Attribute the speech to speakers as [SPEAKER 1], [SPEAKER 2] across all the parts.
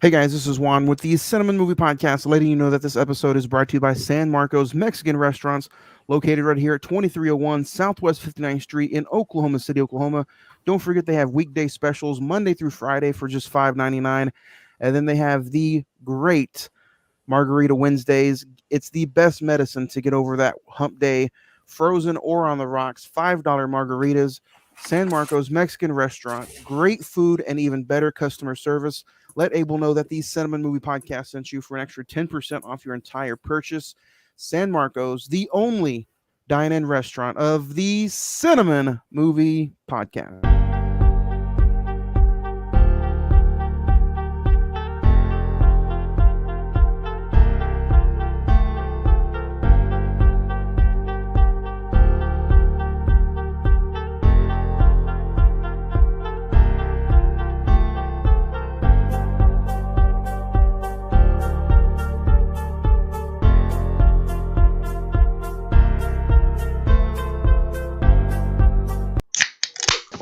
[SPEAKER 1] Hey guys, this is Juan with the Cine-Men Movie Podcast, letting you know that this episode is brought to you by San Marcos Mexican Restaurants, located right here at 2301 Southwest 59th Street in Oklahoma City, Oklahoma. Don't forget they have weekday specials Monday through Friday for just $5.99, and then they have the great Margarita Wednesdays. It's the best medicine to get over that hump day, frozen or on the rocks. $5 margaritas. San Marcos Mexican Restaurant. Great food and even better customer service. Let Abel know that the Cine-Men Movie Podcast sent you for an extra 10% off your entire purchase. San Marcos, the only dine-in restaurant of the Cine-Men Movie Podcast.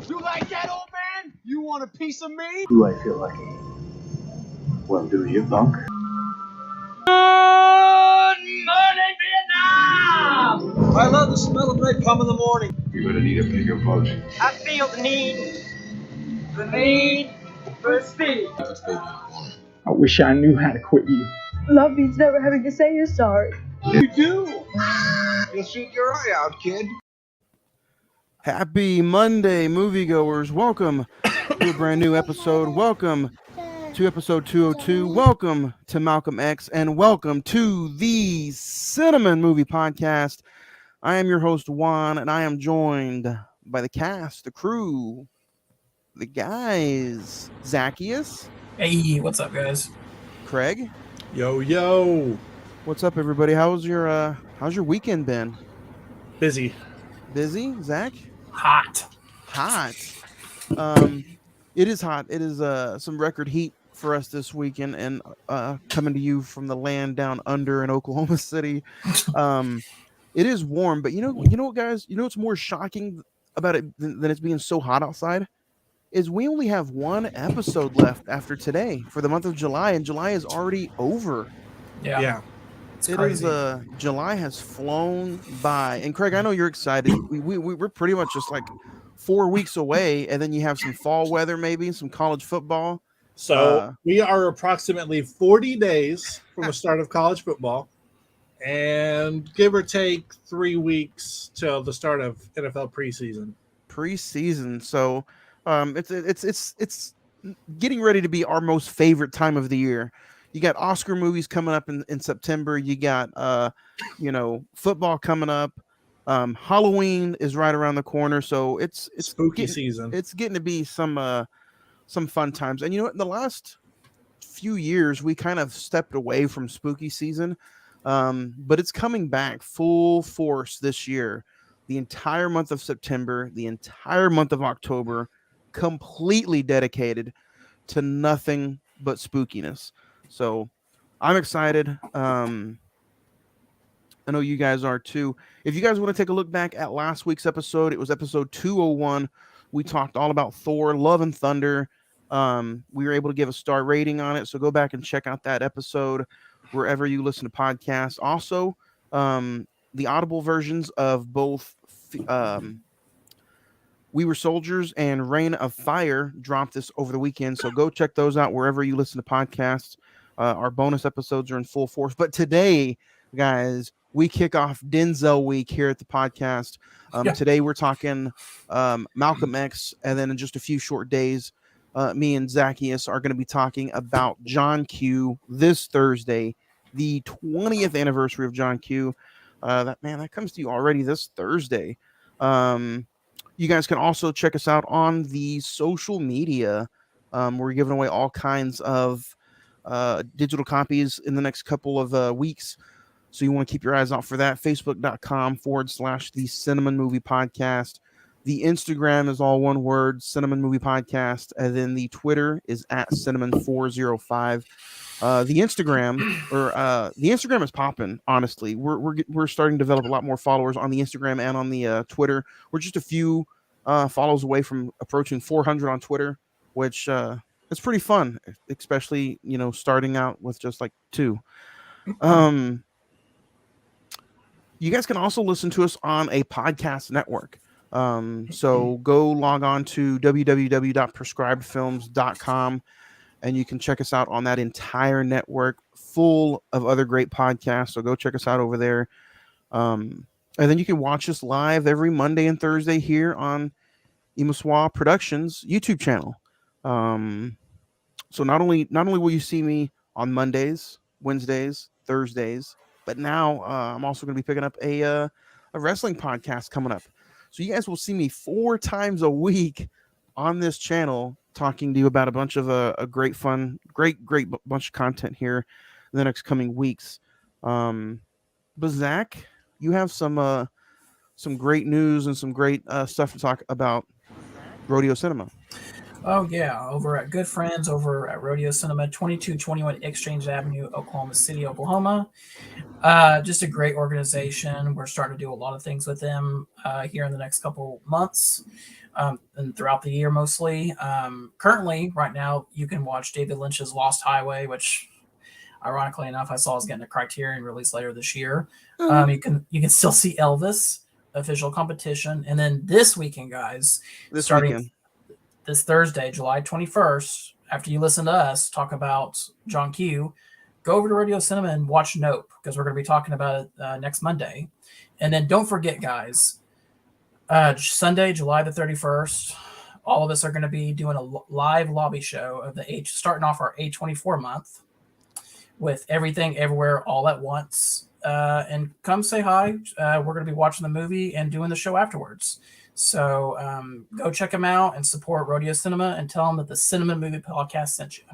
[SPEAKER 2] You like that, old man? You want a piece of me?
[SPEAKER 3] Do I feel lucky? Well, do you, Bunk?
[SPEAKER 2] Good morning, Vietnam! I love the smell of napalm in the morning.
[SPEAKER 4] You're gonna need a bigger boat.
[SPEAKER 2] I feel the need for speed.
[SPEAKER 5] I wish I knew how to quit you.
[SPEAKER 6] Love means never having to say you're sorry.
[SPEAKER 2] You do. You'll shoot your eye out, kid.
[SPEAKER 1] Happy Monday, moviegoers. Welcome to a brand new episode. Welcome to episode 202. Welcome to Malcolm X, and welcome to the Cine-Men Movie Podcast. I am your host, Juan, and I am joined by the cast, the crew, the guys. Zacchaeus.
[SPEAKER 7] Hey, what's up, guys?
[SPEAKER 1] Craig.
[SPEAKER 5] Yo.
[SPEAKER 1] What's up, everybody? How's your weekend been?
[SPEAKER 5] Busy.
[SPEAKER 1] Busy, Zach?
[SPEAKER 7] Hot.
[SPEAKER 1] It is hot. It is some record heat for us this weekend, and coming to you from the land down under in Oklahoma City. It is warm, but you know what, guys? You know what's more shocking about it than it's being so hot outside is we only have one episode left after today for the month of July, and July is already over.
[SPEAKER 7] Yeah. It's
[SPEAKER 1] It
[SPEAKER 7] crazy.
[SPEAKER 1] is July has flown by, and Craig, I know you're excited. We're pretty much just like 4 weeks away, and then you have some fall weather, maybe some college football.
[SPEAKER 5] So we are approximately 40 days from the start of college football, and give or take 3 weeks till the start of NFL preseason.
[SPEAKER 1] So it's getting ready to be our most favorite time of the year. You got Oscar movies coming up in September. You got football coming up. Halloween is right around the corner, so it's
[SPEAKER 5] Spooky season.
[SPEAKER 1] It's getting to be some fun times. And you know what? In the last few years, we kind of stepped away from spooky season, but it's coming back full force this year. The entire month of September, the entire month of October, completely dedicated to nothing but spookiness. So I'm excited. I know you guys are too. If you guys want to take a look back at last week's episode, it was episode 201. We talked all about Thor, Love and Thunder. We were able to give a star rating on it. So go back and check out that episode wherever you listen to podcasts. Also, the audible versions of both We Were Soldiers and Reign of Fire dropped this over the weekend. So go check those out wherever you listen to podcasts. Our bonus episodes are in full force. But today, guys, we kick off Denzel week here at the podcast. Today we're talking Malcolm X, and then in just a few short days, me and Zacchaeus are going to be talking about John Q this Thursday, the 20th anniversary of John Q. That comes to you already this Thursday. You guys can also check us out on the social media. We're giving away all kinds of digital copies in the next couple of weeks. So you want to keep your eyes out for that. Facebook.com/the Cine-Men Movie Podcast. The Instagram is all one word, Cine-Men Movie Podcast. And then the Twitter is at Cine-Men405. The Instagram is popping. Honestly, we're starting to develop a lot more followers on the Instagram and on the Twitter. We're just a few follows away from approaching 400 on Twitter, which it's pretty fun, especially starting out with just like two. Um, you guys can also listen to us on a podcast network. So go log on to www.prescribedfilms.com and you can check us out on that entire network full of other great podcasts. So go check us out over there. And then you can watch us live every Monday and Thursday here on Imuswa Productions YouTube channel. So not only will you see me on Mondays, Wednesdays, Thursdays, but now I'm also going to be picking up a wrestling podcast coming up. So you guys will see me 4 times a week on this channel talking to you about a bunch of a great fun, great bunch of content here in the next coming weeks. But Zach, you have some great news and some great stuff to talk about Rodeo Cinema.
[SPEAKER 7] Oh yeah, over at Good Friends, over at Rodeo Cinema, 2221 Exchange Avenue, Oklahoma City, Oklahoma. Just a great organization. We're starting to do a lot of things with them here in the next couple months and throughout the year mostly. Currently, right now, you can watch David Lynch's Lost Highway, which ironically enough, I saw is getting a Criterion release later this year. You can still see Elvis official competition, and then this weekend, guys, starting this Thursday, July 21st, after you listen to us talk about John Q, go over to Radio Cinema and watch Nope, because we're going to be talking about it next Monday. And then don't forget, guys, Sunday, July the 31st, all of us are going to be doing a live lobby show of starting off our A24 month with Everything Everywhere All at Once. And come say hi. We're going to be watching the movie and doing the show afterwards. So go check them out and support Rodeo Cinema and tell them that the Cine-Men Movie Podcast sent you.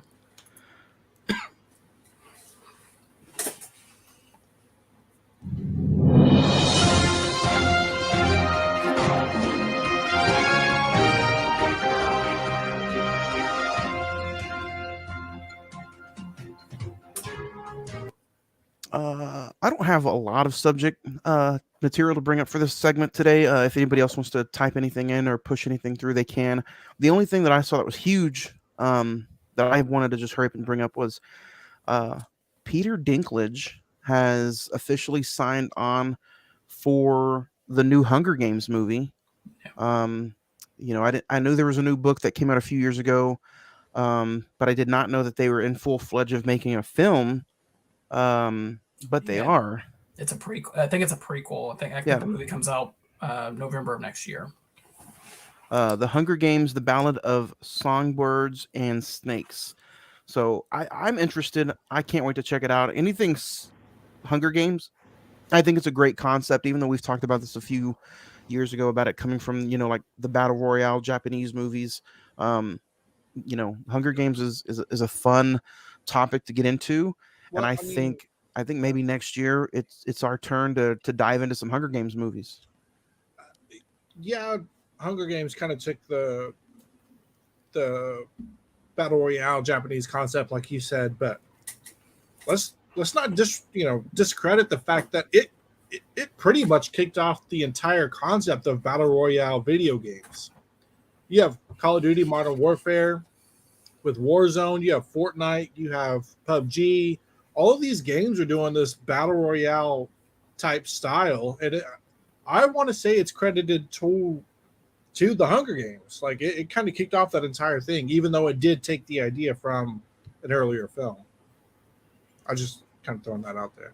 [SPEAKER 1] I don't have a lot of subject material to bring up for this segment today. If anybody else wants to type anything in or push anything through, they can. The only thing that I saw that was huge that I wanted to just hurry up and bring up was Peter Dinklage has officially signed on for the new Hunger Games movie. I knew there was a new book that came out a few years ago, but I did not know that they were in full fledged of making a film. But they are.
[SPEAKER 7] It's a prequel. I think it's a prequel. I think the movie comes out November of next year.
[SPEAKER 1] The Hunger Games: The Ballad of Songbirds and Snakes. So I'm interested. I can't wait to check it out. Anything Hunger Games, I think it's a great concept. Even though we've talked about this a few years ago about it coming from like the battle royale Japanese movies. Hunger Games is a fun topic to get into, and I think maybe next year it's our turn to dive into some Hunger Games movies.
[SPEAKER 5] Yeah, Hunger Games kind of took the battle royale Japanese concept, like you said, but let's not discredit the fact that it pretty much kicked off the entire concept of battle royale video games. You have Call of Duty Modern Warfare with Warzone, you have Fortnite, you have PUBG. All of these games are doing this battle royale type style, and I want to say it's credited to the Hunger Games. Like it kind of kicked off that entire thing, even though it did take the idea from an earlier film. I just kind of throwing that out there.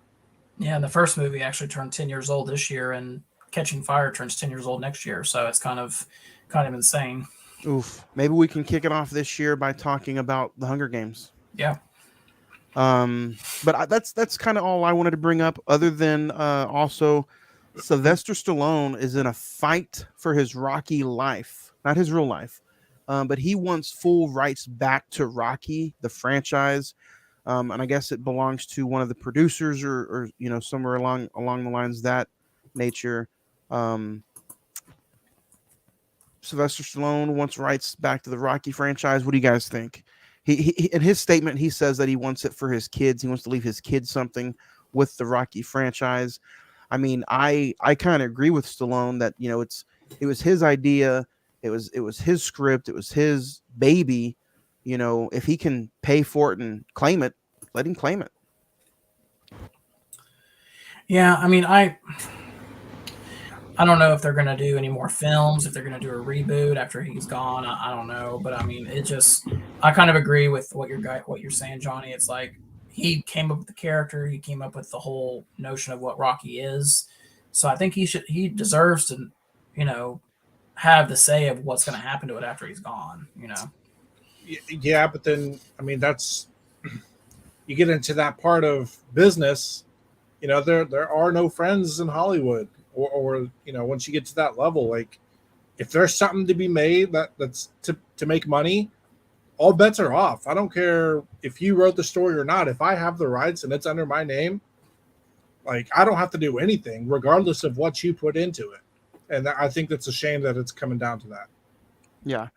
[SPEAKER 7] Yeah, and the first movie actually turned 10 years old this year, and Catching Fire turns 10 years old next year. So it's kind of insane.
[SPEAKER 1] Oof. Maybe we can kick it off this year by talking about the Hunger Games.
[SPEAKER 7] Yeah.
[SPEAKER 1] But that's kind of all I wanted to bring up, other than also Sylvester Stallone is in a fight for his Rocky life, not his real life. But he wants full rights back to Rocky, the franchise. And I guess it belongs to one of the producers or somewhere along the lines of that nature. Sylvester Stallone wants rights back to the Rocky franchise. What do you guys think? He in his statement, he says that he wants it for his kids. He wants to leave his kids something with the Rocky franchise. I mean, I kind of agree with Stallone that it was his idea. It was his script. It was his baby. if he can pay for it and claim it, let him claim it.
[SPEAKER 7] Yeah, I mean, I don't know if they're going to do any more films, if they're going to do a reboot after he's gone. I don't know, but I mean, I kind of agree with what you're saying, Johnny. It's like he came up with the character, he came up with the whole notion of what Rocky is. So I think he deserves to, you know, have the say of what's going to happen to it after he's gone.
[SPEAKER 5] Yeah, but then I mean that's you get into that part of business. There are no friends in Hollywood, or once you get to that level, like if there's something to be made that's to make money, all bets are off. I don't care if you wrote the story or not. If I have the rights and it's under my name, like I don't have to do anything, regardless of what you put into it. And I think that's a shame that it's coming down to that.
[SPEAKER 1] Yeah.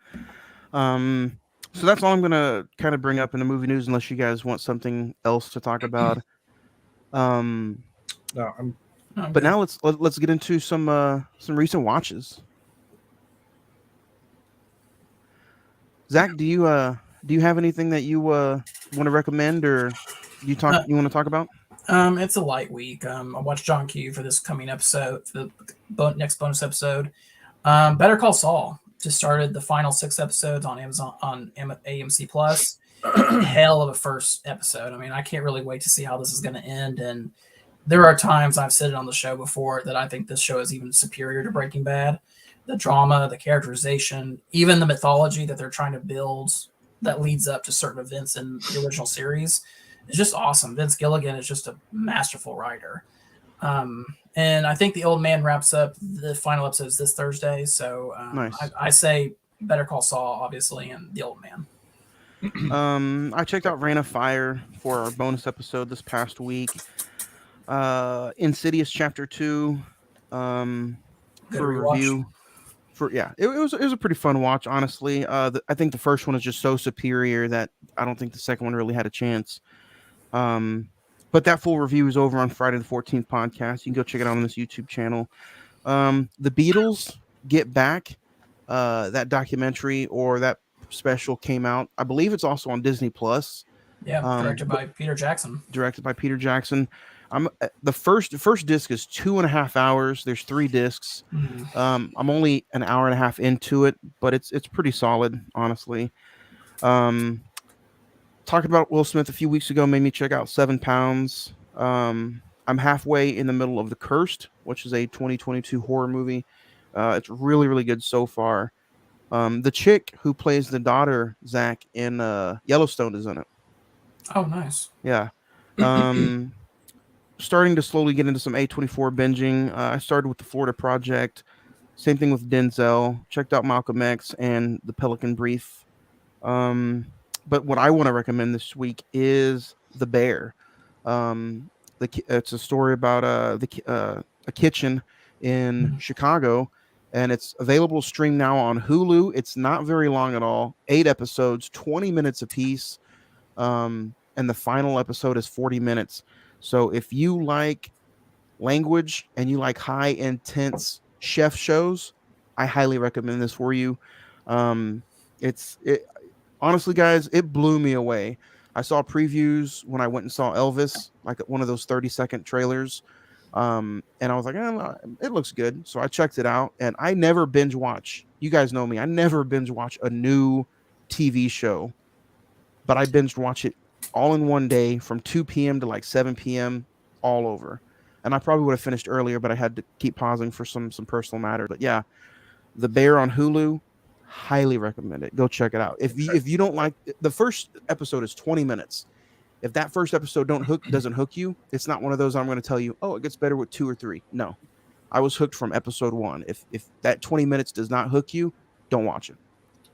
[SPEAKER 1] So that's all I'm gonna kind of bring up in the movie news, unless you guys want something else to talk about. Um,
[SPEAKER 5] No,
[SPEAKER 1] but now let's get into some recent watches. Zach, do you have anything that you want to recommend, or you want to talk about?
[SPEAKER 7] It's a light week. I watched John Q for this coming episode, for the next bonus episode. Better Call Saul just started the final 6 episodes on Amazon on AMC Plus. Hell of a first episode. I mean, I can't really wait to see how this is going to end. And there are times I've said it on the show before that I think this show is even superior to Breaking Bad. The drama, the characterization, even the mythology that they're trying to build that leads up to certain events in the original series is just awesome. Vince Gilligan is just a masterful writer. And I think The Old Man wraps up the final episodes this Thursday. So
[SPEAKER 1] Nice.
[SPEAKER 7] I say Better Call Saul, obviously, and The Old Man.
[SPEAKER 1] I checked out Rain of Fire for our bonus episode this past week. Insidious Chapter 2
[SPEAKER 7] Good
[SPEAKER 1] for
[SPEAKER 7] rewatch.
[SPEAKER 1] review. It was a pretty fun watch, honestly. I think the first one is just so superior that I don't think the second one really had a chance. But that full review is over on Friday the 14th podcast. You can go check it out on this YouTube channel. The Beatles Get Back, that documentary or that special came out. I believe it's also on Disney Plus.
[SPEAKER 7] Yeah, directed by Peter Jackson.
[SPEAKER 1] The first disc is 2.5 hours. There's 3 discs. I'm only an hour and a half into it, but it's pretty solid, honestly. Talking about Will Smith a few weeks ago made me check out 7 Pounds. I'm halfway in the middle of The Cursed, which is a 2022 horror movie. It's really, really good so far. The chick who plays the daughter, Zach, in Yellowstone is in it.
[SPEAKER 7] Oh, nice.
[SPEAKER 1] Yeah. Starting to slowly get into some A24 binging. I started with The Florida Project. Same thing with Denzel. Checked out Malcolm X and The Pelican Brief. But what I want to recommend this week is The Bear. It's a story about a kitchen in Chicago, and it's available to stream now on Hulu. It's not very long at all. 8 episodes, 20 minutes apiece. And the final episode is 40 minutes. So if you like language and you like high intense chef shows, I highly recommend this for you. Honestly, guys, it blew me away. I saw previews when I went and saw Elvis, like one of those 30-second trailers. And I was like, it looks good. So I checked it out, and I never binge watch. You guys know me. I never binge watch a new TV show, but I binge watch it all in one day from 2 p.m. to like 7 p.m. all over. And I probably would have finished earlier, but I had to keep pausing for some personal matter. But yeah, The Bear on Hulu, highly recommend it. Go check it out. If you don't like, the first episode is 20 minutes. If that first episode doesn't hook you, it's not one of those I'm going to tell you, oh, it gets better with 2 or 3. No, I was hooked from episode 1. If that 20 minutes does not hook you, don't watch it.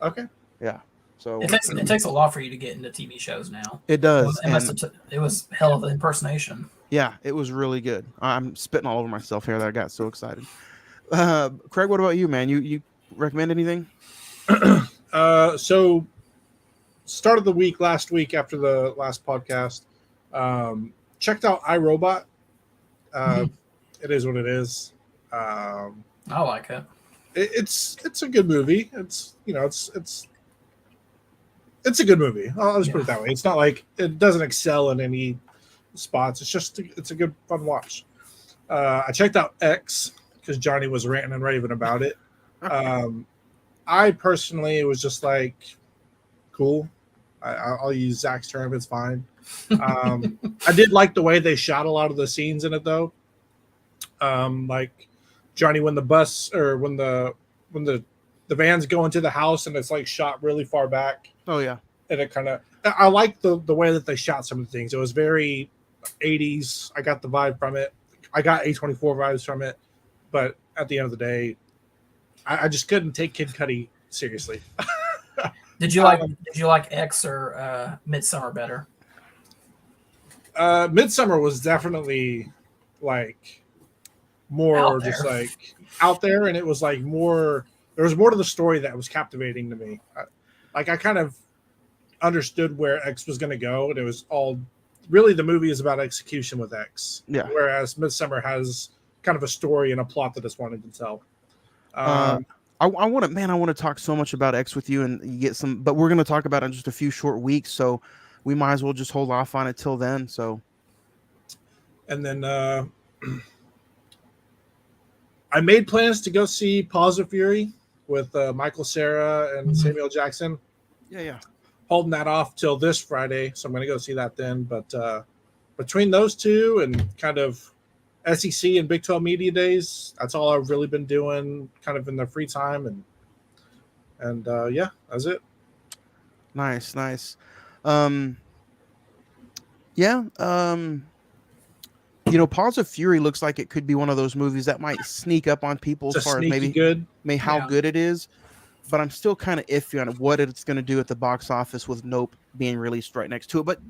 [SPEAKER 5] Okay.
[SPEAKER 1] Yeah. So
[SPEAKER 7] it takes a lot for you to get into TV shows now.
[SPEAKER 1] It does.
[SPEAKER 7] It was hell of an impersonation.
[SPEAKER 1] Yeah, it was really good. I'm spitting all over myself here that I got so excited. Craig, what about you, man? You recommend anything?
[SPEAKER 5] So start of the week last week after the last podcast, checked out iRobot. It is what it is.
[SPEAKER 7] I like it.
[SPEAKER 5] It's a good movie. It's It's a good movie. I'll just put it that way. It's not like it doesn't excel in any spots. It's a good fun watch. I checked out X because Johnny was ranting and raving about it. I personally was just like, cool. I'll use Zach's term. It's fine. I did like the way they shot a lot of the scenes in it, though. Like Johnny, when the bus or when the vans go into the house and it's like shot really far back.
[SPEAKER 1] Oh yeah,
[SPEAKER 5] and it kind of I like the way that they shot some of the things. It was very 80s. I got the vibe from it. I got A24 vibes from it. But at the end of the day, I just couldn't take Kid Cudi seriously.
[SPEAKER 7] Did you like X or Midsummer better?
[SPEAKER 5] Midsummer was definitely like more just like out there, and it was like more. There was more to the story that was captivating to me. I kind of understood where X was going to go, and it was all really the movie is about execution with X.
[SPEAKER 1] Yeah.
[SPEAKER 5] Whereas Midsummer has kind of a story and a plot that it's wanted to tell.
[SPEAKER 1] I want to talk so much about X with you and get some, but we're going to talk about it in just a few short weeks, so we might as well just hold off on it till then. So,
[SPEAKER 5] and then I made plans to go see Paws of Fury with Michael Cera and Samuel Jackson.
[SPEAKER 1] Yeah.
[SPEAKER 5] Holding that off till this Friday, so I'm going to go see that then. But between those two and kind of SEC and Big 12 Media Days, that's all I've really been doing kind of in the free time. And yeah, that's it.
[SPEAKER 1] Nice. Paws of Fury looks like it could be one of those movies that might sneak up on people as far as how good it is. But I'm still kind of iffy on what it's going to do at the box office with Nope being released right next to it. But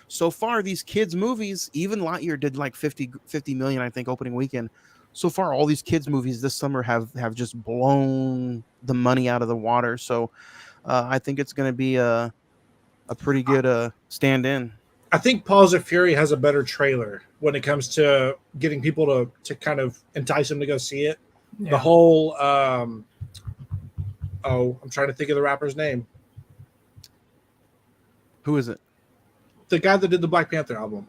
[SPEAKER 1] so far these kids movies, even Lightyear did like 50 million, I think, opening weekend. So far, all these kids movies this summer have just blown the money out of the water. So I think it's going to be a pretty good stand-in.
[SPEAKER 5] I think Paws of Fury has a better trailer when it comes to getting people to kind of entice them to go see it. Yeah. The whole I'm trying to think of the rapper's name.
[SPEAKER 1] Who is it?
[SPEAKER 5] The guy that did the Black Panther album.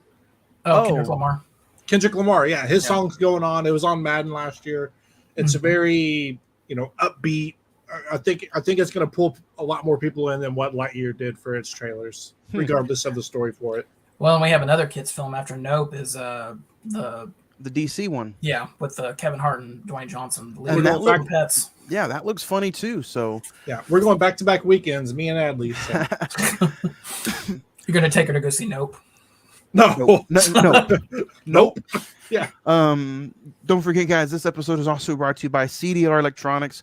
[SPEAKER 7] Kendrick Lamar.
[SPEAKER 5] Kendrick Lamar, yeah. His song's going on. It was on Madden last year. It's a very, upbeat. I think it's going to pull a lot more people in than what Lightyear did for its trailers, regardless of the story for it.
[SPEAKER 7] Well, and we have another kids film after Nope is the
[SPEAKER 1] DC one.
[SPEAKER 7] Yeah, with Kevin Hart and Dwayne Johnson.
[SPEAKER 1] And that
[SPEAKER 7] Pets.
[SPEAKER 1] Yeah, that looks funny too. So
[SPEAKER 5] yeah, we're going back-to-back weekends, me and Adley.
[SPEAKER 7] So. You're going to take her to go see Nope?
[SPEAKER 5] No.
[SPEAKER 1] Nope.
[SPEAKER 5] Yeah.
[SPEAKER 1] Don't forget, guys, this episode is also brought to you by CDR Electronics,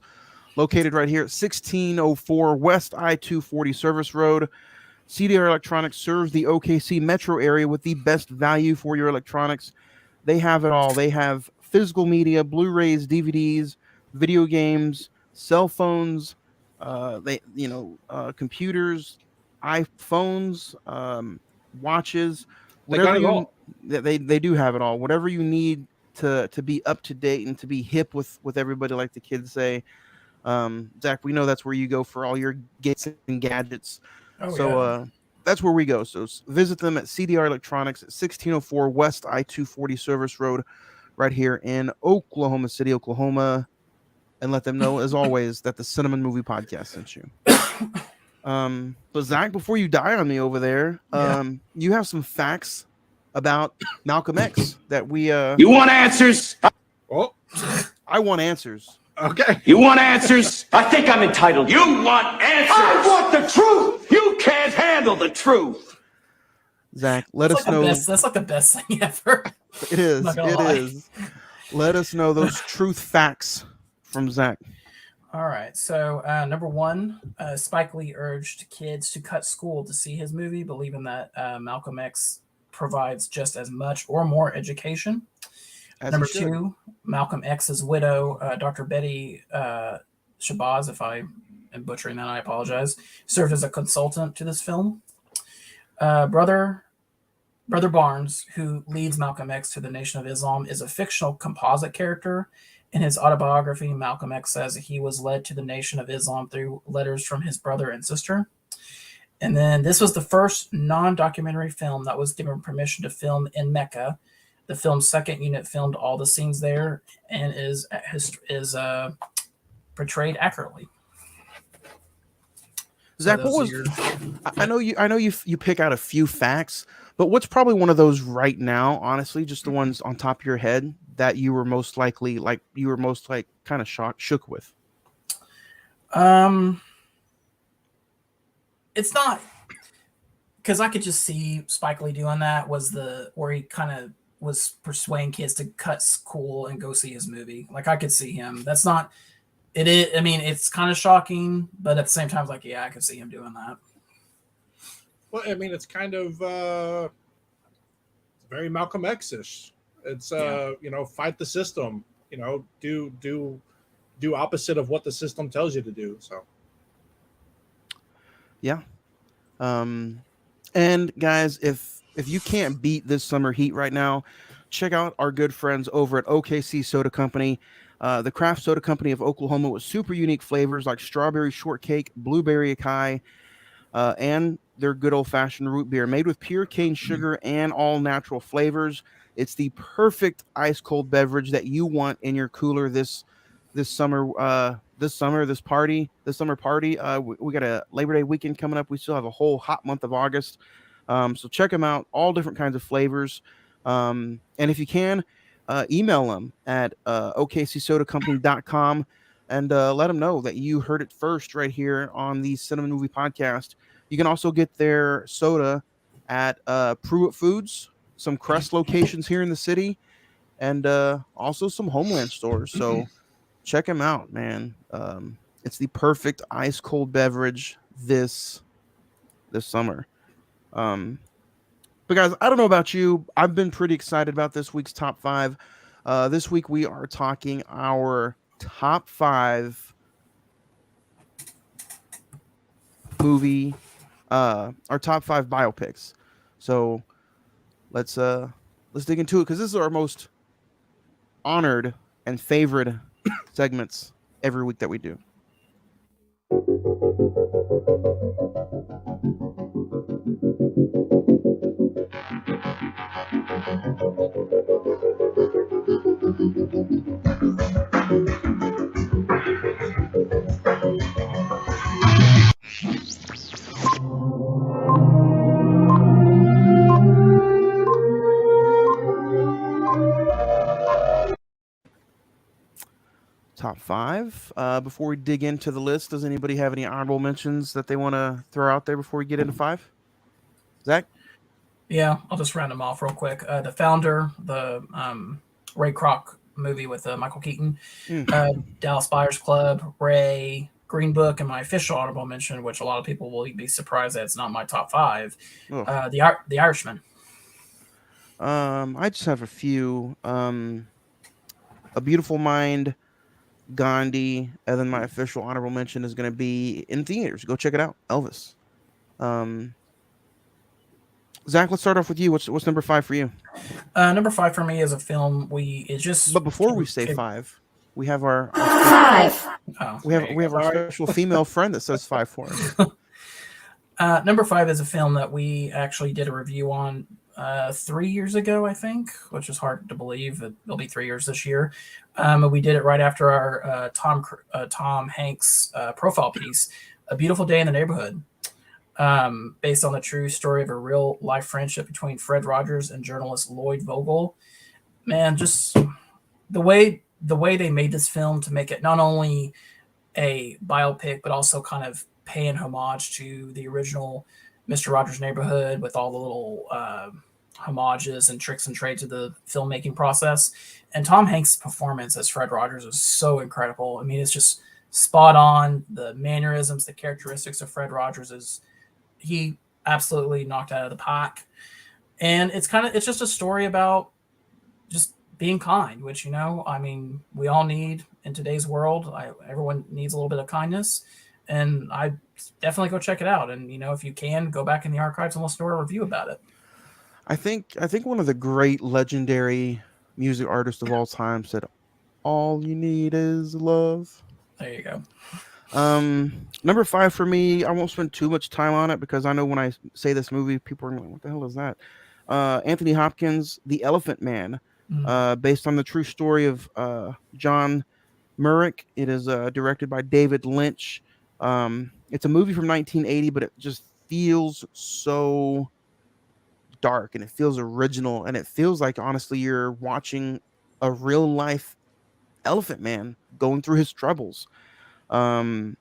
[SPEAKER 1] located right here at 1604 West I-240 Service Road. CDR Electronics serves the OKC metro area with the best value for your electronics. They have it all. They have physical media, Blu-rays, DVDs, video games, cell phones, computers, iPhones, watches, whatever they do have it all. Whatever you need to be up to date and to be hip with everybody, like the kids say. Zach, we know that's where you go for all your gates and gadgets. That's where we go. So visit them at CDR Electronics at 1604 West I-240 Service Road, right here in Oklahoma City, Oklahoma, and let them know, as always, that the Cine-Men Movie Podcast sent you. But Zach, before you die on me over there, you have some facts about Malcolm X that we.
[SPEAKER 4] You want answers?
[SPEAKER 5] Oh,
[SPEAKER 1] I want answers.
[SPEAKER 5] Okay.
[SPEAKER 4] You want answers? I think I'm entitled. You want answers? I want the truth. You can't handle the truth.
[SPEAKER 1] Zach, let us know.
[SPEAKER 7] That's like the best thing ever.
[SPEAKER 1] It is. It is. Let us know those truth facts from Zach.
[SPEAKER 7] All right. So, number one, Spike Lee urged kids to cut school to see his movie, believing that Malcolm X provides just as much or more education. Number two, Malcolm X's widow, Dr. Betty Shabazz, if I am butchering that, I apologize, served as a consultant to this film. Brother Barnes, who leads Malcolm X to the Nation of Islam, is a fictional composite character. In his autobiography, Malcolm X says he was led to the Nation of Islam through letters from his brother and sister. And then this was the first non-documentary film that was given permission to film in Mecca. The film's second unit filmed all the scenes there and is portrayed accurately. So
[SPEAKER 1] Zach, what
[SPEAKER 7] those are
[SPEAKER 1] was?
[SPEAKER 7] your.
[SPEAKER 1] I know you pick out a few facts, but what's probably one of those right now? Honestly, just the ones on top of your head that you were most likely kind of shook with.
[SPEAKER 7] Um, it's not because I could just see Spike Lee doing that. Was the where he kind of was persuading kids to cut school and go see his movie. Like I could see him. That's not. It is. I mean, it's kind of shocking, but at the same time, it's like, yeah, I could see him doing that.
[SPEAKER 5] Well, I mean, it's kind of very Malcolm X-ish. It's fight the system. Do opposite of what the system tells you to do. So
[SPEAKER 1] Yeah. And guys, if you can't beat this summer heat right now, check out our good friends over at OKC Soda Company, the craft soda company of Oklahoma with super unique flavors like strawberry shortcake, blueberry acai, and their good old fashioned root beer made with pure cane sugar and all natural flavors. It's the perfect ice cold beverage that you want in your cooler this summer. This summer party. We got a Labor Day weekend coming up. We still have a whole hot month of August. So check them out. All different kinds of flavors. And if you can, email them at okcsodacompany.com and let them know that you heard it first right here on the Cinema Movie Podcast. You can also get their soda at Pruitt Foods, some Crest locations here in the city, and also some Homeland stores. So check them out, man. It's the perfect ice cold beverage this summer. But guys, I don't know about you. I've been pretty excited about this week's top five. This week we are talking our top five movie, our top five biopics. So let's dig into it because this is our most honored and favorite segments every week that we do. Top five. Before we dig into the list, does anybody have any honorable mentions that they want to throw out there before we get into five? Zach?
[SPEAKER 7] Yeah, I'll just round them off real quick. The Founder, the Ray Kroc movie with Michael Keaton, Dallas Buyers Club, Ray, Green Book, and my official honorable mention, which a lot of people will be surprised that it's not my top five, The Irishman.
[SPEAKER 1] I just have a few. A Beautiful Mind, Gandhi, and then my official honorable mention is going to be in theaters. Go check it out, Elvis. Zach, let's start off with you. What's number five for you?
[SPEAKER 7] Number five for me is a film
[SPEAKER 1] But before we say five, we have our
[SPEAKER 6] Five.
[SPEAKER 1] we have our special female friend that says five for us.
[SPEAKER 7] Number five is a film that we actually did a review on 3 years ago, I think, which is hard to believe. It'll be 3 years this year. We did it right after our Tom Hanks profile piece, A Beautiful Day in the Neighborhood, based on the true story of a real life friendship between Fred Rogers and journalist Lloyd Vogel. Man, just the way they made this film to make it not only a biopic, but also kind of paying homage to the original Mr. Rogers' Neighborhood with all the little homages and tricks and trades of the filmmaking process. And Tom Hanks' performance as Fred Rogers is so incredible. I mean, it's just spot on. The mannerisms, the characteristics of Fred Rogers he absolutely knocked out of the park. And it's just a story about just being kind, which, I mean, we all need in today's world. Everyone needs a little bit of kindness. And I definitely go check it out. And, if you can, go back in the archives and listen to our review about it.
[SPEAKER 1] I think one of the great legendary music artists of all time said, "All you need is love."
[SPEAKER 7] There you go.
[SPEAKER 1] Number five for me, I won't spend too much time on it because I know when I say this movie, people are like, "What the hell is that?" Anthony Hopkins, The Elephant Man, based on the true story of John Murrick. It is directed by David Lynch. It's a movie from 1980, but it just feels so dark and it feels original and it feels like honestly you're watching a real life elephant man going through his troubles. Um,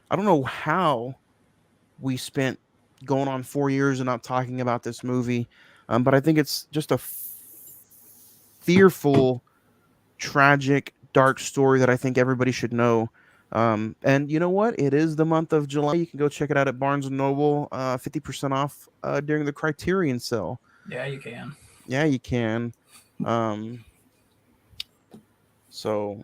[SPEAKER 1] I don't know how we spent going on 4 years and not talking about this movie, but I think it's just a fearful, tragic, dark story that I think everybody should know. And you know what? It is the month of July. You can go check it out at Barnes and Noble, 50% off during the Criterion sale.
[SPEAKER 7] Yeah, you can.
[SPEAKER 1] Yeah, you can. Um, so,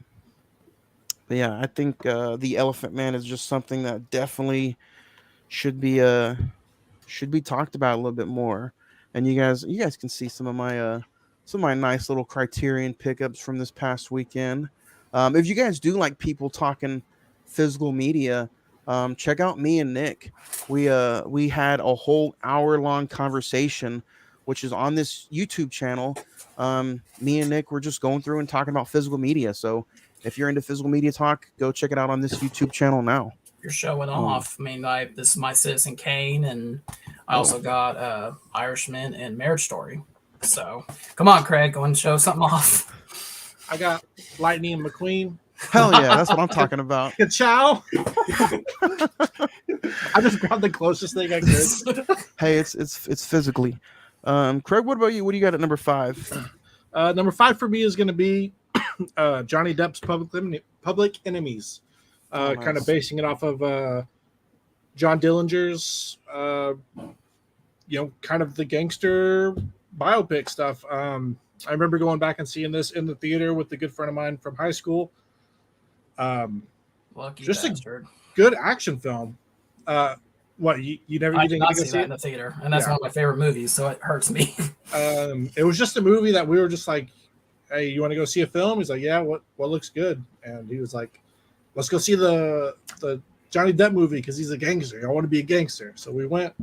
[SPEAKER 1] but yeah, I think the Elephant Man is just something that definitely should be talked about a little bit more. And you guys can see some of my nice little Criterion pickups from this past weekend. If you guys do like people talking physical media, check out me and Nick. We had a whole hour long conversation, which is on this YouTube channel. Me and Nick were just going through and talking about physical media. So if you're into physical media talk, go check it out on this YouTube channel now.
[SPEAKER 7] You're showing
[SPEAKER 1] Um,
[SPEAKER 7] off. I mean, this is my Citizen Kane, and I
[SPEAKER 1] oh,
[SPEAKER 7] also got Irishman and Marriage Story. So come on, Craig, go and show something off.
[SPEAKER 5] I got Lightning McQueen.
[SPEAKER 1] hell yeah, that's what I'm talking about.
[SPEAKER 5] Ciao. I just grabbed the closest thing I could.
[SPEAKER 1] Hey, it's physically. Craig, what about you? What do you got at number five?
[SPEAKER 5] Number 5 for me is going to be Johnny Depp's Public Enemies.
[SPEAKER 1] Oh,
[SPEAKER 5] Kind of
[SPEAKER 1] nice.
[SPEAKER 5] basing it off of John Dillinger's, kind of the gangster biopic stuff. I remember going back and seeing this in the theater with a good friend of mine from high school.
[SPEAKER 7] Lucky
[SPEAKER 5] Just
[SPEAKER 7] bastard.
[SPEAKER 5] a good action film. What you never
[SPEAKER 7] I
[SPEAKER 5] you
[SPEAKER 7] did
[SPEAKER 5] didn't
[SPEAKER 7] not
[SPEAKER 5] get to
[SPEAKER 7] see
[SPEAKER 5] see
[SPEAKER 7] that
[SPEAKER 5] it?
[SPEAKER 7] in the theater, and that's
[SPEAKER 5] Yeah.
[SPEAKER 7] one of my favorite movies, so it hurts me.
[SPEAKER 5] It was just a movie that we were just like, "Hey, you want to go see a film?" He's like, "Yeah, what looks good?" And he was like, "Let's go see the Johnny Depp movie because he's a gangster. I want to be a gangster." So we went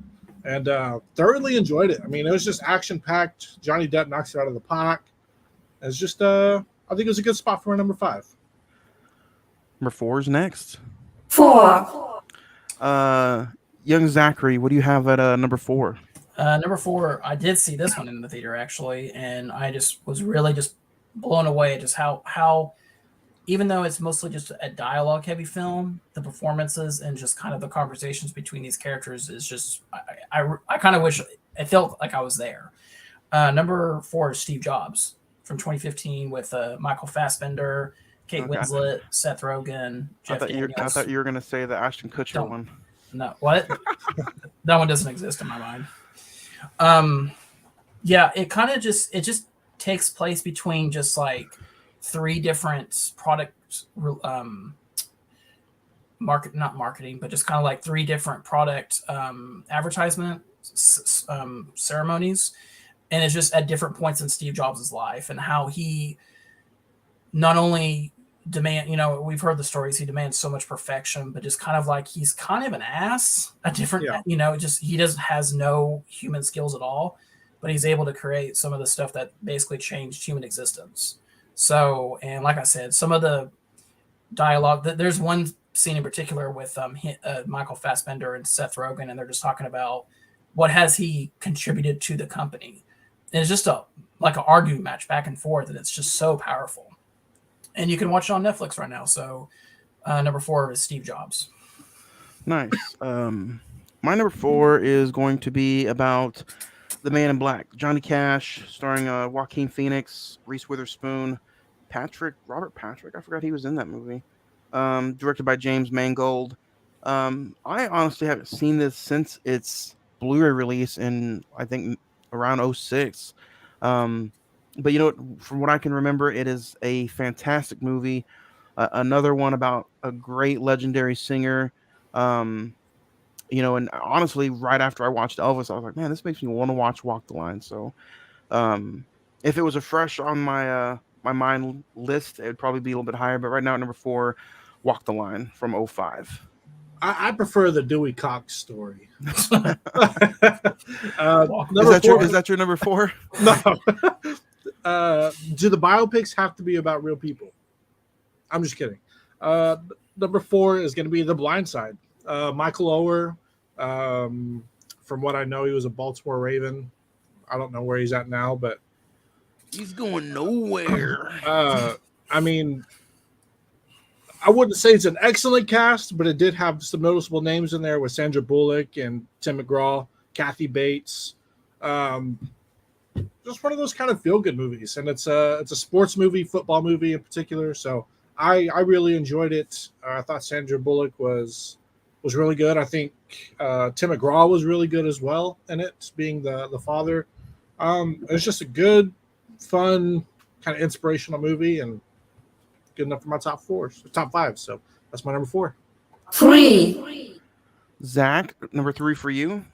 [SPEAKER 5] and thoroughly enjoyed it. I mean, it was just action packed. Johnny Depp knocks it out of the park. It's just, I think it was a good spot for a number 5.
[SPEAKER 1] Number four is next.
[SPEAKER 6] 4.
[SPEAKER 1] Young Zachary, what do you have at number four?
[SPEAKER 7] Number 4, I did see this one in the theater actually, and I just was really just blown away at just how even though it's mostly just a dialogue heavy film, the performances and just kind of the conversations between these characters is just I kind of wish it felt like I was there. Number 4 is Steve Jobs from 2015 with Michael Fassbender, Kate
[SPEAKER 1] Okay.
[SPEAKER 7] Winslet, Seth Rogen,
[SPEAKER 1] I
[SPEAKER 7] Jeff
[SPEAKER 1] thought
[SPEAKER 7] Daniels.
[SPEAKER 1] you were gonna say the Ashton Kutcher
[SPEAKER 7] Don't.
[SPEAKER 1] one.
[SPEAKER 7] No, what? That one doesn't exist in my mind. Yeah, it kind of just takes place between just like 3 different products, not marketing, but just kind of like 3 different product advertisement ceremonies, and it's just at different points in Steve Jobs' life and how he not only we've heard the stories, he demands so much perfection, but just kind of like he's kind of an ass, a different,
[SPEAKER 5] Yeah.
[SPEAKER 7] just he has no human skills at all, but he's able to create some of the stuff that basically changed human existence. So, and like I said, some of the dialogue, there's one scene in particular with Michael Fassbender and Seth Rogen, and they're just talking about what has he contributed to the company. And it's just like an arguing match back and forth, and it's just so powerful. And you can watch it on Netflix right now. So number 4 is Steve Jobs.
[SPEAKER 1] Nice. My number four is going to be about the Man in Black, Johnny Cash, starring Joaquin Phoenix, Reese Witherspoon, Robert Patrick. I forgot he was in that movie. Directed by James Mangold. I honestly haven't seen this since its Blu-ray release in I think around '06. But you know, from what I can remember, it is a fantastic movie. Another one about a great legendary singer. Um, and honestly, right after I watched Elvis, I was like, man, this makes me want to watch Walk the Line. So, um, if it was a fresh on my mind list, it would probably be a little bit higher. But right now, at number four, Walk the Line from '05.
[SPEAKER 5] I prefer the Dewey Cox story.
[SPEAKER 1] Is
[SPEAKER 5] Number
[SPEAKER 1] is that your number 4?
[SPEAKER 5] No. Do the biopics have to be about real people? I'm just kidding. Number 4 is going to be The Blind Side. Michael Oher, from what I know, he was a Baltimore Raven. I don't know where he's at now, but
[SPEAKER 1] he's going nowhere.
[SPEAKER 5] I mean, I wouldn't say it's an excellent cast, but it did have some noticeable names in there with Sandra Bullock and Tim McGraw, Kathy Bates. Just one of those kind of feel-good movies, and it's a sports movie, football movie in particular. So I really enjoyed it. I thought Sandra Bullock was really good. I think Tim McGraw was really good as well in it, being the father. It was just a good, fun, kind of inspirational movie, and good enough for my top 5. So that's my number 4.
[SPEAKER 6] 3.
[SPEAKER 1] Zach, number 3 for you.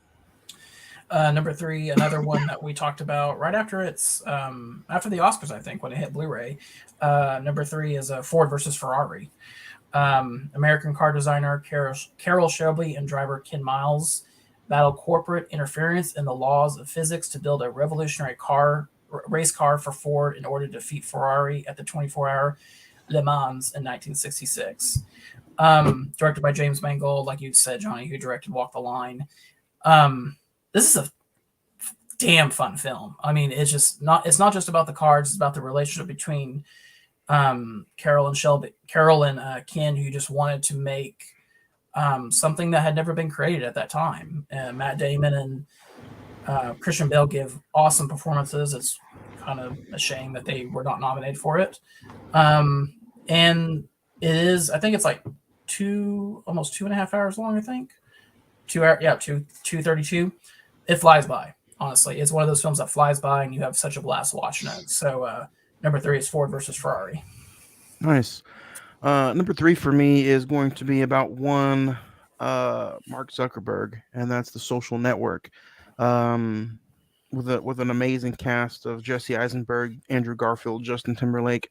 [SPEAKER 7] Number 3, another one that we talked about right after after the Oscars, I think, when it hit Blu-ray. Number 3 is Ford versus Ferrari. American car designer Carroll Shelby and driver Ken Miles battle corporate interference in the laws of physics to build a revolutionary race car for Ford in order to defeat Ferrari at the 24-hour Le Mans in 1966. Directed by James Mangold, like you said, Johnny, who directed Walk the Line. This is a damn fun film. I mean, it's not just about the cars, it's about the relationship between Carol and Ken, who just wanted to make something that had never been created at that time. Matt Damon and Christian Bale give awesome performances. It's kind of a shame that they were not nominated for it. And it is, I think it's like almost 2.5 hours long, I think. 2 hours, yeah, 2:32. It flies by, honestly. It's one of those films that flies by and you have such a blast watching it. So number 3 is Ford versus Ferrari.
[SPEAKER 1] Nice. Number 3 for me is going to be about one Mark Zuckerberg, and that's The Social Network. With an amazing cast of Jesse Eisenberg, Andrew Garfield, Justin Timberlake,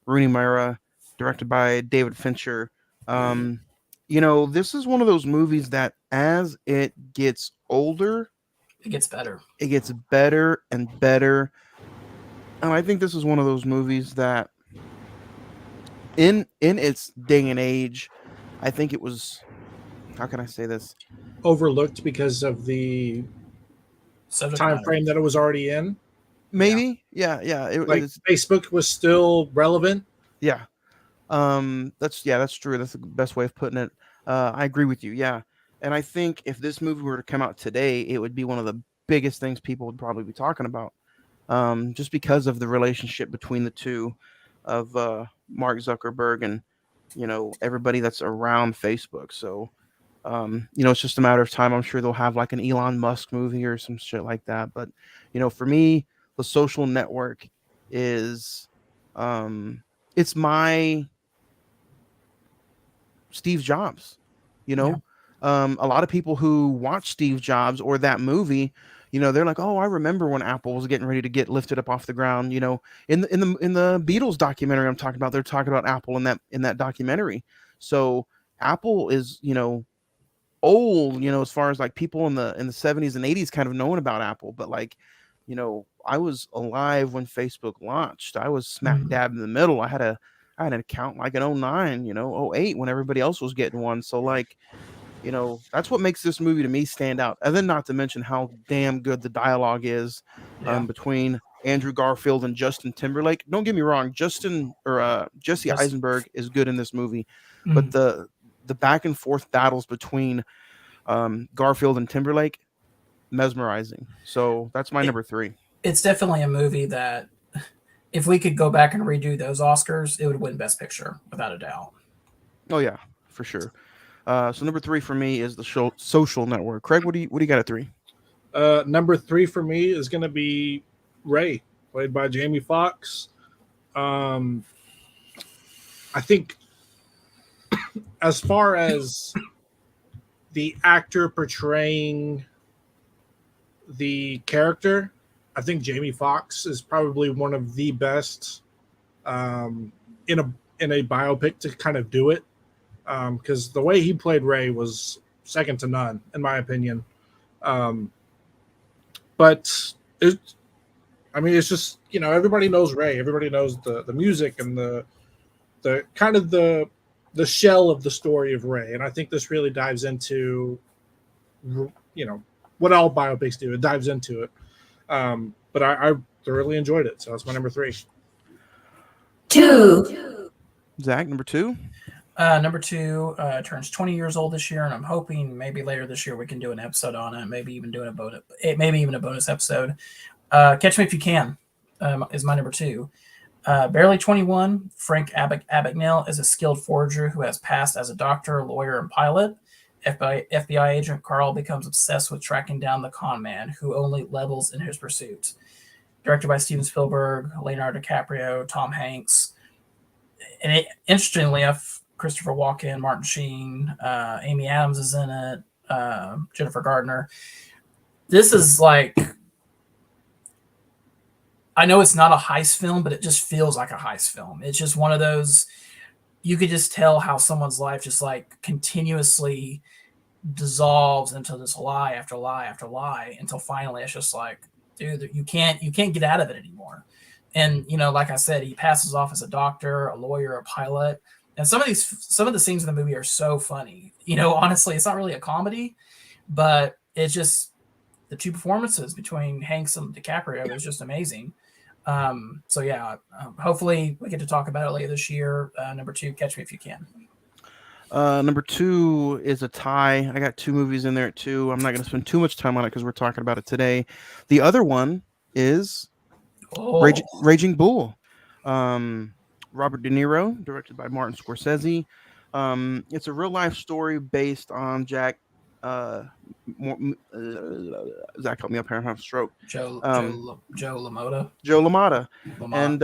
[SPEAKER 1] Rooney Mara, directed by David Fincher. This is one of those movies that as it gets older,
[SPEAKER 7] it gets better.
[SPEAKER 1] It gets better and better. And I think this is one of those movies that in its day and age, I think it was, how can I say this?
[SPEAKER 5] Overlooked because of the time frame that it was already in.
[SPEAKER 1] Maybe. Yeah.
[SPEAKER 5] Facebook was still relevant.
[SPEAKER 1] Yeah. That's true. That's the best way of putting it. I agree with you. Yeah. And I think if this movie were to come out today, it would be one of the biggest things people would probably be talking about. Just because of the relationship between the two of Mark Zuckerberg and, everybody that's around Facebook. So, it's just a matter of time. I'm sure they'll have like an Elon Musk movie or some shit like that. But, for me, The Social Network is, it's my Steve Jobs,
[SPEAKER 7] Yeah.
[SPEAKER 1] A lot of people who watch Steve Jobs or that movie, they're like, oh, I remember when Apple was getting ready to get lifted up off the ground. In the Beatles documentary I'm talking about, they're talking about Apple in that documentary. So Apple is, old, as far as like people in the 70s and 80s kind of knowing about Apple, but like, I was alive when Facebook launched. I was smack dab in the middle. I had an account like in 09, 08 when everybody else was getting one. So like, that's what makes this movie to me stand out. And then not to mention how damn good the dialogue is between Andrew Garfield and Justin Timberlake. Don't get me wrong, Jesse Eisenberg is good in this movie, but the back and forth battles between Garfield and Timberlake, mesmerizing. So that's my number 3.
[SPEAKER 7] It's definitely a movie that if we could go back and redo those Oscars, it would win Best Picture without a doubt.
[SPEAKER 1] Oh yeah, for sure. So number 3 for me is The Social Network. Craig, what do you got at 3?
[SPEAKER 5] Number 3 for me is going to be Ray, played by Jamie Foxx. I think as far as the actor portraying the character, I think Jamie Foxx is probably one of the best in a biopic to kind of do it. because the way he played Ray was second to none, in my opinion. But it's just, everybody knows Ray. Everybody knows the music and the kind of the shell of the story of Ray. And I think this really dives into, what all biopics do. It dives into it. But I thoroughly enjoyed it. So that's my number 3.
[SPEAKER 6] 2,
[SPEAKER 1] Zach, number 2.
[SPEAKER 7] Number 2 turns 20 years old this year, and I'm hoping maybe later this year we can do an episode on it. Maybe even a bonus episode. Catch Me If You Can is my number 2. Barely 21, Frank Abagnale is a skilled forager who has passed as a doctor, lawyer, and pilot. FBI agent Carl becomes obsessed with tracking down the con man who only levels in his pursuit. Directed by Steven Spielberg, Leonardo DiCaprio, Tom Hanks. And interestingly enough, Christopher Walken, Martin Sheen, Amy Adams is in it, Jennifer Gardner. This is like, I know it's not a heist film, but it just feels like a heist film. It's just one of those, you could just tell how someone's life just like continuously dissolves into this lie after lie after lie until finally it's just like, dude, you can't get out of it anymore. And, like I said, he passes off as a doctor, a lawyer, a pilot. And some of the scenes in the movie are so funny. Honestly, it's not really a comedy, but it's just the two performances between Hanks and DiCaprio is just amazing. So yeah, hopefully we get to talk about it later this year. Number 2, Catch Me If You Can.
[SPEAKER 1] Number 2 is a tie. I got 2 movies in there at 2. I'm not going to spend too much time on it because we're talking about it today. The other one is Raging Bull. Robert De Niro, directed by Martin Scorsese. It's a real life story based on Zach, help me up here. I have a stroke.
[SPEAKER 7] Joe LaMotta.
[SPEAKER 1] Joe LaMotta. And,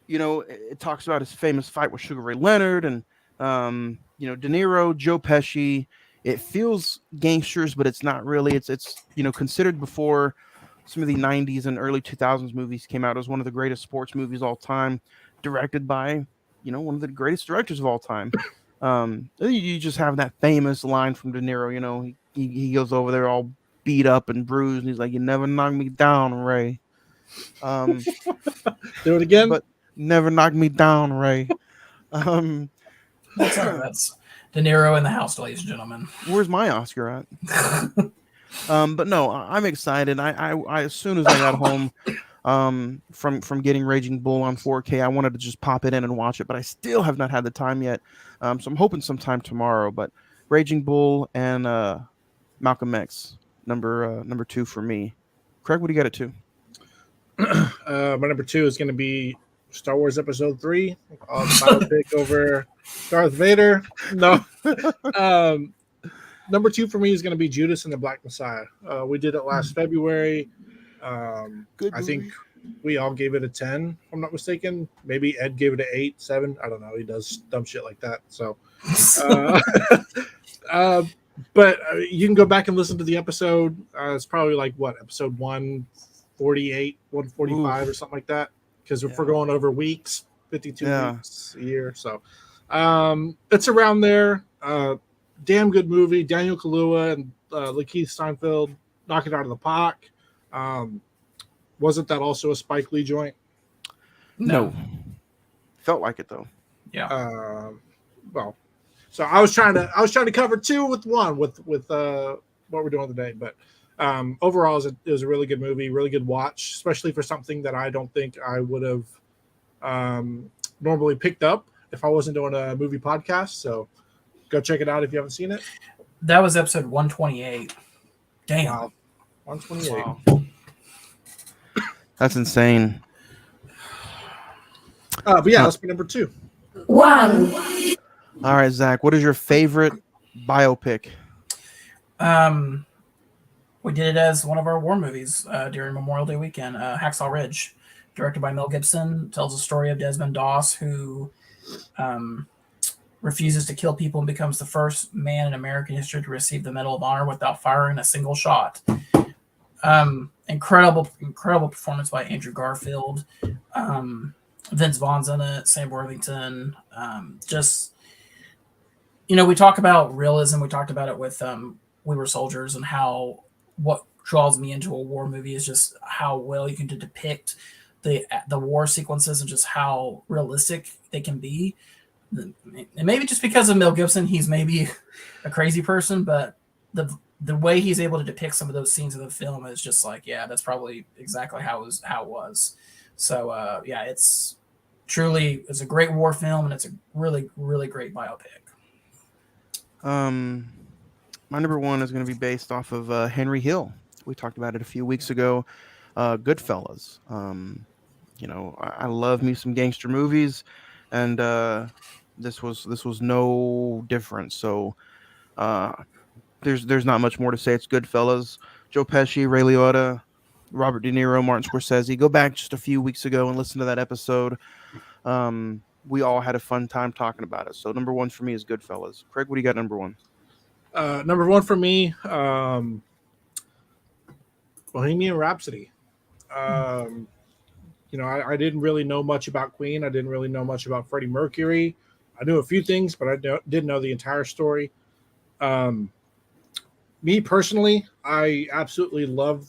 [SPEAKER 1] it talks about his famous fight with Sugar Ray Leonard and, De Niro, Joe Pesci. It feels gangsters, but it's not really. It's considered before some of the 90s and early 2000s movies came out. It was one of the greatest sports movies of all time, directed by, one of the greatest directors of all time. You just have that famous line from De Niro, he goes over there all beat up and bruised, and he's like, "You never knock me down, Ray."
[SPEAKER 5] Do it again?
[SPEAKER 1] But never knock me down, Ray.
[SPEAKER 7] That's De Niro in the house, ladies and gentlemen.
[SPEAKER 1] Where's my Oscar at? But no, I'm excited. I as soon as I got home from getting Raging Bull on 4K, I wanted to just pop it in and watch it, but I still have not had the time yet. So I'm hoping sometime tomorrow. But Raging Bull and Malcolm X, number 2 for me. Craig, what do you got at 2?
[SPEAKER 5] My number 2 is going to be Star Wars Episode 3. Biopic over Darth Vader. No. Number 2 for me is going to be Judas and the Black Messiah. We did it last February. I think we all gave it a 10, if I'm not mistaken. Maybe Ed gave it an 8, 7. I don't know. He does dumb shit like that. So, but you can go back and listen to the episode. It's probably like episode 148, 145 or something like that. Because if we're going over weeks, 52 weeks a year. So it's around there. Damn good movie. Daniel Kaluuya and Lakeith Stanfield knock it out of the park. Wasn't that also a Spike Lee joint?
[SPEAKER 1] No. Felt like it though.
[SPEAKER 7] Yeah.
[SPEAKER 5] So I was trying to cover 2 with 1 with what we're doing today, but overall it was a really good movie, really good watch, especially for something that I don't think I would have normally picked up if I wasn't doing a movie podcast. So go check it out if you haven't seen it.
[SPEAKER 7] That was episode 128. Damn.
[SPEAKER 5] Wow. 128.
[SPEAKER 7] Wow.
[SPEAKER 1] That's insane.
[SPEAKER 5] But yeah, that's my number 2.
[SPEAKER 6] 1,
[SPEAKER 1] All right, Zach, what is your favorite biopic?
[SPEAKER 7] We did it as one of our war movies during Memorial Day weekend. Hacksaw Ridge, directed by Mel Gibson, tells the story of Desmond Doss, who refuses to kill people and becomes the first man in American history to receive the Medal of Honor without firing a single shot. Incredible performance by Andrew Garfield. Vince Vaughn's in it, Sam Worthington. Just we talk about realism. We talked about it with We Were Soldiers, and how what draws me into a war movie is just how well you can depict the war sequences and just how realistic they can be. And maybe just because of Mel Gibson, he's maybe a crazy person, but the way he's able to depict some of those scenes in the film is just like, yeah, that's probably exactly how it was. So yeah, it's a great war film, and it's a really, really great biopic.
[SPEAKER 1] My number one is going to be based off of Henry Hill. We talked about it a few weeks ago. Goodfellas. I love me some gangster movies, and this was no different. So uh, there's not much more to say. It's Goodfellas. Joe Pesci, Ray Liotta, Robert De Niro, Martin Scorsese. Go back just a few weeks ago and listen to that episode. We all had a fun time talking about it. So number one for me is Goodfellas. Craig, what do you got number one?
[SPEAKER 5] Number one for me, Bohemian Rhapsody. I didn't really know much about Queen. I didn't really know much about Freddie Mercury. I knew a few things, but I didn't know the entire story. Me personally, I absolutely loved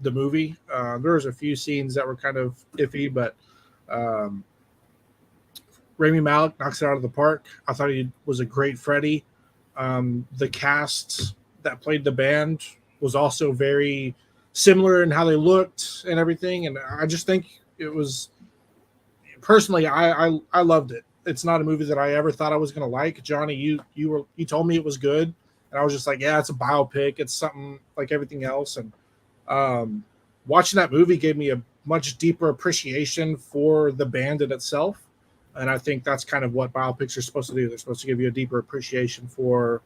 [SPEAKER 5] the movie. There was a few scenes that were kind of iffy, but Rami Malek knocks it out of the park. I thought he was a great Freddie. The cast that played the band was also very similar in how they looked and everything. And I just think it was, personally, I loved it. It's not a movie that I ever thought I was going to like. Johnny, you told me it was good, and I was just like, yeah, it's a biopic. It's something like everything else. And watching that movie gave me a much deeper appreciation for the band in itself. And I think that's kind of what biopics are supposed to do. They're supposed to give you a deeper appreciation for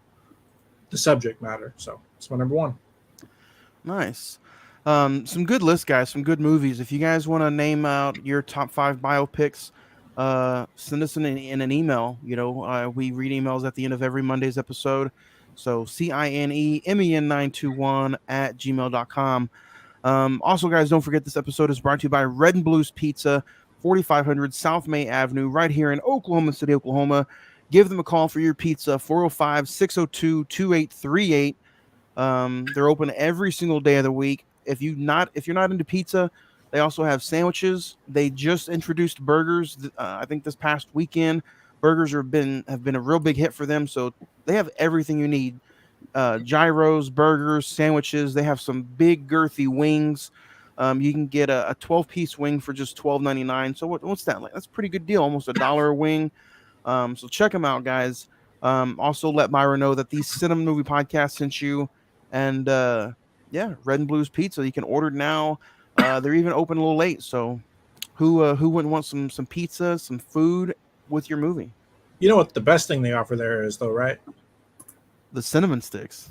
[SPEAKER 5] the subject matter. So it's my number one.
[SPEAKER 1] Nice. Some good lists, guys. Some good movies. If you guys want to name out your top 5 biopics, send us in an email. We read emails at the end of every Monday's episode. So CINEMEN921@gmail.com. Also, guys, don't forget this episode is brought to you by Red and Blues Pizza, 4500 South May Avenue, right here in Oklahoma City, Oklahoma. Give them a call for your pizza, 405-602-2838. They're open every single day of the week. If you're not into pizza, they also have sandwiches. They just introduced burgers. I think this past weekend, burgers have been a real big hit for them. So they have everything you need: gyros, burgers, sandwiches. They have some big girthy wings. You can get a 12-piece wing for just $12.99. So what's that like? That's a pretty good deal, almost $1 a wing. So check them out, guys. Also let Myra know that the Cinema Movie Podcast sent you. And yeah, Red and Blues Pizza. You can order now. They're even open a little late. So who wouldn't want some pizza, some food with your movie?
[SPEAKER 5] You know what the best thing they offer there is, though, right?
[SPEAKER 1] The cinnamon sticks.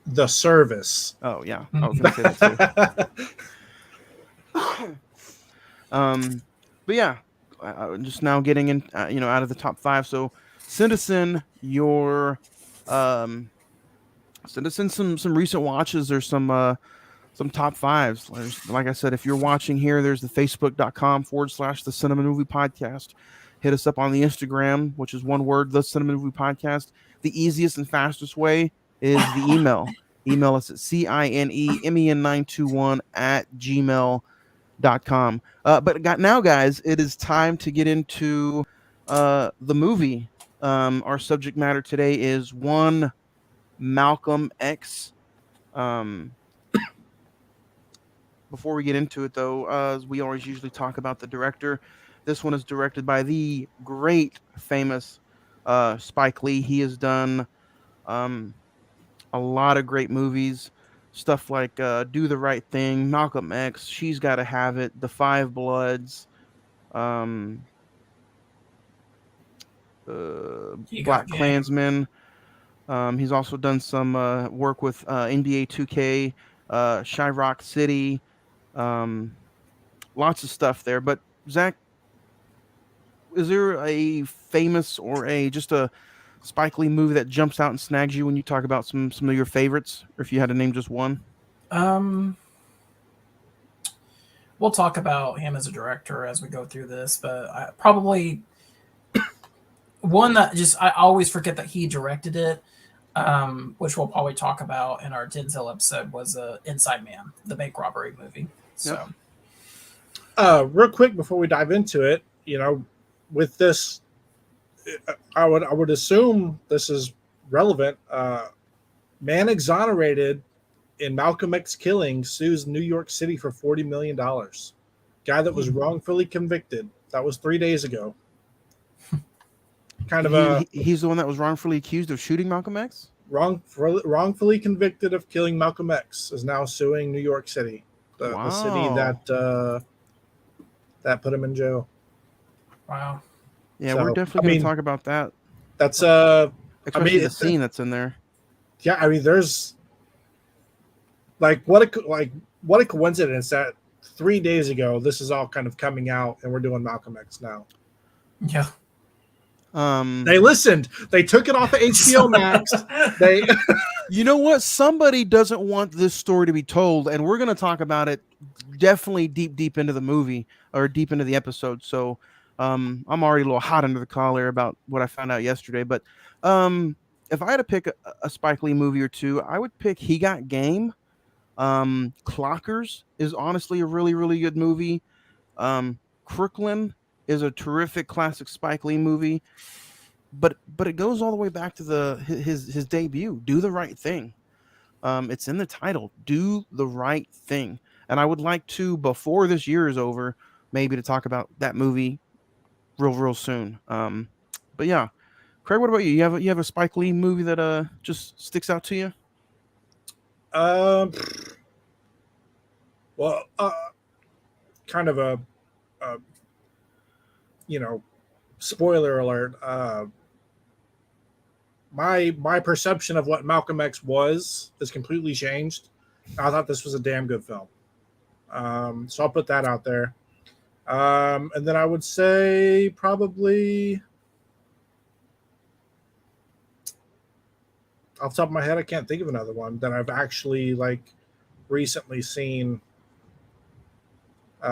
[SPEAKER 5] The service.
[SPEAKER 1] Oh yeah, I was gonna say that too. But yeah, just now getting in, out of the top 5. So send us in your send us in some recent watches or some top 5s. Like I said, if you're watching here, there's the facebook.com/the Cinema Movie Podcast. Hit us up on the Instagram, which is one word, the Cinema Movie Podcast. The easiest and fastest way is the email. Email us at CINEMEN921@gmail.com. But now, guys, it is time to get into the movie. Our subject matter today is one Malcolm X. Before we get into it, though, as we always usually talk about the director, this one is directed by the great, famous Spike Lee. He has done a lot of great movies, stuff like Do the Right Thing, Malcolm X, She's Gotta Have It, The Five Bloods, Black Klansman. He's also done some work with NBA 2K, Chirac City, lots of stuff there. But Zach, is there a famous or just a Spike Lee movie that jumps out and snags you when you talk about some of your favorites, or if you had to name just one?
[SPEAKER 7] We'll talk about him as a director as we go through this, but probably one that just I always forget that he directed it, which we'll probably talk about in our Denzel episode, was Inside Man, the bank robbery movie. So,
[SPEAKER 5] Real quick before we dive into it, with this, I would assume this is relevant. Man exonerated in Malcolm X killing sues New York City for $40 million. Guy that was wrongfully convicted. That was 3 days ago. Kind of
[SPEAKER 1] He's the one that was wrongfully accused of shooting Malcolm X?
[SPEAKER 5] wrongfully convicted of killing Malcolm X is now suing New York City, the city that put him in jail.
[SPEAKER 7] wow.
[SPEAKER 1] Yeah,
[SPEAKER 5] So,
[SPEAKER 1] we're definitely going to talk about that.
[SPEAKER 5] That's
[SPEAKER 1] especially the scene that's in there.
[SPEAKER 5] Yeah, I mean, there's what a coincidence that 3 days ago this is all kind of coming out, and we're doing Malcolm X now.
[SPEAKER 7] Yeah.
[SPEAKER 5] They listened. They took it off of HBO Max. They,
[SPEAKER 1] you know what? Somebody doesn't want this story to be told, and we're going to talk about it definitely deep into the movie or deep into the episode. So, I'm already a little hot under the collar about what I found out yesterday. But, if I had to pick a Spike Lee movie or two, I would pick He Got Game. Clockers is honestly a really, really good movie. Crooklyn is a terrific classic Spike Lee movie, but it goes all the way back to his debut, Do the Right Thing. It's in the title, Do the Right Thing. And I would like to, before this year is over, maybe to talk about that movie real soon. But yeah, Craig, what about you? You have a Spike Lee movie that just sticks out to you?
[SPEAKER 5] Well, kind of a spoiler alert. My perception of what Malcolm X has completely changed. I thought this was a damn good film. So I'll put that out there. And then I would say probably off the top of my head, I can't think of another one that I've actually recently seen.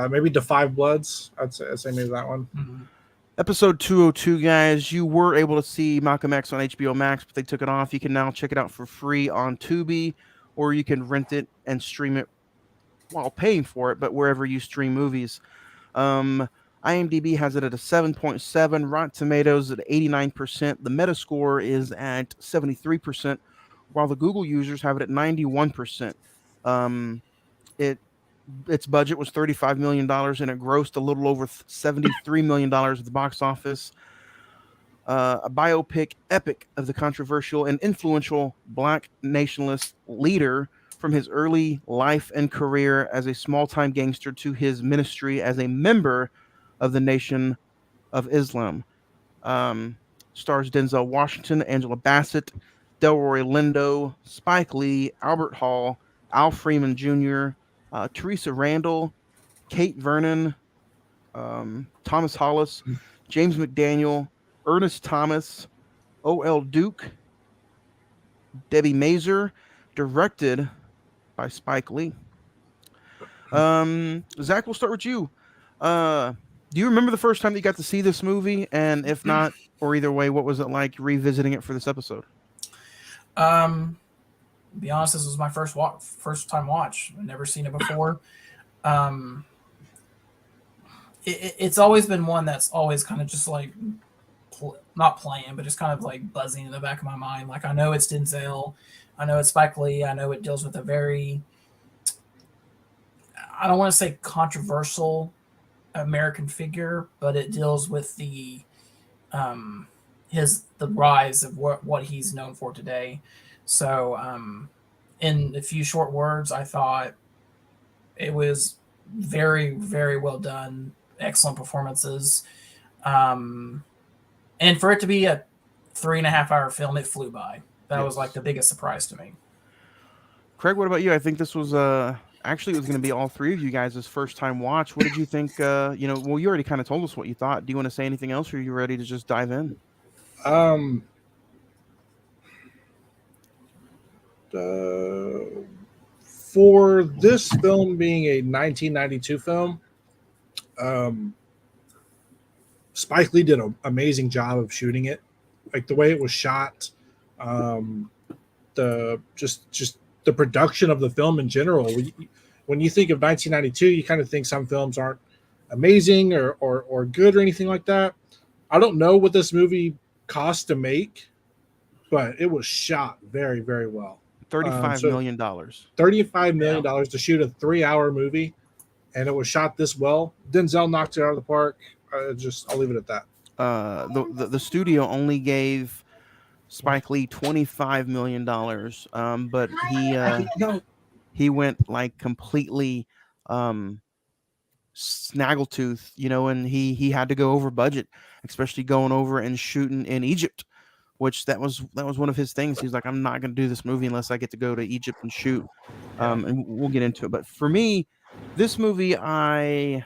[SPEAKER 5] Maybe The Five Bloods. I'd say maybe that one.
[SPEAKER 7] Mm-hmm.
[SPEAKER 1] Episode 202, guys. You were able to see Malcolm X on HBO Max, but they took it off. You can now check it out for free on Tubi, or you can rent it and stream it while paying for it, but wherever you stream movies. IMDb has it at a 7.7, Rotten Tomatoes at 89%. The Metascore is at 73%, while the Google users have it at 91%. Its budget was $35 million, and it grossed a little over $73 million at the box office. A biopic epic of the controversial and influential Black nationalist leader from his early life and career as a small-time gangster to his ministry as a member of the Nation of Islam. Stars Denzel Washington, Angela Bassett, Delroy Lindo, Spike Lee, Albert Hall, Al Freeman Jr., Teresa Randall, Kate Vernon, Thomas Hollis, James McDaniel, Ernest Thomas, O.L. Duke, Debbie Mazur, directed by Spike Lee. Zach, we'll start with you. Do you remember the first time that you got to see this movie? And if not, or either way, what was it like revisiting it for this episode?
[SPEAKER 7] Be honest, this was my first time watch. I've never seen it before. It's always been one that's always kind of just not playing, but just kind of buzzing in the back of my mind. Like, I know it's Denzel, I know it's Spike Lee, I know it deals with a very, I don't want to say controversial American figure, but it deals with the rise of what he's known for today. So, in a few short words, I thought it was very, very well done. Excellent performances. And for it to be a 3.5-hour film, it flew by. That was the biggest surprise to me.
[SPEAKER 1] Craig, what about you? I think this was actually it was going to be all three of you guys' first time watch. What did you think? Well, you already kind of told us what you thought. Do you want to say anything else, or are you ready to just dive in?
[SPEAKER 5] For this film being a 1992 film, Spike Lee did an amazing job of shooting it, like the way it was shot, um, the just the production of the film in general. When you think of 1992, you kind of think some films aren't amazing or good or anything like that. I don't know what this movie cost to make, but it was shot very, very well.
[SPEAKER 1] $35
[SPEAKER 5] So
[SPEAKER 1] million dollars.
[SPEAKER 5] $35 million to shoot a 3 hour movie, and it was shot this well. Denzel knocked it out of the park. I'll leave it at that.
[SPEAKER 1] The studio only gave Spike Lee $25 million, but
[SPEAKER 5] No,
[SPEAKER 1] he went like completely snaggletooth, and he had to go over budget, especially going over and shooting in Egypt, which that was one of his things. He's like, I'm not going to do this movie unless I get to go to Egypt and shoot. And we'll get into it. But for me, this movie, I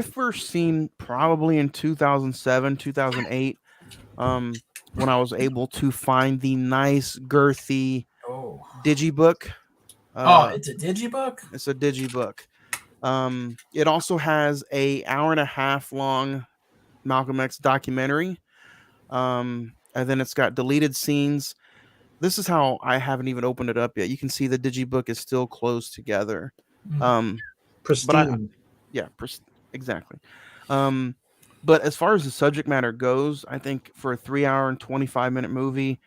[SPEAKER 1] first seen probably in 2007, 2008, when I was able to find the nice girthy
[SPEAKER 7] Oh.
[SPEAKER 1] digibook.
[SPEAKER 7] It's a digibook?
[SPEAKER 1] It's a digibook. It also has a hour and a half long Malcolm X documentary. And then it's got deleted scenes. This is how I haven't even opened it up yet. You can see the digibook is still closed together. But
[SPEAKER 5] pristine.
[SPEAKER 1] exactly. But as far as the subject matter goes, I think for a 3 hour and 25-minute movie,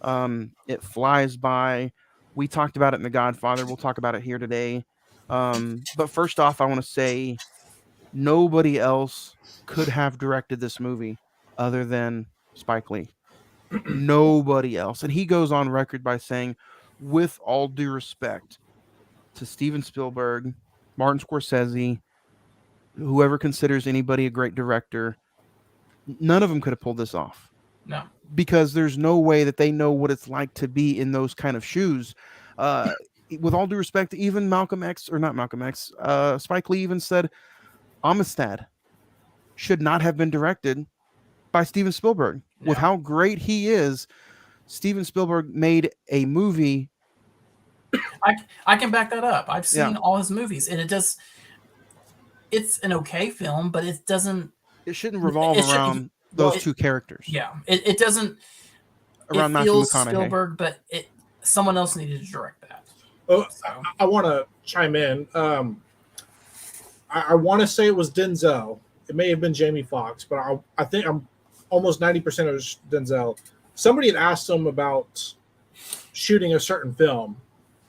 [SPEAKER 1] it flies by. We talked about it in The Godfather. We'll talk about it here today. But first off, I want to say nobody else could have directed this movie other than Spike Lee. Nobody else. And he goes on record by saying, with all due respect to Steven Spielberg, Martin Scorsese, whoever considers anybody a great director, none of them could have pulled this off.
[SPEAKER 7] No.
[SPEAKER 1] Because there's no way that they know what it's like to be in those kind of shoes. With all due respect, even Spike Lee even said Amistad should not have been directed by Steven Spielberg.
[SPEAKER 7] No.
[SPEAKER 1] With how great he is, Steven Spielberg made a movie.
[SPEAKER 7] I can back that up. I've seen all his movies, and it's an okay film, but it doesn't.
[SPEAKER 1] It shouldn't revolve around those two characters.
[SPEAKER 7] Yeah, it doesn't.
[SPEAKER 1] Around Matthew McConaughey.
[SPEAKER 7] Spielberg, but someone else needed to direct that.
[SPEAKER 5] Oh, so. I want to chime in. I want to say it was Denzel. It may have been Jamie Foxx, but I think I'm almost 90% of Denzel. Somebody had asked him about shooting a certain film.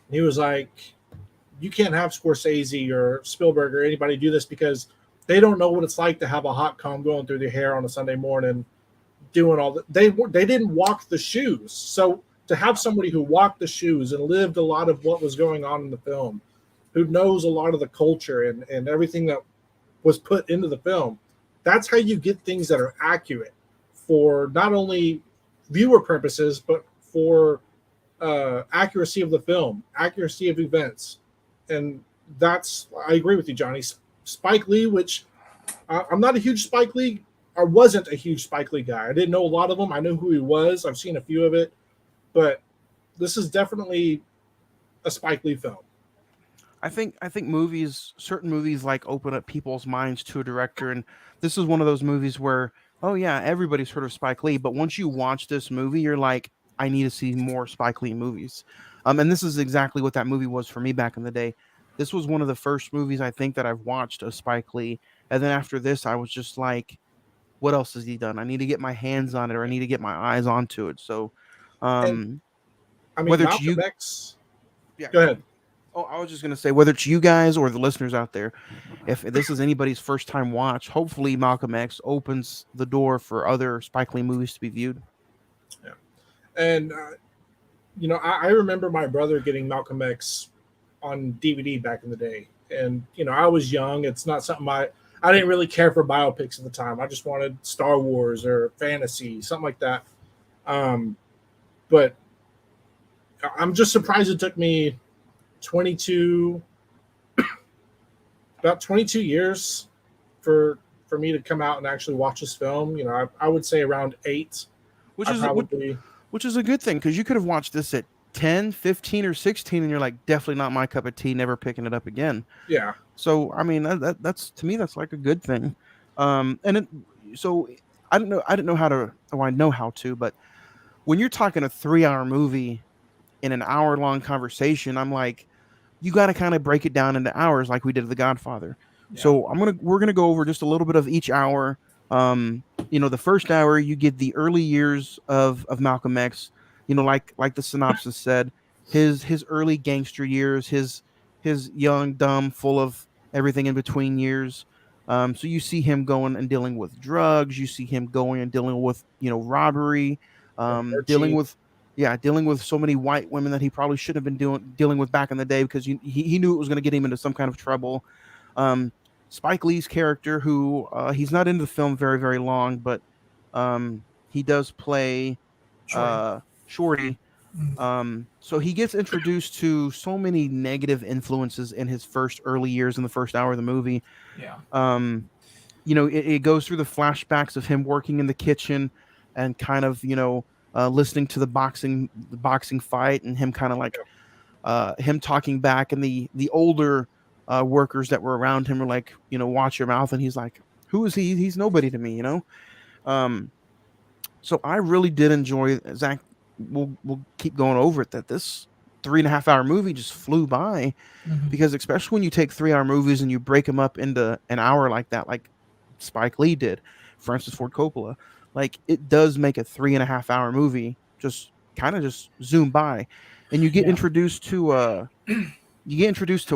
[SPEAKER 5] And he was like, you can't have Scorsese or Spielberg or anybody do this because they don't know what it's like to have a hot comb going through their hair on a Sunday morning, doing all that. They didn't walk the shoes. So to have somebody who walked the shoes and lived a lot of what was going on in the film, who knows a lot of the culture and everything that was put into the film, that's how you get things that are accurate for not only viewer purposes, but for accuracy of the film, accuracy of events. And I agree with you, Johnny. Spike Lee, which I'm not a huge Spike Lee, I wasn't a huge Spike Lee guy. I didn't know a lot of them. I knew who he was. I've seen a few of it, but this is definitely a Spike Lee film.
[SPEAKER 1] I think certain movies like open up people's minds to a director, and this is one of those movies where, oh yeah, everybody's heard of Spike Lee, but once you watch this movie, you're like, I need to see more Spike Lee movies. And this is exactly what that movie was for me back in the day. This was one of the first movies I think that I've watched of Spike Lee, and then after this, I was just like, what else has he done? I need to get my hands on it, or I need to get my eyes onto it. So,
[SPEAKER 5] And, I mean,
[SPEAKER 1] whether
[SPEAKER 5] Malcolm
[SPEAKER 1] it's you,
[SPEAKER 5] X.
[SPEAKER 1] yeah,
[SPEAKER 5] Go ahead.
[SPEAKER 1] Oh, I was just going to say, whether it's you guys or the listeners out there, if this is anybody's first time watch, hopefully Malcolm X opens the door for other Spike Lee movies to be viewed.
[SPEAKER 5] Yeah. And, I remember my brother getting Malcolm X on DVD back in the day. And, I was young. It's not something I didn't really care for biopics at the time. I just wanted Star Wars or fantasy, something like that. But I'm just surprised it took me about 22 years for me to come out and actually watch this film. I would say around 8,
[SPEAKER 1] which is a good thing, because you could have watched this at 10, 15, or 16 and you're like, definitely not my cup of tea, never picking it up again.
[SPEAKER 5] Yeah.
[SPEAKER 1] So I mean, that's to me, that's like a good thing. And it, so I don't know. I didn't know how to. Oh, I know how to. But when you're talking a 3-hour movie in an hour-long conversation, I'm like, you got to kind of break it down into hours, like we did The Godfather.
[SPEAKER 7] Yeah.
[SPEAKER 1] So we're gonna go over just a little bit of each hour. The first hour you get the early years of Malcolm X. Like the synopsis said, his early gangster years, his young, dumb, full of everything in between years. So you see him going and dealing with drugs. You see him going and dealing with robbery, dealing
[SPEAKER 5] Archie.
[SPEAKER 1] with dealing with so many white women that he probably shouldn't have been dealing with back in the day because he knew it was going to get him into some kind of trouble. Um, Spike Lee's character, who he's not in the film very very long, but he does play
[SPEAKER 7] Shorty.
[SPEAKER 1] Shorty. So he gets introduced to so many negative influences in his first early years in the first hour of the movie.
[SPEAKER 7] Yeah.
[SPEAKER 1] It goes through the flashbacks of him working in the kitchen and kind of listening to the boxing fight, and him kind of like him talking back, and the older workers that were around him were like, watch your mouth, and he's like, who is he? He's nobody to me. um so I really did enjoy Zach. We'll keep going over it, that this 3.5 hour movie just flew by,
[SPEAKER 7] Mhm.
[SPEAKER 1] because especially when you take 3-hour movies and you break them up into an hour like that, like Spike Lee did, Francis Ford Coppola, like it does make a 3.5 hour movie just kind of just zoom by, and
[SPEAKER 7] Yeah.
[SPEAKER 1] you get introduced to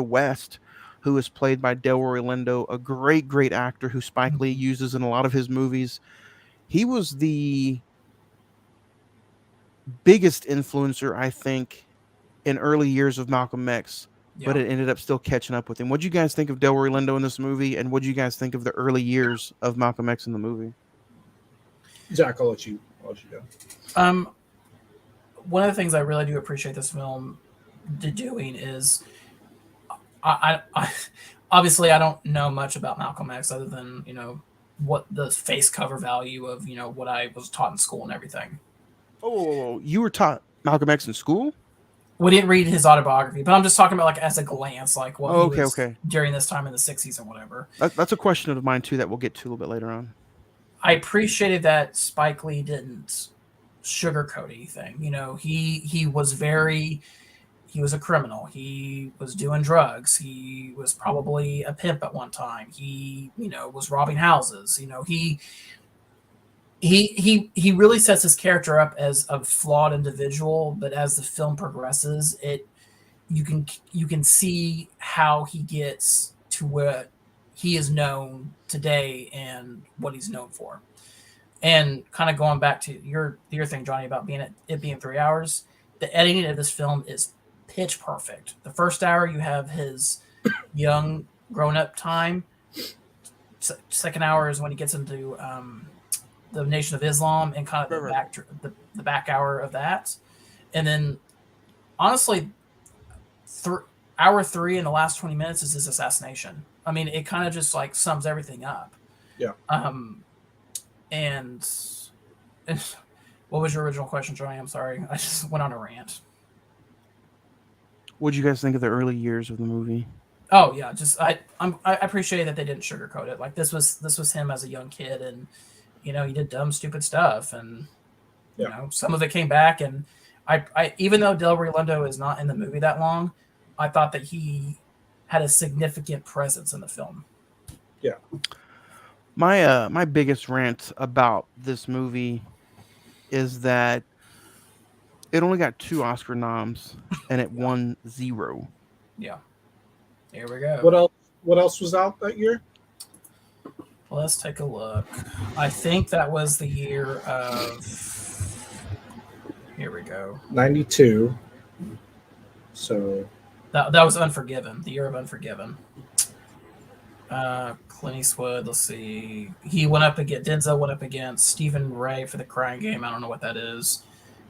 [SPEAKER 1] West, who is played by Delroy Lindo, a great actor who Spike Lee
[SPEAKER 7] Mhm.
[SPEAKER 1] uses in a lot of his movies. He was the biggest influencer, I think, in early years of Malcolm X, but
[SPEAKER 7] Yeah.
[SPEAKER 1] it ended up still catching up with him. What do you guys think of Delroy Lindo in this movie, and what do you guys think of the early years of Malcolm X in the movie?
[SPEAKER 5] Zach, I'll let you go.
[SPEAKER 7] Um, One of the things I really do appreciate this film doing is I obviously I don't know much about Malcolm X other than what the face cover value of what I was taught in school and everything.
[SPEAKER 1] Oh, you were taught Malcolm X in school?
[SPEAKER 7] We didn't read his autobiography, but I'm just talking about like as a glance, like what
[SPEAKER 1] Oh,
[SPEAKER 7] he
[SPEAKER 1] okay,
[SPEAKER 7] was
[SPEAKER 1] okay.
[SPEAKER 7] during this time in the '60s or whatever.
[SPEAKER 1] That's a question of mine too that we'll get to a little bit later on.
[SPEAKER 7] I appreciated that Spike Lee didn't sugarcoat anything. He was a criminal. He was doing drugs. He was probably a pimp at one time. He, was robbing houses. He really sets his character up as a flawed individual, but as the film progresses, you can see how he gets to what he is known today and what he's known for. And kind of going back to your thing, Johnny, about it being 3 hours, the editing of this film is pitch perfect. The first hour you have his young grown up time. Second hour is when he gets into the Nation of Islam and kind of
[SPEAKER 1] Right.
[SPEAKER 7] the back hour of that, and then honestly, hour three in the last 20 minutes is his assassination. I mean, it kind of just like sums everything up.
[SPEAKER 5] Yeah.
[SPEAKER 7] And what was your original question, Johnny? I'm sorry, I just went on a rant.
[SPEAKER 1] What do you guys think of the early years of the movie?
[SPEAKER 7] Oh yeah, just I appreciate that they didn't sugarcoat it. Like this was him as a young kid, and he did dumb, stupid stuff, and some of it came back. And I even though Delroy Lindo is not in the movie that long, I thought that he had a significant presence in the film.
[SPEAKER 5] Yeah.
[SPEAKER 1] My biggest rant about this movie is that it only got 2 Oscar noms and it
[SPEAKER 7] Yeah,
[SPEAKER 1] won 0.
[SPEAKER 7] yeah. Here we go.
[SPEAKER 5] What else? What else was out that year?
[SPEAKER 7] Let's take a look. I think that was the year of. Here we go.
[SPEAKER 5] 92. So
[SPEAKER 7] That was Unforgiven. The year of Unforgiven. Clint Eastwood. Let's see. Denzel went up against Stephen Ray for The Crying Game. I don't know what that is.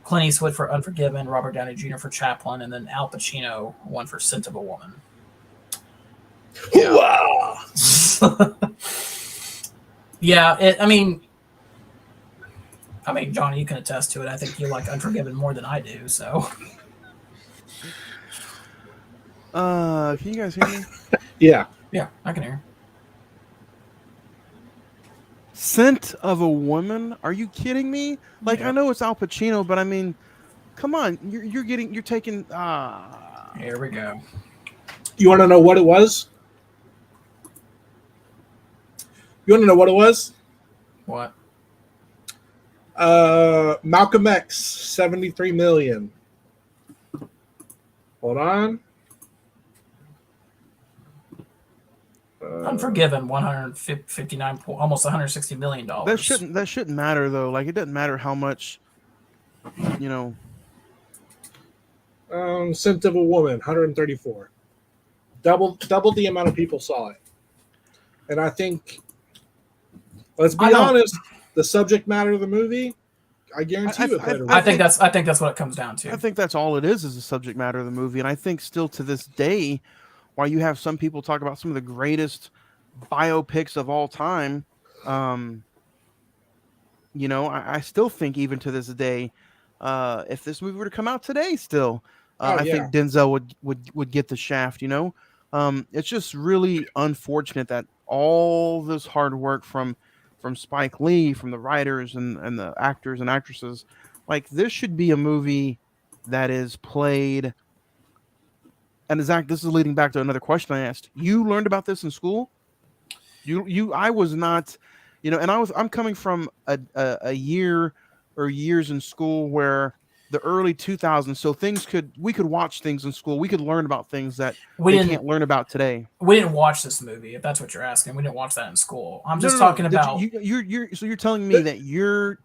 [SPEAKER 7] Clint Eastwood for Unforgiven. Robert Downey Jr. for Chaplin, and then Al Pacino won for Scent of a Woman.
[SPEAKER 5] wow.
[SPEAKER 7] Yeah. I mean, Johnny, you can attest to it. I think you like Unforgiven more than I do. So.
[SPEAKER 1] Can you guys hear me?
[SPEAKER 5] Yeah.
[SPEAKER 7] Yeah, I can hear.
[SPEAKER 1] Scent of a Woman? Are you kidding me? Like, I
[SPEAKER 7] Yep.
[SPEAKER 1] know it's Al Pacino, but I mean, come on, you're taking
[SPEAKER 7] Here we go.
[SPEAKER 5] You want to know what it was? You want to know what it was?
[SPEAKER 7] What?
[SPEAKER 5] Malcolm X, 73 million. Hold on.
[SPEAKER 7] Unforgiven, 159, almost 160 million
[SPEAKER 1] that
[SPEAKER 7] dollars.
[SPEAKER 1] shouldn't matter though. Like, it doesn't matter how much, you know.
[SPEAKER 5] Scent of a Woman, 134. Double the amount of people saw it. And I think, let's be honest, the subject matter of the movie, I guarantee you it played a role.
[SPEAKER 7] I think that's what it comes down to.
[SPEAKER 1] I think that's all it is the subject matter of the movie, and I think still to this day, while you have some people talk about some of the greatest biopics of all time, I still think even to this day, if this movie were to come out today, still, I think Denzel would get the shaft. It's just really unfortunate that all this hard work from Spike Lee, from the writers and the actors and actresses, like this should be a movie that is played. And Zach, this is leading back to another question I asked. You learned about this in school? I was not, and I'm coming from a year or years in school where the early 2000s, so we could watch things in school. We could learn about things that we can't learn about today.
[SPEAKER 7] We didn't watch this movie, if that's what you're asking. We didn't watch that in school. I'm just talking about.
[SPEAKER 1] So you're telling me that your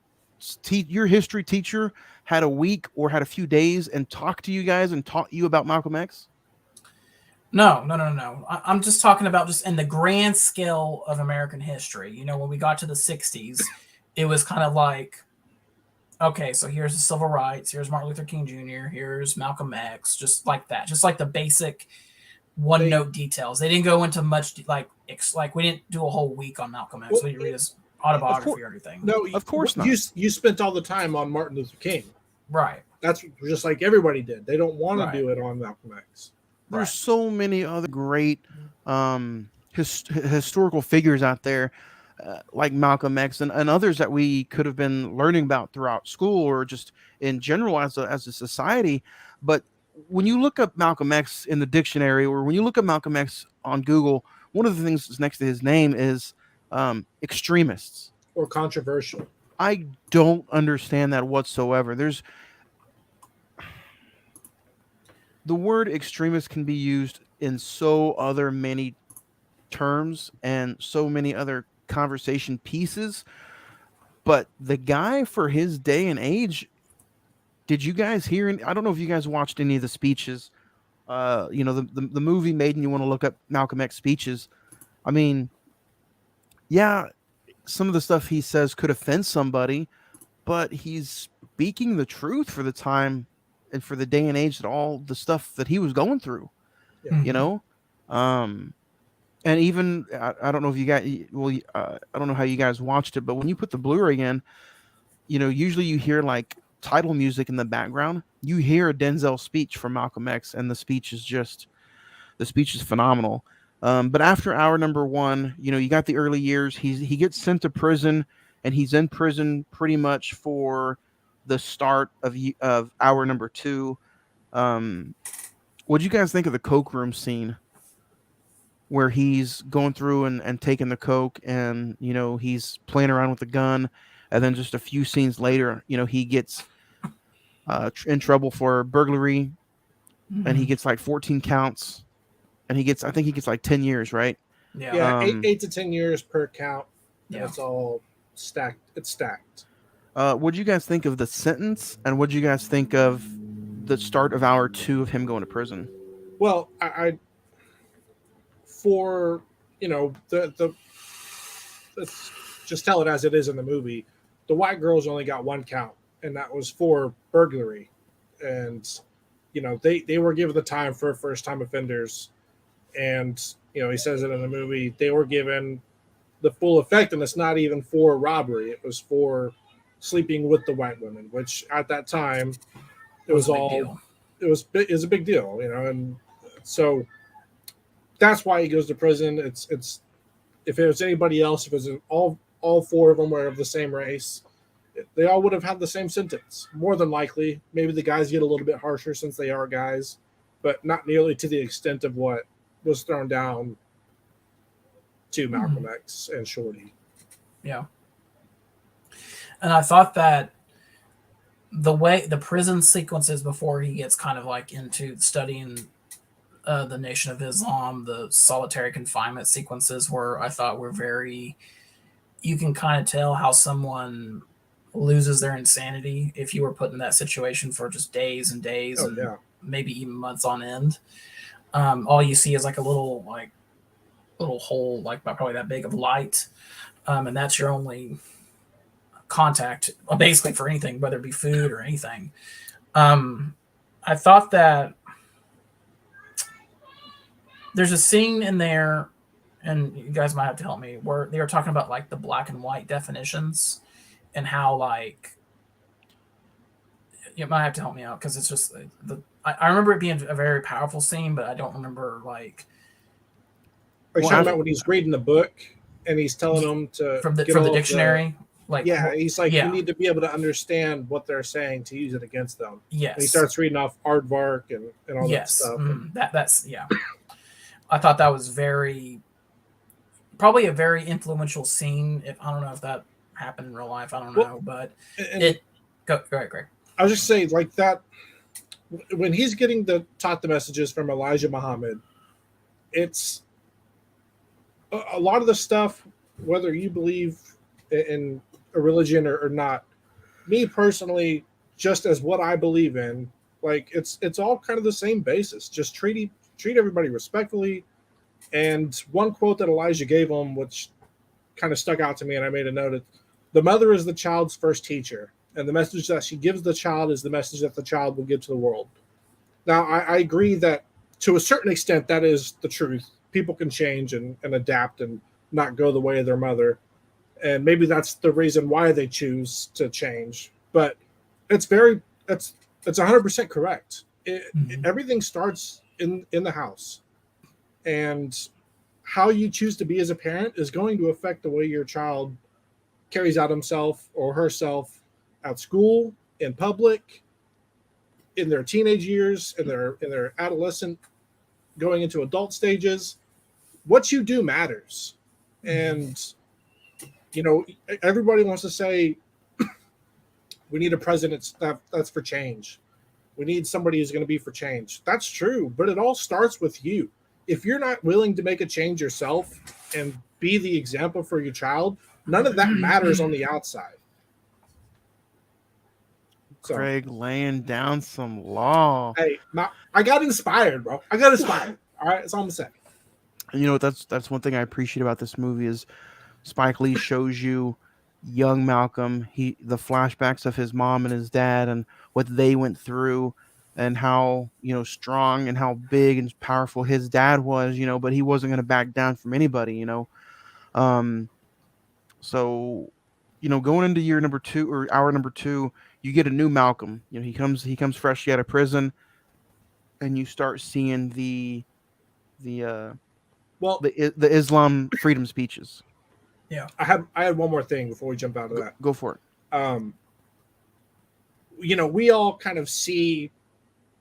[SPEAKER 1] history teacher had a week or had a few days and talked to you guys and taught you about Malcolm X?
[SPEAKER 7] No. I'm just talking about just in the grand scale of American history. When we got to the 60s, it was kind of like, okay, so here's the civil rights, here's Martin Luther King Jr., here's Malcolm X, just like that, just like the basic one-note details. They didn't go into much, like we didn't do a whole week on Malcolm X. We didn't read his autobiography or anything.
[SPEAKER 5] No,
[SPEAKER 1] of course not.
[SPEAKER 5] You spent all the time on Martin Luther King.
[SPEAKER 7] Right.
[SPEAKER 5] That's just like everybody did. They don't want to do it on Malcolm X.
[SPEAKER 1] There's so many other great historical figures out there, like Malcolm X and others that we could have been learning about throughout school or just in general as a society. But when you look up Malcolm X in the dictionary, or when you look up Malcolm X on Google, one of the things that's next to his name is extremists
[SPEAKER 5] or controversial.
[SPEAKER 1] I don't understand that whatsoever. The word extremist can be used in so other many terms and so many other conversation pieces, but the guy for his day and age, did you guys hear? I don't know if you guys watched any of the speeches. The movie made you want to look up Malcolm X speeches. I mean, yeah, some of the stuff he says could offend somebody, but he's speaking the truth for the time and for the day and age that all the stuff that he was going through, and even I don't know if you guys, I don't know how you guys watched it, but when you put the Blu-ray in, usually you hear like title music in the background. You hear a Denzel speech from Malcolm X, and the speech is phenomenal. But after hour number one, you got the early years. He gets sent to prison, and he's in prison pretty much for the start of hour number two. What do you guys think of the coke room scene where he's going through and taking the coke, and he's playing around with the gun, and then just a few scenes later, he gets in trouble for burglary, and he gets like 14 counts, and I think he gets like 10 years, right?
[SPEAKER 5] Yeah, 8 to 10 years per count. Yeah, it's all stacked. It's stacked.
[SPEAKER 1] What do you guys think of the sentence, and what do you guys think of the start of hour two of him going to prison?
[SPEAKER 5] Well, I for the let's just tell it as it is in the movie. The white girls only got one count, and that was for burglary, and they were given the time for first time offenders, and he says it in the movie, they were given the full effect, and it's not even for robbery. It was for sleeping with the white women, which at that time it was a big deal, and so that's why he goes to prison. It's if it was anybody else, if it was all all 4 of them were of the same race, they all would have had the same sentence. More than likely, maybe the guys get a little bit harsher since they are guys, but not nearly to the extent of what was thrown down to Malcolm X and Shorty.
[SPEAKER 7] Yeah. And I thought that the prison sequences before he gets kind of like into studying the Nation of Islam, the solitary confinement sequences I thought were very, you can kind of tell how someone loses their insanity if you were put in that situation for just days and days and maybe even months on end. All you see is like a little hole, like probably that big of light. And that's your only contact basically for anything, whether it be food or anything. I thought that there's a scene in there, and you guys might have to help me, where they were talking about like the black and white definitions and how like you might have to help me out because it's just I remember it being a very powerful scene, but I don't remember like.
[SPEAKER 5] Are you talking about when he's reading the book and he's telling them to
[SPEAKER 7] from the dictionary?
[SPEAKER 5] He's like, you need to be able to understand what they're saying to use it against them.
[SPEAKER 7] Yes.
[SPEAKER 5] And he starts reading off aardvark and all that stuff.
[SPEAKER 7] That's I thought that was probably a very influential scene. I don't know if that happened in real life. I don't know, but go ahead, Greg.
[SPEAKER 5] I was just saying, like that, when he's getting taught the messages from Elijah Muhammad, it's a lot of the stuff, whether you believe in a religion or not, me personally, just as what I believe in, like it's all kind of the same basis. Just treat everybody respectfully. And one quote that Elijah gave him, which kind of stuck out to me, and I made a note of, the mother is the child's first teacher, and the message that she gives the child is the message that the child will give to the world. Now, I agree that to a certain extent that is the truth. People can change and adapt and not go the way of their mother. And maybe that's the reason why they choose to change. But it's 100% correct. Everything starts in the house. And how you choose to be as a parent is going to affect the way your child carries out himself or herself at school, in public, in their teenage years, in their adolescent, going into adult stages. What you do matters. And everybody wants to say we need a president that's for change. We need somebody who's going to be for change. That's true, but it all starts with you. If you're not willing to make a change yourself and be the example for your child, none of that matters on the outside.
[SPEAKER 1] So, Greg laying down some law.
[SPEAKER 5] Hey, I got inspired, bro. I got inspired. All right, that's all I'm saying.
[SPEAKER 1] That's one thing I appreciate about this movie is Spike Lee shows you young Malcolm, the flashbacks of his mom and his dad and what they went through and how, strong and how big and powerful his dad was, but he wasn't going to back down from anybody, So, going into year number 2 or hour number 2, you get a new Malcolm. He comes freshly out of prison, and you start seeing the Islam freedom speeches.
[SPEAKER 7] Yeah,
[SPEAKER 5] I had one more thing before we jump out of that.
[SPEAKER 1] Go for it.
[SPEAKER 5] We all kind of see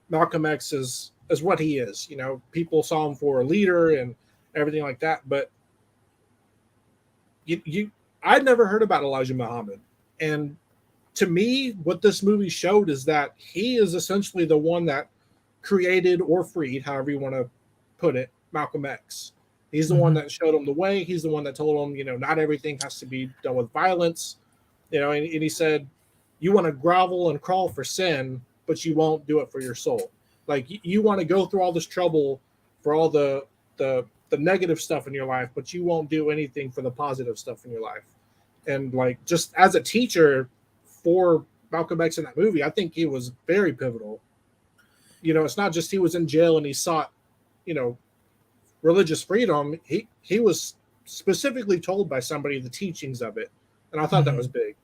[SPEAKER 5] Malcolm X as what he is. People saw him for a leader and everything like that, but I'd never heard about Elijah Muhammad. And to me, what this movie showed is that he is essentially the one that created or freed, however you want to put it, Malcolm X. He's the one that showed him the way. He's the one that told him, not everything has to be done with violence. And he said, you want to grovel and crawl for sin, but you won't do it for your soul. Like you want to go through all this trouble for all the negative stuff in your life, but you won't do anything for the positive stuff in your life. And like, just as a teacher for Malcolm X in that movie, I think he was very pivotal. It's not just he was in jail and he sought, religious freedom. He was specifically told by somebody the teachings of it. And I thought that was big.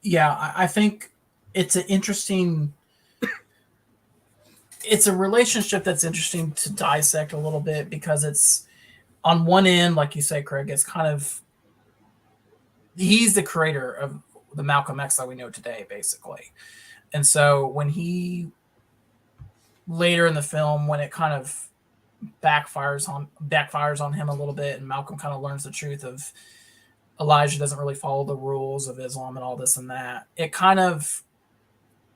[SPEAKER 7] Yeah, I think it's a relationship that's interesting to dissect a little bit because it's on one end, like you say, Craig, it's kind of he's the creator of the Malcolm X that we know today, basically. And so when he later in the film, when it kind of backfires on him a little bit, and Malcolm kind of learns the truth of Elijah doesn't really follow the rules of Islam and all this and that. It kind of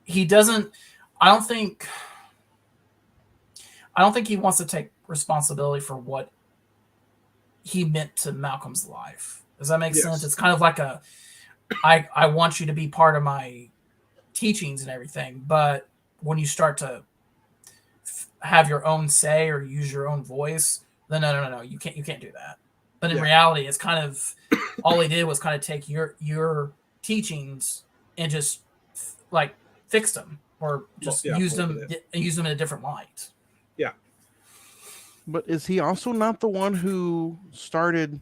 [SPEAKER 7] he doesn't. I don't think he wants to take responsibility for what he meant to Malcolm's life. Does that make sense? It's kind of like I want you to be part of my teachings and everything, but when you start to have your own say or use your own voice, then no, you can't do that. But in reality, it's kind of all he did was kind of take your teachings and just like fix them or just use them in a different light.
[SPEAKER 5] Yeah.
[SPEAKER 1] But is he also not the one who started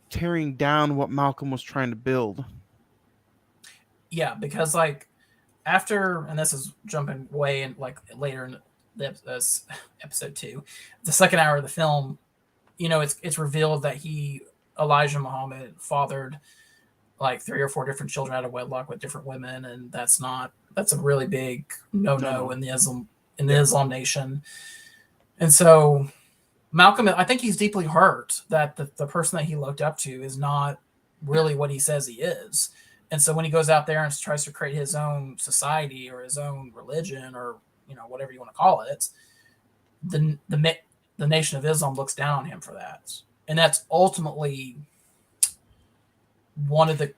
[SPEAKER 1] tearing down what Malcolm was trying to build?
[SPEAKER 7] Yeah, because like after, and this is jumping way in like later in the episode 2, the second hour of the film, you know, it's revealed that Elijah Muhammad fathered like 3 or 4 different children out of wedlock with different women, and that's a really big no in the Islam nation. And so Malcolm, I think he's deeply hurt that the person that he looked up to is not really what he says he is. And so when he goes out there and tries to create his own society or his own religion or, you know, whatever you want to call it, the Nation of Islam looks down on him for that. And that's ultimately one of the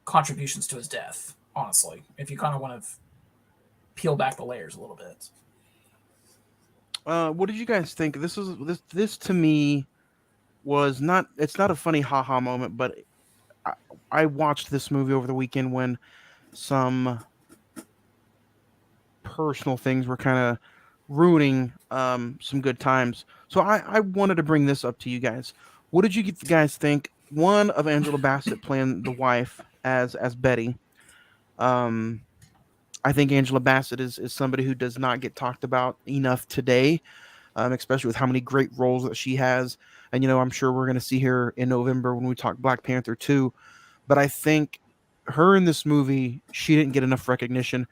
[SPEAKER 7] contributions to his death, honestly, if you kind of want to peel back the layers a little bit.
[SPEAKER 1] What did you guys think? This to me was not. It's not a funny haha moment, but I watched this movie over the weekend when some personal things were kind of ruining some good times. So I wanted to bring this up to you guys. What did you guys think? One, of Angela Bassett playing the wife as Betty. I think Angela Bassett is somebody who does not get talked about enough today, especially with how many great roles that she has. And, you know, I'm sure we're going to see her in November when we talk Black Panther 2. But I think her in this movie, she didn't get enough recognition.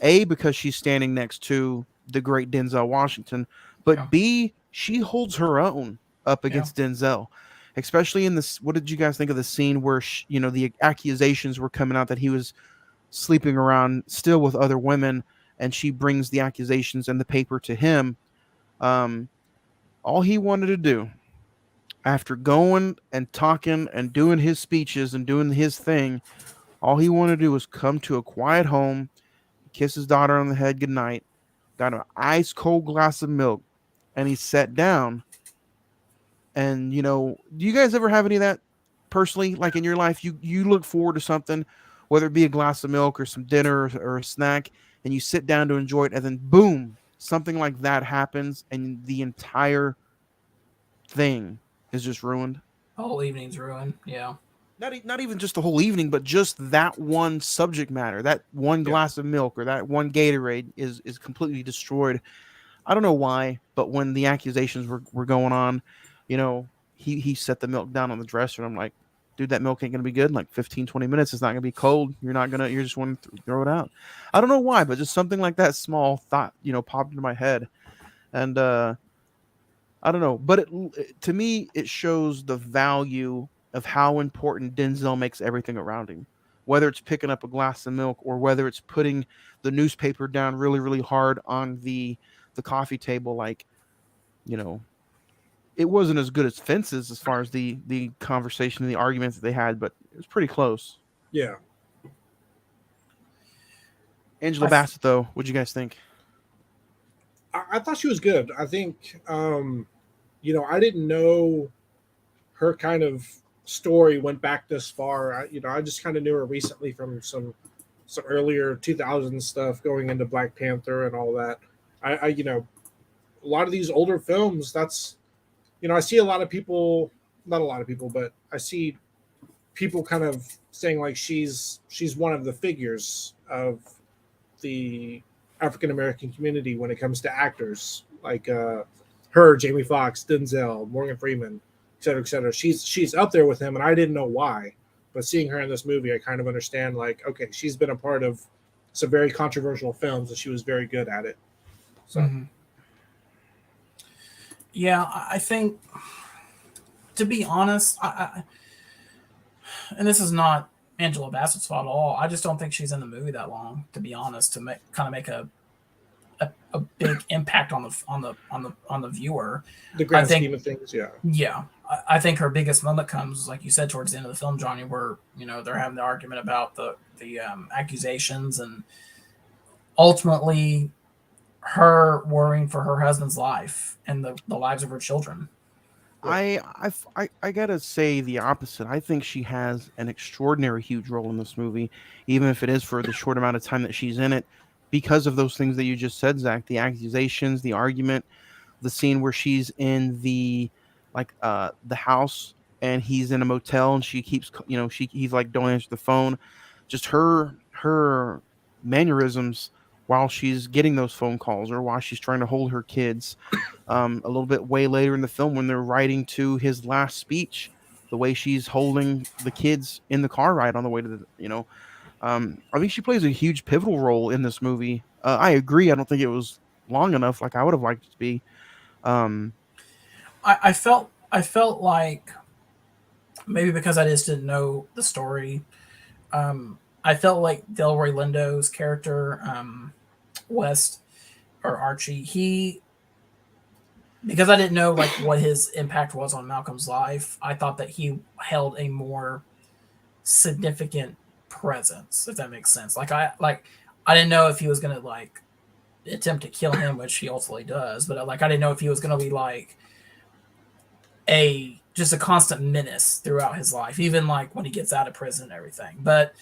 [SPEAKER 1] A, because she's standing next to the great Denzel Washington. But B, she holds her own up against Denzel. Especially in this, what did you guys think of the scene where, the accusations were coming out that he was sleeping around still with other women, and she brings the accusations and the paper to him. All he wanted to do after going and talking and doing his speeches and doing his thing, all he wanted to do was come to a quiet home, kiss his daughter on the head goodnight, got an ice cold glass of milk, and he sat down. And, do you guys ever have any of that personally? Like in your life, you look forward to something, whether it be a glass of milk or some dinner or a snack, and you sit down to enjoy it, and then boom, something like that happens, and the entire thing is just ruined.
[SPEAKER 7] The whole evening's ruined. Yeah.
[SPEAKER 1] Not even just the whole evening, but just that one subject matter, that one glass of milk or that one Gatorade is completely destroyed. I don't know why, but when the accusations were going on, he set the milk down on the dresser, and I'm like, dude, that milk ain't going to be good in like 15, 20 minutes. It's not going to be cold. You're just want to throw it out. I don't know why, but just something like that small thought, popped into my head. And I don't know, but to me, it shows the value of how important Denzel makes everything around him, whether it's picking up a glass of milk or whether it's putting the newspaper down really, really hard on the coffee table. Like, it wasn't as good as Fences as far as the conversation and the arguments that they had, but it was pretty close.
[SPEAKER 5] Yeah.
[SPEAKER 1] Angela Bassett, though, what'd you guys think?
[SPEAKER 5] I thought she was good. I think, I didn't know her kind of story went back this far. I just kind of knew her recently from some earlier 2000s stuff going into Black Panther and all that. A lot of these older films, that's, I see a lot of people, not a lot of people, but I see people kind of saying like she's one of the figures of the African American community when it comes to actors, like her, Jamie Foxx, Denzel, Morgan Freeman. et cetera, et cetera. She's up there with him, and I didn't know why. But seeing her in this movie, I kind of understand. Like, okay, she's been a part of some very controversial films, and she was very good at it. So,
[SPEAKER 7] Yeah, I think, to be honest, and this is not Angela Bassett's fault at all. I just don't think she's in the movie that long, to be honest, to make a big impact on the viewer.
[SPEAKER 5] the grand scheme of things, yeah.
[SPEAKER 7] Yeah, I think her biggest moment comes, like you said, towards the end of the film, Johnny, where they're having the argument about the accusations, and ultimately her worrying for her husband's life and the lives of her children.
[SPEAKER 1] I gotta say the opposite. I think she has an extraordinary huge role in this movie, even if it is for the short amount of time that she's in it, because of those things that you just said, Zach. The accusations, the argument, the scene where she's in the house and he's in a motel and she keeps he's like, don't answer the phone. Just her mannerisms while she's getting those phone calls or while she's trying to hold her kids. A little bit way later in the film when they're writing to his last speech, the way she's holding the kids in the car ride on the way to I think she plays a huge pivotal role in this movie. I agree. I don't think it was long enough like I would have liked it to be. Um,
[SPEAKER 7] I felt like, maybe because I just didn't know the story, I felt like Delroy Lindo's character, West, or Archie, because I didn't know like what his impact was on Malcolm's life, I thought that he held a more significant presence, if that makes sense. I didn't know if he was gonna like attempt to kill him, which he ultimately does, but like I didn't know if he was gonna be like just a constant menace throughout his life, even like when he gets out of prison and everything. But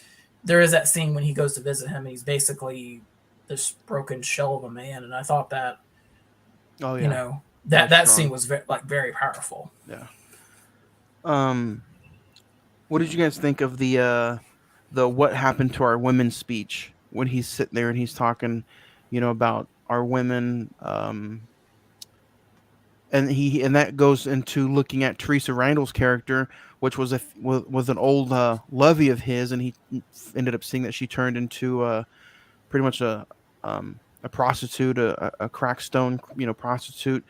[SPEAKER 7] there is that scene when he goes to visit him and he's basically this broken shell of a man, and I thought that
[SPEAKER 1] oh yeah,
[SPEAKER 7] that scene was very powerful.
[SPEAKER 1] Yeah. What did you guys think of the what happened to our women speech when he's sitting there and he's talking, about our women, and that goes into looking at Teresa Randall's character, which was an old lovey of his, and he ended up seeing that she turned into pretty much a prostitute, a crackstone, prostitute.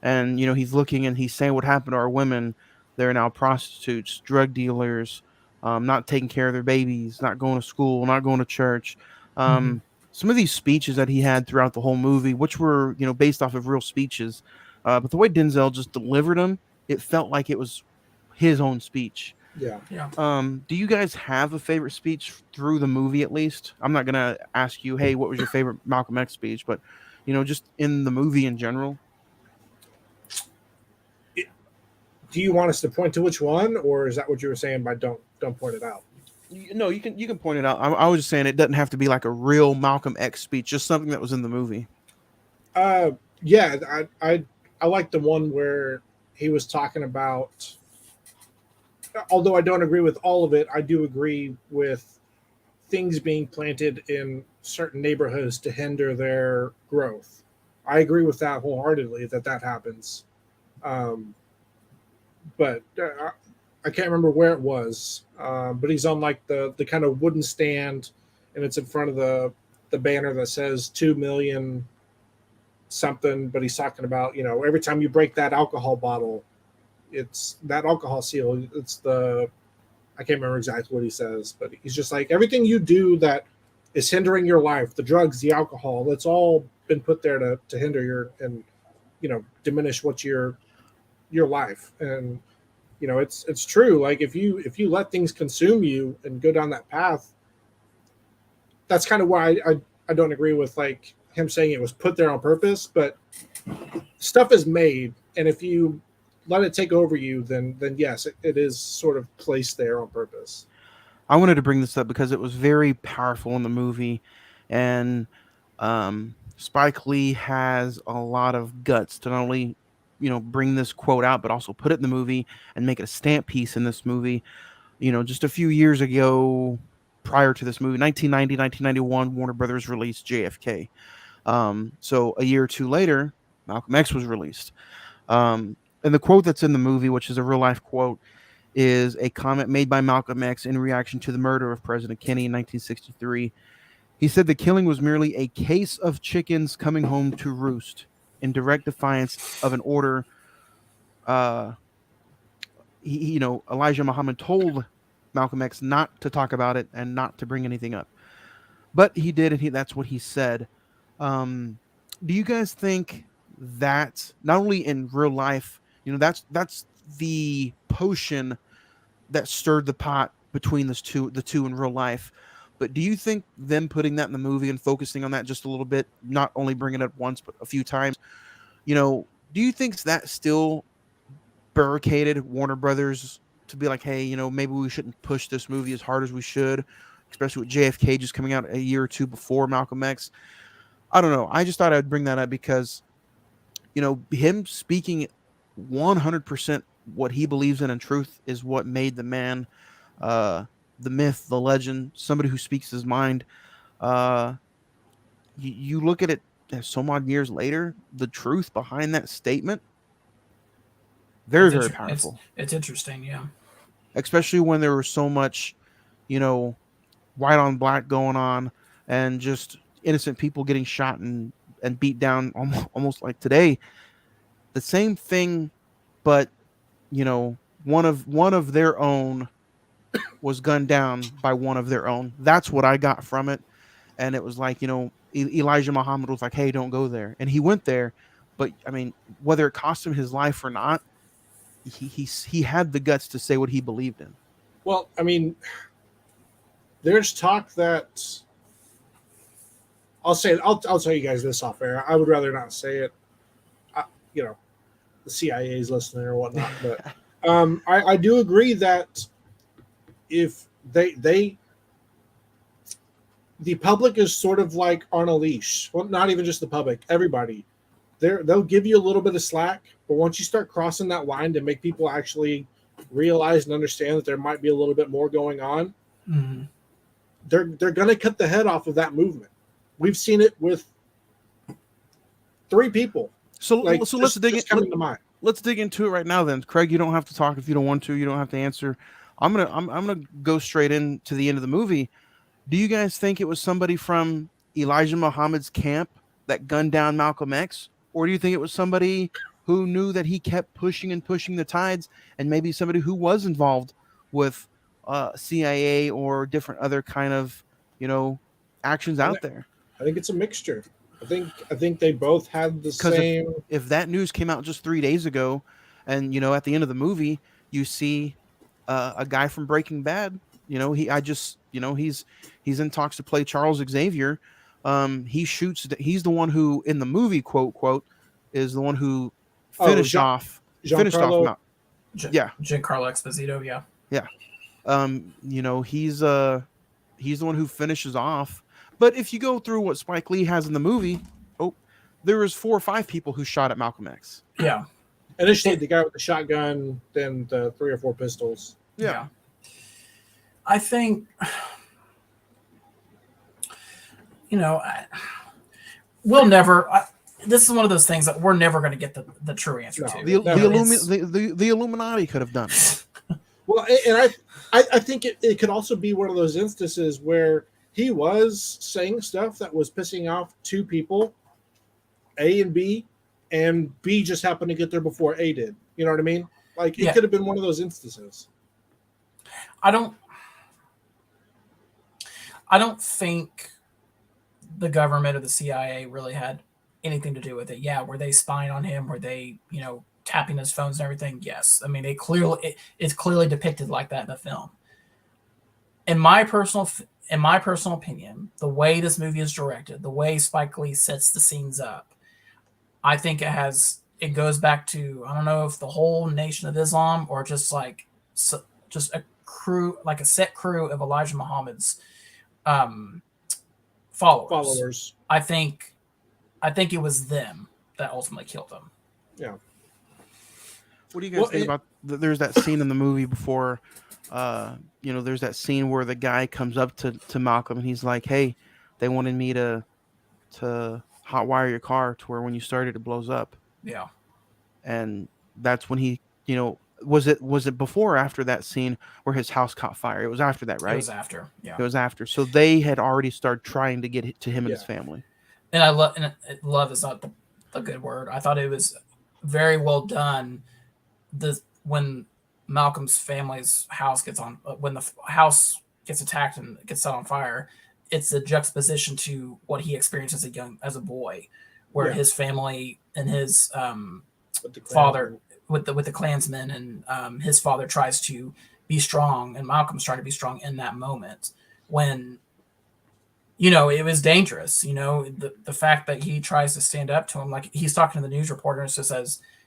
[SPEAKER 1] And he's looking and he's saying what happened to our women. They're now prostitutes, drug dealers, not taking care of their babies, not going to school, not going to church. Some of these speeches that he had throughout the whole movie, which were based off of real speeches, but the way Denzel just delivered them, it felt like it was his own speech.
[SPEAKER 5] Yeah.
[SPEAKER 1] Do you guys have a favorite speech through the movie? At least I'm not gonna ask you, hey, what was your favorite Malcolm X speech, but just in the movie in general.
[SPEAKER 5] Do you want us to point to which one, or is that what you were saying by don't point it out?
[SPEAKER 1] No, you can point it out. I was just saying it doesn't have to be like a real Malcolm X speech, just something that was in the movie.
[SPEAKER 5] Yeah, I like the one where he was talking about. Although I don't agree with all of it, I do agree with things being planted in certain neighborhoods to hinder their growth. I agree with that wholeheartedly that happens. But I can't remember where it was. But he's on like the kind of wooden stand, and it's in front of the banner that says 2 million something. But he's talking about every time you break that alcohol bottle, it's that alcohol seal. It's I can't remember exactly what he says, but he's just like everything you do that is hindering your life, the drugs, the alcohol, that's all been put there to hinder your and diminish what your life. And it's true. Like if you let things consume you and go down that path, that's kind of why I don't agree with like him saying it was put there on purpose. But stuff is made, and if you let it take over you, then yes, it is sort of placed there on purpose.
[SPEAKER 1] I wanted to bring this up because it was very powerful in the movie, and Spike Lee has a lot of guts to not only bring this quote out, but also put it in the movie and make it a stamp piece in this movie. Just a few years ago, prior to this movie, 1990, 1991, Warner Brothers released JFK. So a year or two later, Malcolm X was released. And the quote that's in the movie, which is a real life quote, is a comment made by Malcolm X in reaction to the murder of President Kennedy in 1963. He said the killing was merely a case of chickens coming home to roost in direct defiance of an order. Uh, Elijah Muhammad told Malcolm X not to talk about it and not to bring anything up, but he did, and that's what he said. Do you guys think that not only in real life, that's the potion that stirred the pot between the two in real life, but do you think them putting that in the movie and focusing on that just a little bit, not only bringing it up once but a few times, do you think that still barricaded Warner Brothers to be like, hey, maybe we shouldn't push this movie as hard as we should, especially with JFK just coming out a year or two before Malcolm X? I don't know. I just thought I'd bring that up because, him speaking 100% what he believes in and truth is what made the man, the myth, the legend, somebody who speaks his mind. You look at it so odd years later, the truth behind that statement, very, very powerful.
[SPEAKER 7] It's interesting, yeah.
[SPEAKER 1] Especially when there was so much, white on black going on and just innocent people getting shot and beat down almost like today. The same thing, but one of their own was gunned down by one of their own. That's what I got from it. And it was like, Elijah Muhammad was like, hey, don't go there. And he went there. But I mean, whether it cost him his life or not, he had the guts to say what he believed in.
[SPEAKER 5] Well, I mean, there's talk that I'll say it. I'll tell you guys this off air. I would rather not say it. The CIA is listening or whatnot, but I do agree that if the public is sort of like on a leash. Well, not even just the public, everybody. They'll give you a little bit of slack, but once you start crossing that line to make people actually realize and understand that there might be a little bit more going on,
[SPEAKER 7] mm-hmm.
[SPEAKER 5] they're going to cut the head off of that movement. We've seen it with 3 people.
[SPEAKER 1] So let's dig into it right now. Then, Craig, you don't have to talk if you don't want to. You don't have to answer. I'm gonna go straight into the end of the movie. Do you guys think it was somebody from Elijah Muhammad's camp that gunned down Malcolm X, or do you think it was somebody who knew that he kept pushing and pushing the tides, and maybe somebody who was involved with CIA or different other kind of actions out there?
[SPEAKER 5] I think it's a mixture. I think they both had the same.
[SPEAKER 1] If that news came out just 3 days ago, and at the end of the movie you see a guy from Breaking Bad, he's in talks to play Charles Xavier. He's the one who in the movie quote is the one who finished off
[SPEAKER 5] Giancarlo
[SPEAKER 7] Esposito,
[SPEAKER 1] yeah. He's the one who finishes off. But if you go through what Spike Lee has in the movie, there was 4 or 5 people who shot at Malcolm X.
[SPEAKER 7] Yeah.
[SPEAKER 5] Initially, the guy with the shotgun, then the 3 or 4 pistols.
[SPEAKER 1] Yeah.
[SPEAKER 7] I think, we'll never. This is one of those things that we're never going to get the true answer to.
[SPEAKER 1] The Illuminati could have done it.
[SPEAKER 5] Well, and I think it could also be one of those instances where he was saying stuff that was pissing off 2 people, A and B just happened to get there before A did. You know what I mean? Like, it could have been one of those instances.
[SPEAKER 7] I don't think the government or the CIA really had anything to do with it. Yeah, were they spying on him? Were they, tapping his phones and everything? Yes. I mean, it's clearly depicted like that in the film. In my personal opinion, the way this movie is directed, the way Spike Lee sets the scenes up, I think it goes back to, I don't know if the whole Nation of Islam or just a crew, like a set crew of Elijah Muhammad's followers. I think it was them that ultimately killed him.
[SPEAKER 5] Yeah.
[SPEAKER 1] What do you guys think about? There's that scene in the movie before. There's that scene where the guy comes up to Malcolm and he's like, "Hey, they wanted me to hotwire your car to where when you start it blows up."
[SPEAKER 7] Yeah.
[SPEAKER 1] And that's when he, was it before or after that scene where his house caught fire? It was after that,
[SPEAKER 7] It
[SPEAKER 1] right?
[SPEAKER 7] was after, yeah.
[SPEAKER 1] It was after. So they had already started trying to get to him and
[SPEAKER 5] Yeah.
[SPEAKER 1] his family.
[SPEAKER 7] And I love, and love is not the good word. I thought it was very well done. When Malcolm's family's house gets on, when the house gets attacked and gets set on fire, it's a juxtaposition to what he experienced as a boy, where
[SPEAKER 5] Yeah.
[SPEAKER 7] his family and his
[SPEAKER 5] With the
[SPEAKER 7] father
[SPEAKER 5] Klansmen.
[SPEAKER 7] with the Klansmen, and his father tries to be strong, and Malcolm's trying to be strong in that moment when it was dangerous. The fact that he tries to stand up to him, like he's talking to the news reporter, and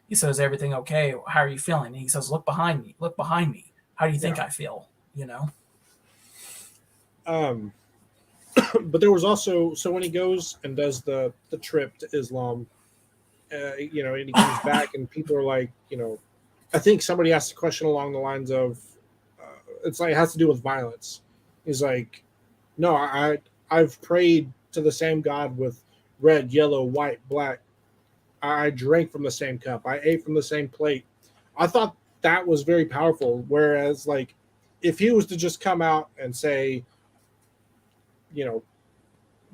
[SPEAKER 7] he says, "Everything okay? How are you feeling?" And he says, "Look behind me. Look behind me. How do you think I feel?"
[SPEAKER 5] Um, but there was also, so when he goes and does the trip to Islam, and he comes back and people are like, I think somebody asked a question along the lines of, it's like it has to do with violence. He's like, no, I've prayed to the same God with red, yellow, white, black. I drank from the same cup. I ate from the same plate. I thought that was very powerful. Whereas, like, if he was to just come out and say,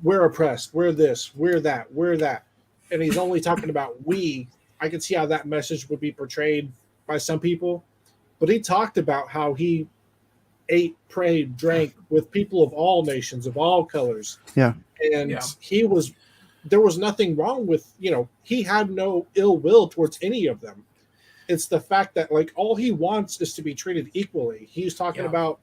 [SPEAKER 5] we're oppressed, we're this, we're that, and he's only talking about we, I could see how that message would be portrayed by some people. But he talked about how he ate, prayed, drank with people of all nations, of all colors.
[SPEAKER 1] Yeah.
[SPEAKER 5] And
[SPEAKER 7] Yeah.
[SPEAKER 5] there was nothing wrong with, he had no ill will towards any of them. It's the fact that, like, all he wants is to be treated equally. He's talking about,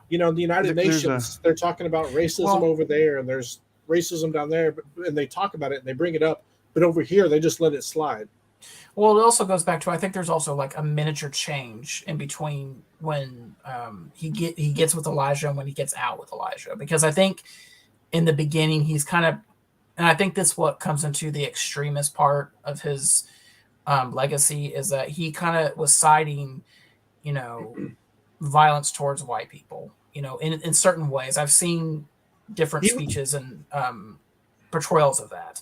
[SPEAKER 5] the United Nations, they're talking about racism over there, and there's racism down there, and they talk about it and they bring it up, but over here they just let it slide.
[SPEAKER 7] Well, it also goes back to, I think there's also like a miniature change in between when he gets with Elijah and when he gets out with Elijah, because I think in the beginning he's kind of, and I think this what comes into the extremist part of his legacy, is that he kind of was siding, violence towards white people, in certain ways. I've seen different speeches and portrayals of that,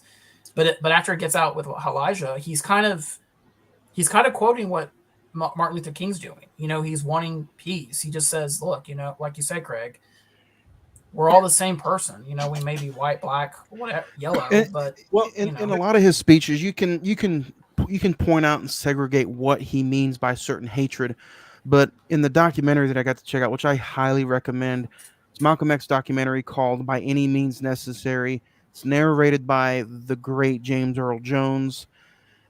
[SPEAKER 7] but after it gets out with Elijah, he's kind of quoting what Martin Luther King's doing. He's wanting peace. He just says, look, like you said, Craig, we're all the same person. We may be white, black, whatever, yellow, but
[SPEAKER 1] in a lot of his speeches, you can point out and segregate what he means by certain hatred. But in the documentary that I got to check out, which I highly recommend, it's Malcolm X documentary called "By Any Means Necessary." It's narrated by the great James Earl Jones,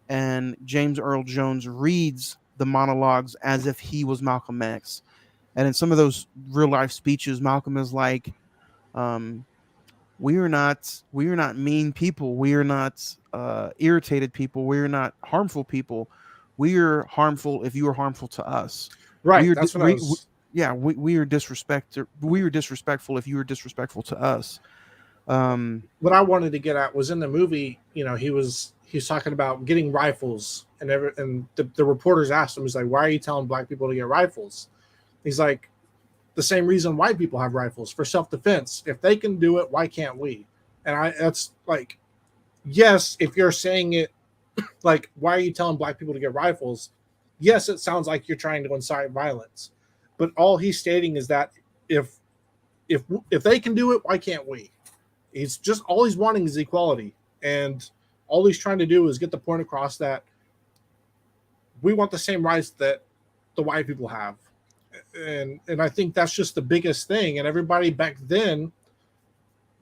[SPEAKER 1] and James Earl Jones reads the monologues as if he was Malcolm X. And in some of those real life speeches, Malcolm is like, we are not mean people. We are not irritated people. We are not harmful people. We are harmful if you are harmful to us.
[SPEAKER 5] Right. That's what I was.
[SPEAKER 1] We are disrespectful if you are disrespectful to us.
[SPEAKER 5] What I wanted to get at was, in the movie, he's talking about getting rifles, and the reporters asked him, he's like, why are you telling black people to get rifles? He's like, the same reason white people have rifles, for self-defense. If they can do it, why can't we? And that's like, yes, if you're saying it like, why are you telling black people to get rifles? Yes, it sounds like you're trying to incite violence, but all he's stating is that if they can do it, why can't we? He's just, all he's wanting is equality, and all he's trying to do is get the point across that we want the same rights that the white people have. And I think that's just the biggest thing. And everybody back then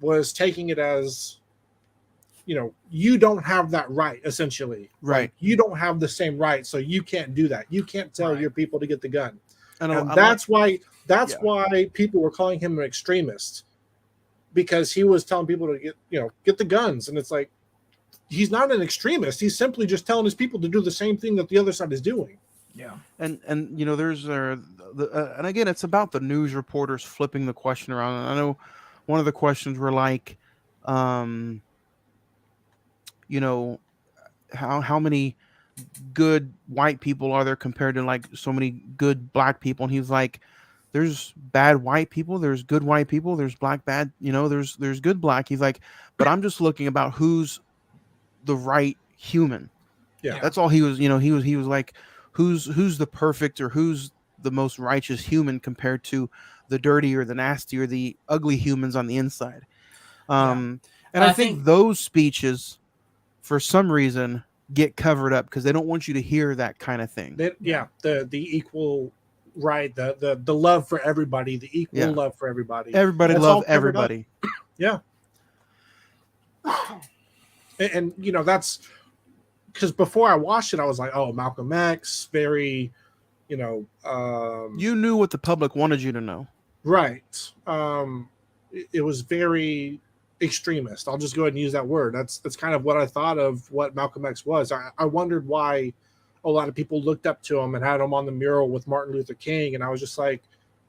[SPEAKER 5] was taking it as, you don't have that right, essentially.
[SPEAKER 1] Right.
[SPEAKER 5] Like, you don't have the same right, so you can't do that. You can't tell your people to get the gun. And that's why people were calling him an extremist, because he was telling people to get the guns. And it's like, he's not an extremist. He's simply just telling his people to do the same thing that the other side is doing.
[SPEAKER 7] Yeah.
[SPEAKER 1] And there's and again, it's about the news reporters flipping the question around. And I know one of the questions were like, how many good white people are there compared to like so many good black people? And he's like, there's bad white people, there's good white people, there's black bad, there's good black. He's like, but I'm just looking about who's the right human.
[SPEAKER 5] Yeah.
[SPEAKER 1] That's all he was. He was like, who's the perfect or who's the most righteous human compared to the dirty or the nasty or the ugly humans on the inside. And I think those speeches, for some reason, get covered up because they don't want you to hear that kind of thing.
[SPEAKER 5] The equal right, the love for everybody, the equal love for everybody.
[SPEAKER 1] Everybody love everybody.
[SPEAKER 5] Yeah. And that's because before I watched it, I was like, oh, Malcolm X, very,
[SPEAKER 1] you knew what the public wanted you to know.
[SPEAKER 5] Right. It was very extremist. I'll just go ahead and use that word. That's kind of what I thought of what Malcolm X was. I wondered why a lot of people looked up to him and had him on the mural with Martin Luther King. And I was just like,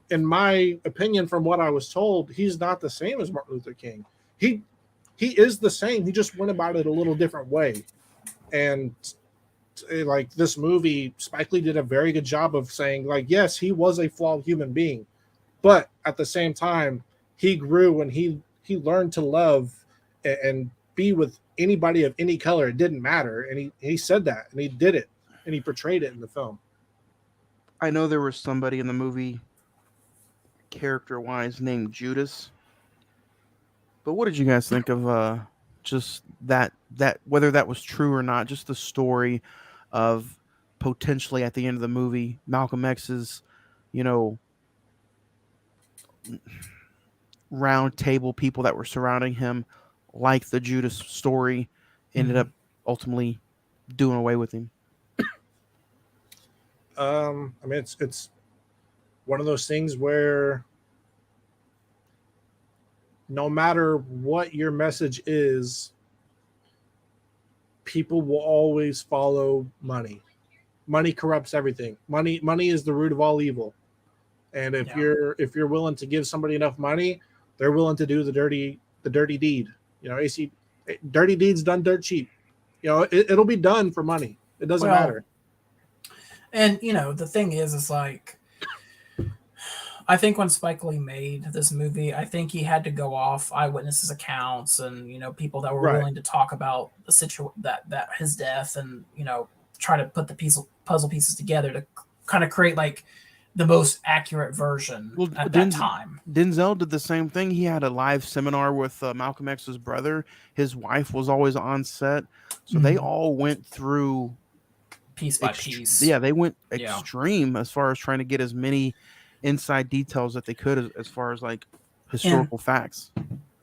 [SPEAKER 5] in my opinion, from what I was told, he's not the same as Martin Luther King. He is the same. He just went about it a little different way. And like this movie, Spike Lee did a very good job of saying, like, yes, he was a flawed human being, but at the same time, he grew and he learned to love and be with anybody of any color. It didn't matter. And he said that, and he did it, and he portrayed it in the film.
[SPEAKER 1] I know there was somebody in the movie, character-wise, named Judas. But what did you guys think of just that whether that was true or not, just the story of potentially at the end of the movie, Malcolm X's, round table people that were surrounding him, like the Judas story, ended up ultimately doing away with him.
[SPEAKER 5] I mean, it's one of those things where no matter what your message is, people will always follow money. Money corrupts everything. Money is the root of all evil. And if you're willing to give somebody enough money, they're willing to do the dirty deed. Dirty deeds done dirt cheap. It'll be done for money. It doesn't matter.
[SPEAKER 7] And the thing is like, I think when Spike Lee made this movie, I think he had to go off eyewitnesses' accounts and people that were willing to talk about the that his death and try to put the puzzle pieces together to kind of create like the most accurate version at that time.
[SPEAKER 1] Denzel did the same thing. He had a live seminar with Malcolm X's brother. His wife was always on set, so they all went through
[SPEAKER 7] piece by piece.
[SPEAKER 1] Yeah, they went extreme as far as trying to get as many inside details that they could as far as like historical facts.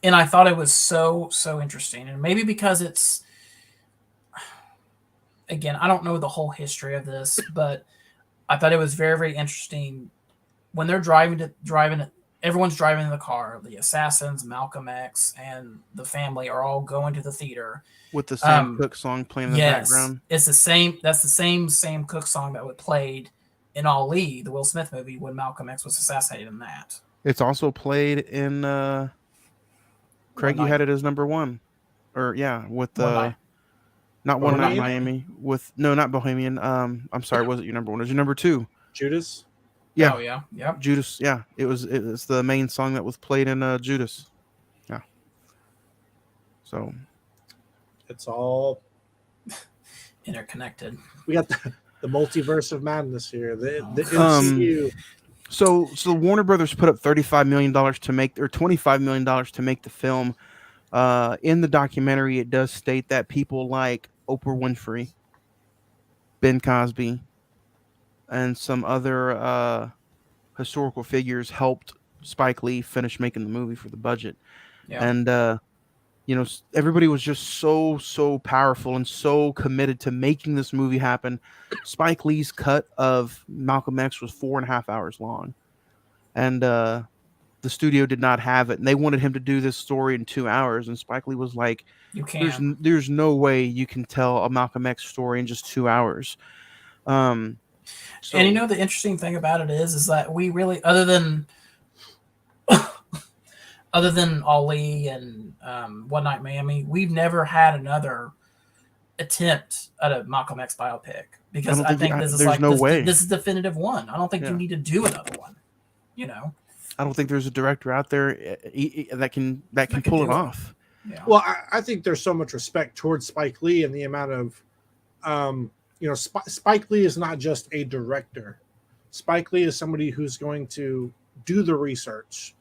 [SPEAKER 7] And I thought it was so interesting, and maybe because it's, again, I don't know the whole history of this, but I thought it was very, very interesting when they're driving, everyone's driving in the car. The assassins, Malcolm X, and the family are all going to the theater
[SPEAKER 1] with the same Cook song playing in the background.
[SPEAKER 7] It's the same. That's the same Cook song that would played in Ali, the Will Smith movie, when Malcolm X was assassinated in that.
[SPEAKER 1] It's also played in Craig. You had it as number one, or with not One Night in Miami. Not Bohemian. I'm sorry, was it your number one? Was your number two?
[SPEAKER 5] Judas.
[SPEAKER 1] Yeah.
[SPEAKER 7] Oh yeah. Yep.
[SPEAKER 1] Judas. Yeah. It's the main song that was played in Judas. Yeah. So
[SPEAKER 5] it's all
[SPEAKER 7] interconnected.
[SPEAKER 5] We got the multiverse of madness here. The MCU.
[SPEAKER 1] So Warner Brothers put up $35 million to make, or $25 million to make the film. In the documentary, it does state that people like Oprah Winfrey, Ben Cosby, and some other historical figures helped Spike Lee finish making the movie for the budget.
[SPEAKER 7] Yeah.
[SPEAKER 1] And everybody was just so powerful and so committed to making this movie happen. Spike Lee's cut of Malcolm X was 4.5 hours long, and the studio did not have it, and they wanted him to do this story in 2 hours. And Spike Lee was like,
[SPEAKER 7] "You can't.
[SPEAKER 1] There's no way you can tell a Malcolm X story in just 2 hours."
[SPEAKER 7] And the interesting thing about it is that we really, other than Ali and One Night in Miami, we've never had another attempt at a Malcolm X biopic, because I think this is like this is definitive one. I don't think you need to do another one.
[SPEAKER 1] I don't think there's a director out there that can pull it off.
[SPEAKER 7] Yeah.
[SPEAKER 5] Well, I think there's so much respect towards Spike Lee and the amount of Spike Lee is not just a director. Spike Lee is somebody who's going to do the research,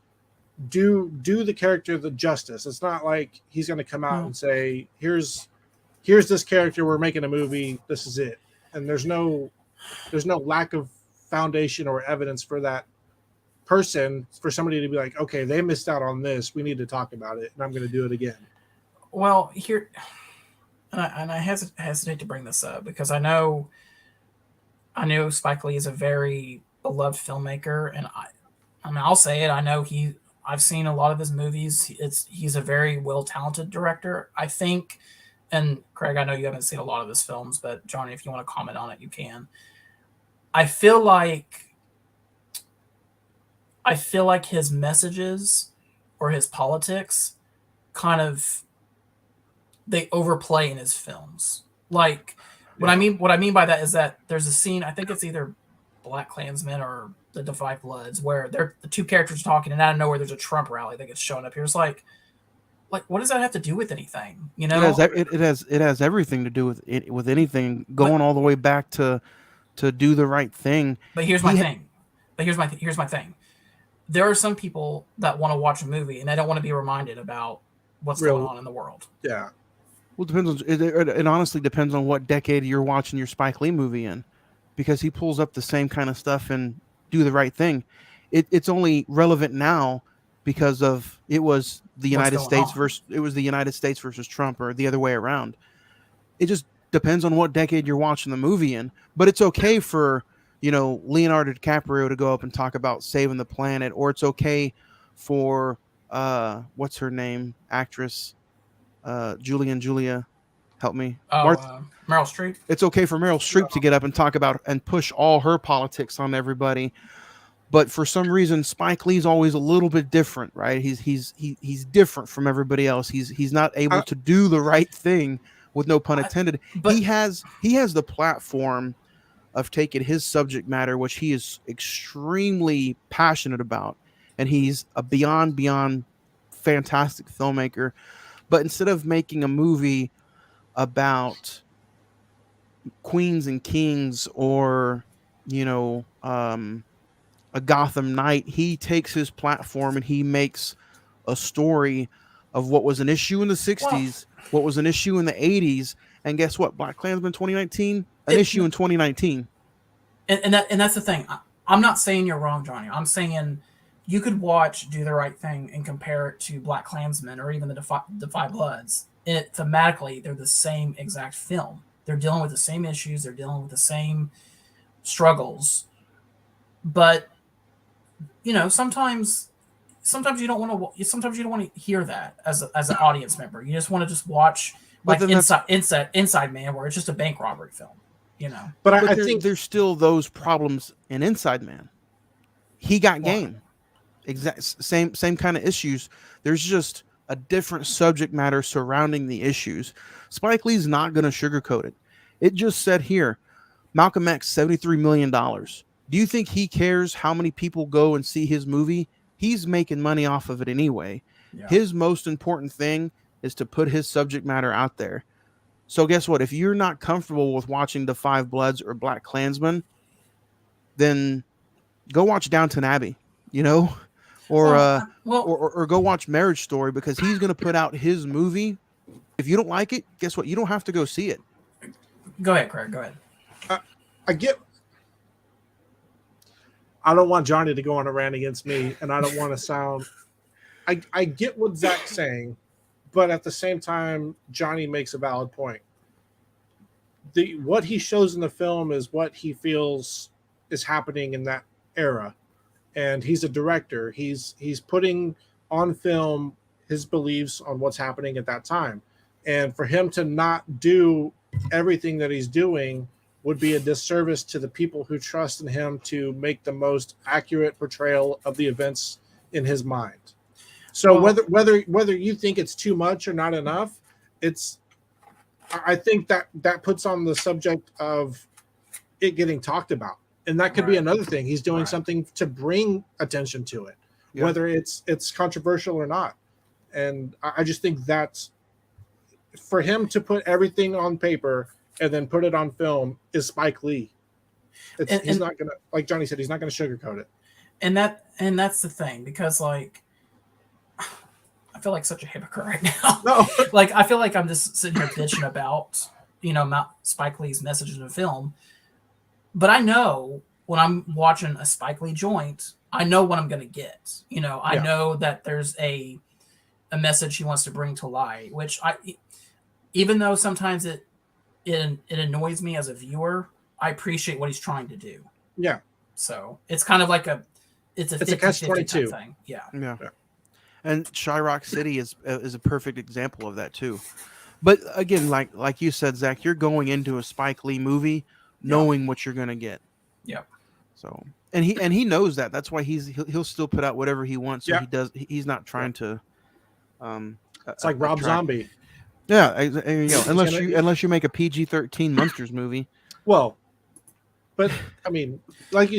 [SPEAKER 5] do the character the justice. It's not like he's going to come out and say, here's this character, we're making a movie, this is it. And there's no lack of foundation or evidence for that person, for somebody to be like, okay, they missed out on this, we need to talk about it, and I'm going to do it again.
[SPEAKER 7] Well, here, and I hesitate to bring this up because I know Spike Lee is a very beloved filmmaker, and I mean, I'll say it. I know I've seen a lot of his movies. He's a very well-talented director, I think. And Craig, I know you haven't seen a lot of his films, but Johnny, if you want to comment on it, you can. I feel like his messages or his politics kind of, they overplay in his films. Like, what I mean by that is that there's a scene, I think it's either Black Klansman or the Defy Bloods, where they're the two characters talking, and out of nowhere there's a Trump rally that gets shown up here. It's like what does that have to do with anything? You know,
[SPEAKER 1] it has everything to do with anything, going all the way back to do the right thing.
[SPEAKER 7] But here's my thing. There are some people that want to watch a movie and they don't want to be reminded about what's going on in the world.
[SPEAKER 5] Yeah.
[SPEAKER 1] Well, it honestly depends on what decade you're watching your Spike Lee movie in, because he pulls up the same kind of stuff and Do the Right Thing. It's only relevant now because of it was the United States versus Trump, or the other way around. It just depends on what decade you're watching the movie in. But it's okay for, Leonardo DiCaprio to go up and talk about saving the planet, or it's okay for what's her name, actress, Julia, help me.
[SPEAKER 7] Meryl Streep.
[SPEAKER 1] It's okay for Meryl Streep to get up and talk about and push all her politics on everybody. But for some reason, Spike Lee's always a little bit different, right? He's different from everybody else. He's not able to do the right thing, with no pun intended. But he has the platform of taking his subject matter, which he is extremely passionate about, and he's a beyond fantastic filmmaker. But instead of making a movie about queens and kings, or a Gotham Knight, he takes his platform and he makes a story of what was an issue in the 60s, what was an issue in the 80s, and guess what? Black Klansman 2019, an issue in 2019.
[SPEAKER 7] And that's the thing. I'm not saying you're wrong, Johnny. I'm saying you could watch Do the Right Thing and compare it to Black Klansman or even the Defy Bloods. And thematically, they're the same exact film. They're dealing with the same issues. They're dealing with the same struggles. But sometimes you don't want to. Sometimes you don't want to hear that as an audience member. You just want to just watch like Inside Man, where it's just a bank robbery film.
[SPEAKER 1] But I think there's still those problems in Inside Man. He got game. Same kind of issues. There's just a different subject matter surrounding the issues. Spike Lee's not going to sugarcoat it. It just said here, Malcolm X, $73 million. Do you think he cares how many people go and see his movie? He's making money off of it anyway. Yeah. His most important thing is to put his subject matter out there. So guess what? If you're not comfortable with watching The Five Bloods or Black Klansman, then go watch Downton Abbey, or go watch Marriage Story, because he's going to put out his movie. If you don't like it, guess what? You don't have to go see it.
[SPEAKER 7] Go ahead, Craig. Go ahead.
[SPEAKER 5] I don't want Johnny to go on a rant against me, and I don't want to sound. I get what Zach's saying, but at the same time, Johnny makes a valid point. What he shows in the film is what he feels is happening in that era, and he's a director. He's putting on film his beliefs on what's happening at that time, and for him to not do everything that he's doing would be a disservice to the people who trust in him to make the most accurate portrayal of the events in his mind. So whether you think it's too much or not enough, I think that puts on the subject of it getting talked about. And that could be another thing. He's doing something to bring attention to it, whether it's controversial or not. And I just think that's, for him to put everything on paper and then put it on film is Spike Lee. He's
[SPEAKER 7] And
[SPEAKER 5] not gonna, like Johnny said, he's not gonna sugarcoat it.
[SPEAKER 7] and that's the thing, because like I feel like such a hypocrite right now.
[SPEAKER 5] No,
[SPEAKER 7] Like I feel like I'm just sitting here bitching about Spike Lee's message in the film, but I know when I'm watching a Spike Lee joint, I know what I'm gonna get. I know that there's a message he wants to bring to light, which even though sometimes it annoys me as a viewer, I appreciate what he's trying to do.
[SPEAKER 5] yeah.
[SPEAKER 7] So it's kind of like it's a 50-50
[SPEAKER 5] catch-22
[SPEAKER 7] thing. Yeah.
[SPEAKER 1] And Shyrock City is a perfect example of that too. But again, like you said, Zach, you're going into a Spike Lee movie knowing what you're gonna get.
[SPEAKER 7] Yep.
[SPEAKER 1] So and he knows that. That's why he'll still put out whatever he wants. So
[SPEAKER 5] Yeah.
[SPEAKER 1] he does. He's not trying to.
[SPEAKER 5] It's like Rob Zombie.
[SPEAKER 1] Yeah, there you go. Unless you make a PG-13 monsters movie.
[SPEAKER 5] Well, but I mean, like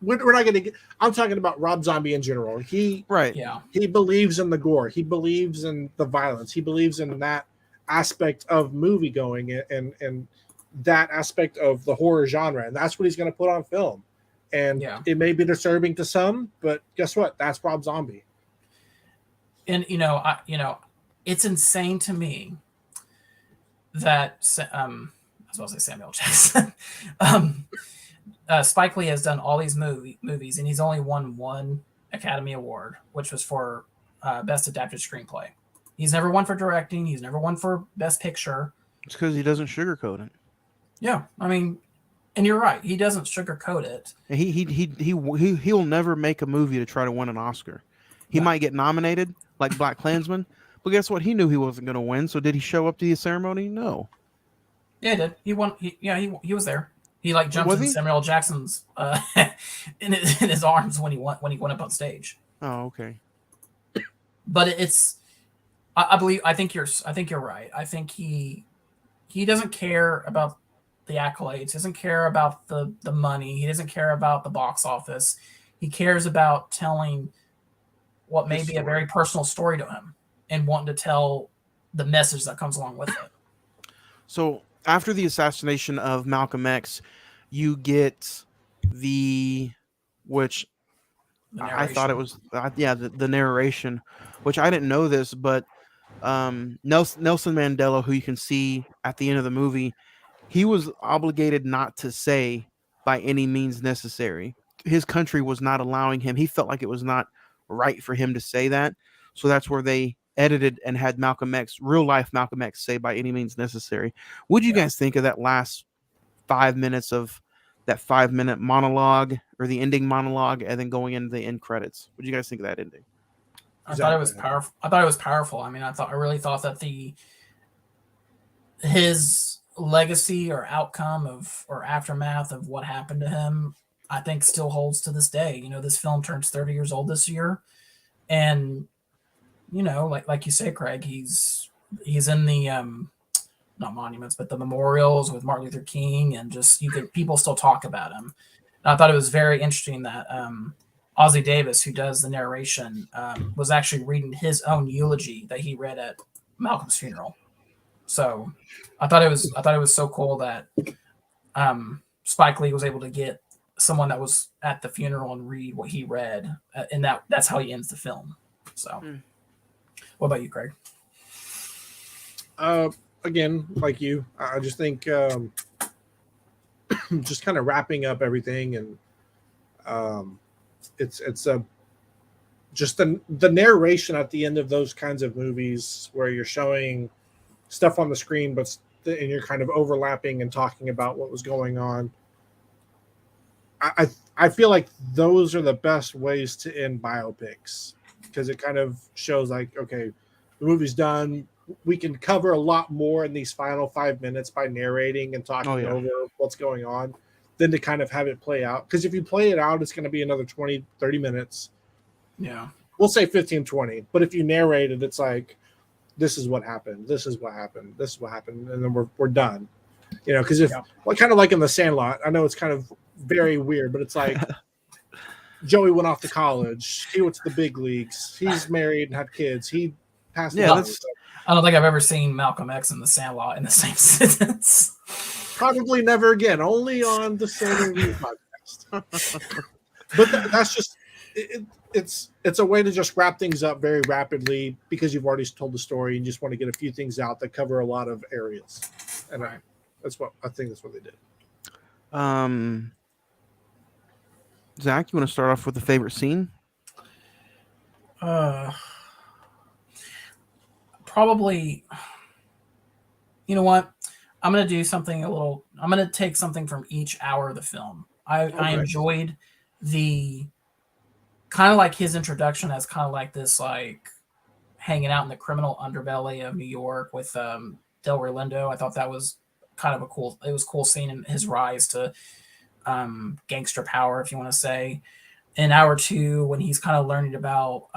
[SPEAKER 5] we're not going to get. I'm talking about Rob Zombie in general. He believes in the gore. He believes in the violence. He believes in that aspect of movie going and that aspect of the horror genre, and that's what he's going to put on film. And it may be disturbing to some, but guess what? That's Rob Zombie.
[SPEAKER 7] And it's insane to me that I was about to say Samuel Jackson. Spike Lee has done all these movies, and he's only won one Academy Award, which was for Best Adapted Screenplay. He's never won for directing. He's never won for Best Picture.
[SPEAKER 1] It's because he doesn't sugarcoat it.
[SPEAKER 7] Yeah, I mean, and you're right. He doesn't sugarcoat it.
[SPEAKER 1] He'll never make a movie to try to win an Oscar. He might get nominated, like Black Klansman, but guess what? He knew he wasn't going to win. So did he show up to the ceremony? No.
[SPEAKER 7] Yeah, he did. He won. He was there. He jumped in Samuel Jackson's in his arms when he went up on stage.
[SPEAKER 1] Oh, okay.
[SPEAKER 7] But I think you're right. I think he doesn't care about the accolades. He doesn't care about the money. He doesn't care about the box office. He cares about telling what may be a very personal story to him and wanting to tell the message that comes along with it.
[SPEAKER 1] So after the assassination of Malcolm X, you get which I thought it was, the narration, which I didn't know this, but Nelson Mandela, who you can see at the end of the movie, he was obligated not to say by any means necessary. His country was not allowing him. He felt like it was not right for him to say that. So that's where they edited and had real life Malcolm X say by any means necessary. What do you guys think of that last 5 minutes of that 5-minute monologue, or the ending monologue, and then going into the end credits? What do you guys think of that ending?
[SPEAKER 7] I thought it was powerful. I mean, I really thought that his legacy or outcome or aftermath of what happened to him, I think still holds to this day. This film turns 30 years old this year, and like you say, Craig, he's in the not monuments, but the memorials with Martin Luther King, and just people still talk about him. And I thought it was very interesting that Ozzie Davis, who does the narration, was actually reading his own eulogy that he read at Malcolm's funeral. So I thought it was so cool that Spike Lee was able to get someone that was at the funeral and read what he read, and that's how he ends the film. So, What about you, Craig?
[SPEAKER 5] Again, like you, I just think just kind of wrapping up everything, and it's just the narration at the end of those kinds of movies where you're showing stuff on the screen, and you're kind of overlapping and talking about what was going on. I feel like those are the best ways to end biopics, because it kind of shows like, okay, the movie's done. We can cover a lot more in these final 5 minutes by narrating and talking over what's going on than to kind of have it play out. Because if you play it out, it's going to be another 20, 30 minutes.
[SPEAKER 7] Yeah.
[SPEAKER 5] We'll say 15, 20. But if you narrate it, it's like, this is what happened. This is what happened. This is what happened. And then we're done. Because kind of like in The Sandlot, I know it's kind of very weird, but it's like Joey went off to college. He went to the big leagues. He's married and had kids. He passed away.
[SPEAKER 7] I don't think I've ever seen Malcolm X and The Sandlot in the same sentence.
[SPEAKER 5] Probably never again. Only on the Solo Review podcast. But that's just it's a way to just wrap things up very rapidly because you've already told the story and you just want to get a few things out that cover a lot of areas. And that's what I think. That's what they did.
[SPEAKER 1] Zach, you want to start off with the favorite scene?
[SPEAKER 7] Probably. You know what? I'm going to do something I'm going to take something from each hour of the film. I enjoyed the kind of like his introduction as kind of like this, like hanging out in the criminal underbelly of New York with Delroy Lindo. I thought that was kind of a cool scene in his rise to gangster power, if you want to say. In hour 2, when he's kind of learning about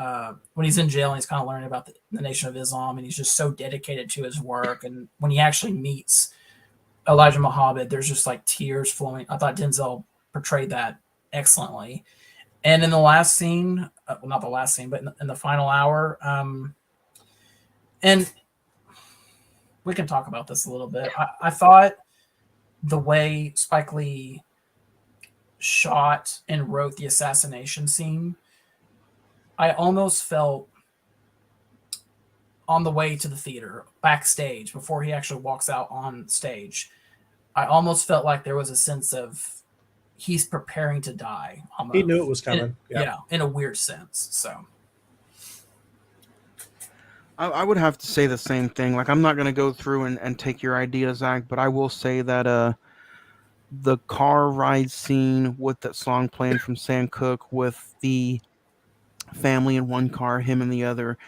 [SPEAKER 7] when he's in jail and he's kind of learning about the Nation of Islam, and he's just so dedicated to his work. And when he actually meets Elijah Muhammad, there's just like tears flowing. I thought Denzel portrayed that excellently. And in the last scene, well, not the last scene, but in the final hour, and we can talk about this a little bit. I thought the way Spike Lee shot and wrote the assassination scene, I almost felt on the way to the theater, backstage, before he actually walks out on stage, I almost felt like there was a sense of he's preparing to die. Almost.
[SPEAKER 5] He knew it was coming.
[SPEAKER 7] Yeah, in a weird sense. So
[SPEAKER 1] I would have to say the same thing. Like, I'm not going to go through and take your idea, Zach, but I will say that the car ride scene with that song playing from Sam Cooke with the family in one car, him in the other,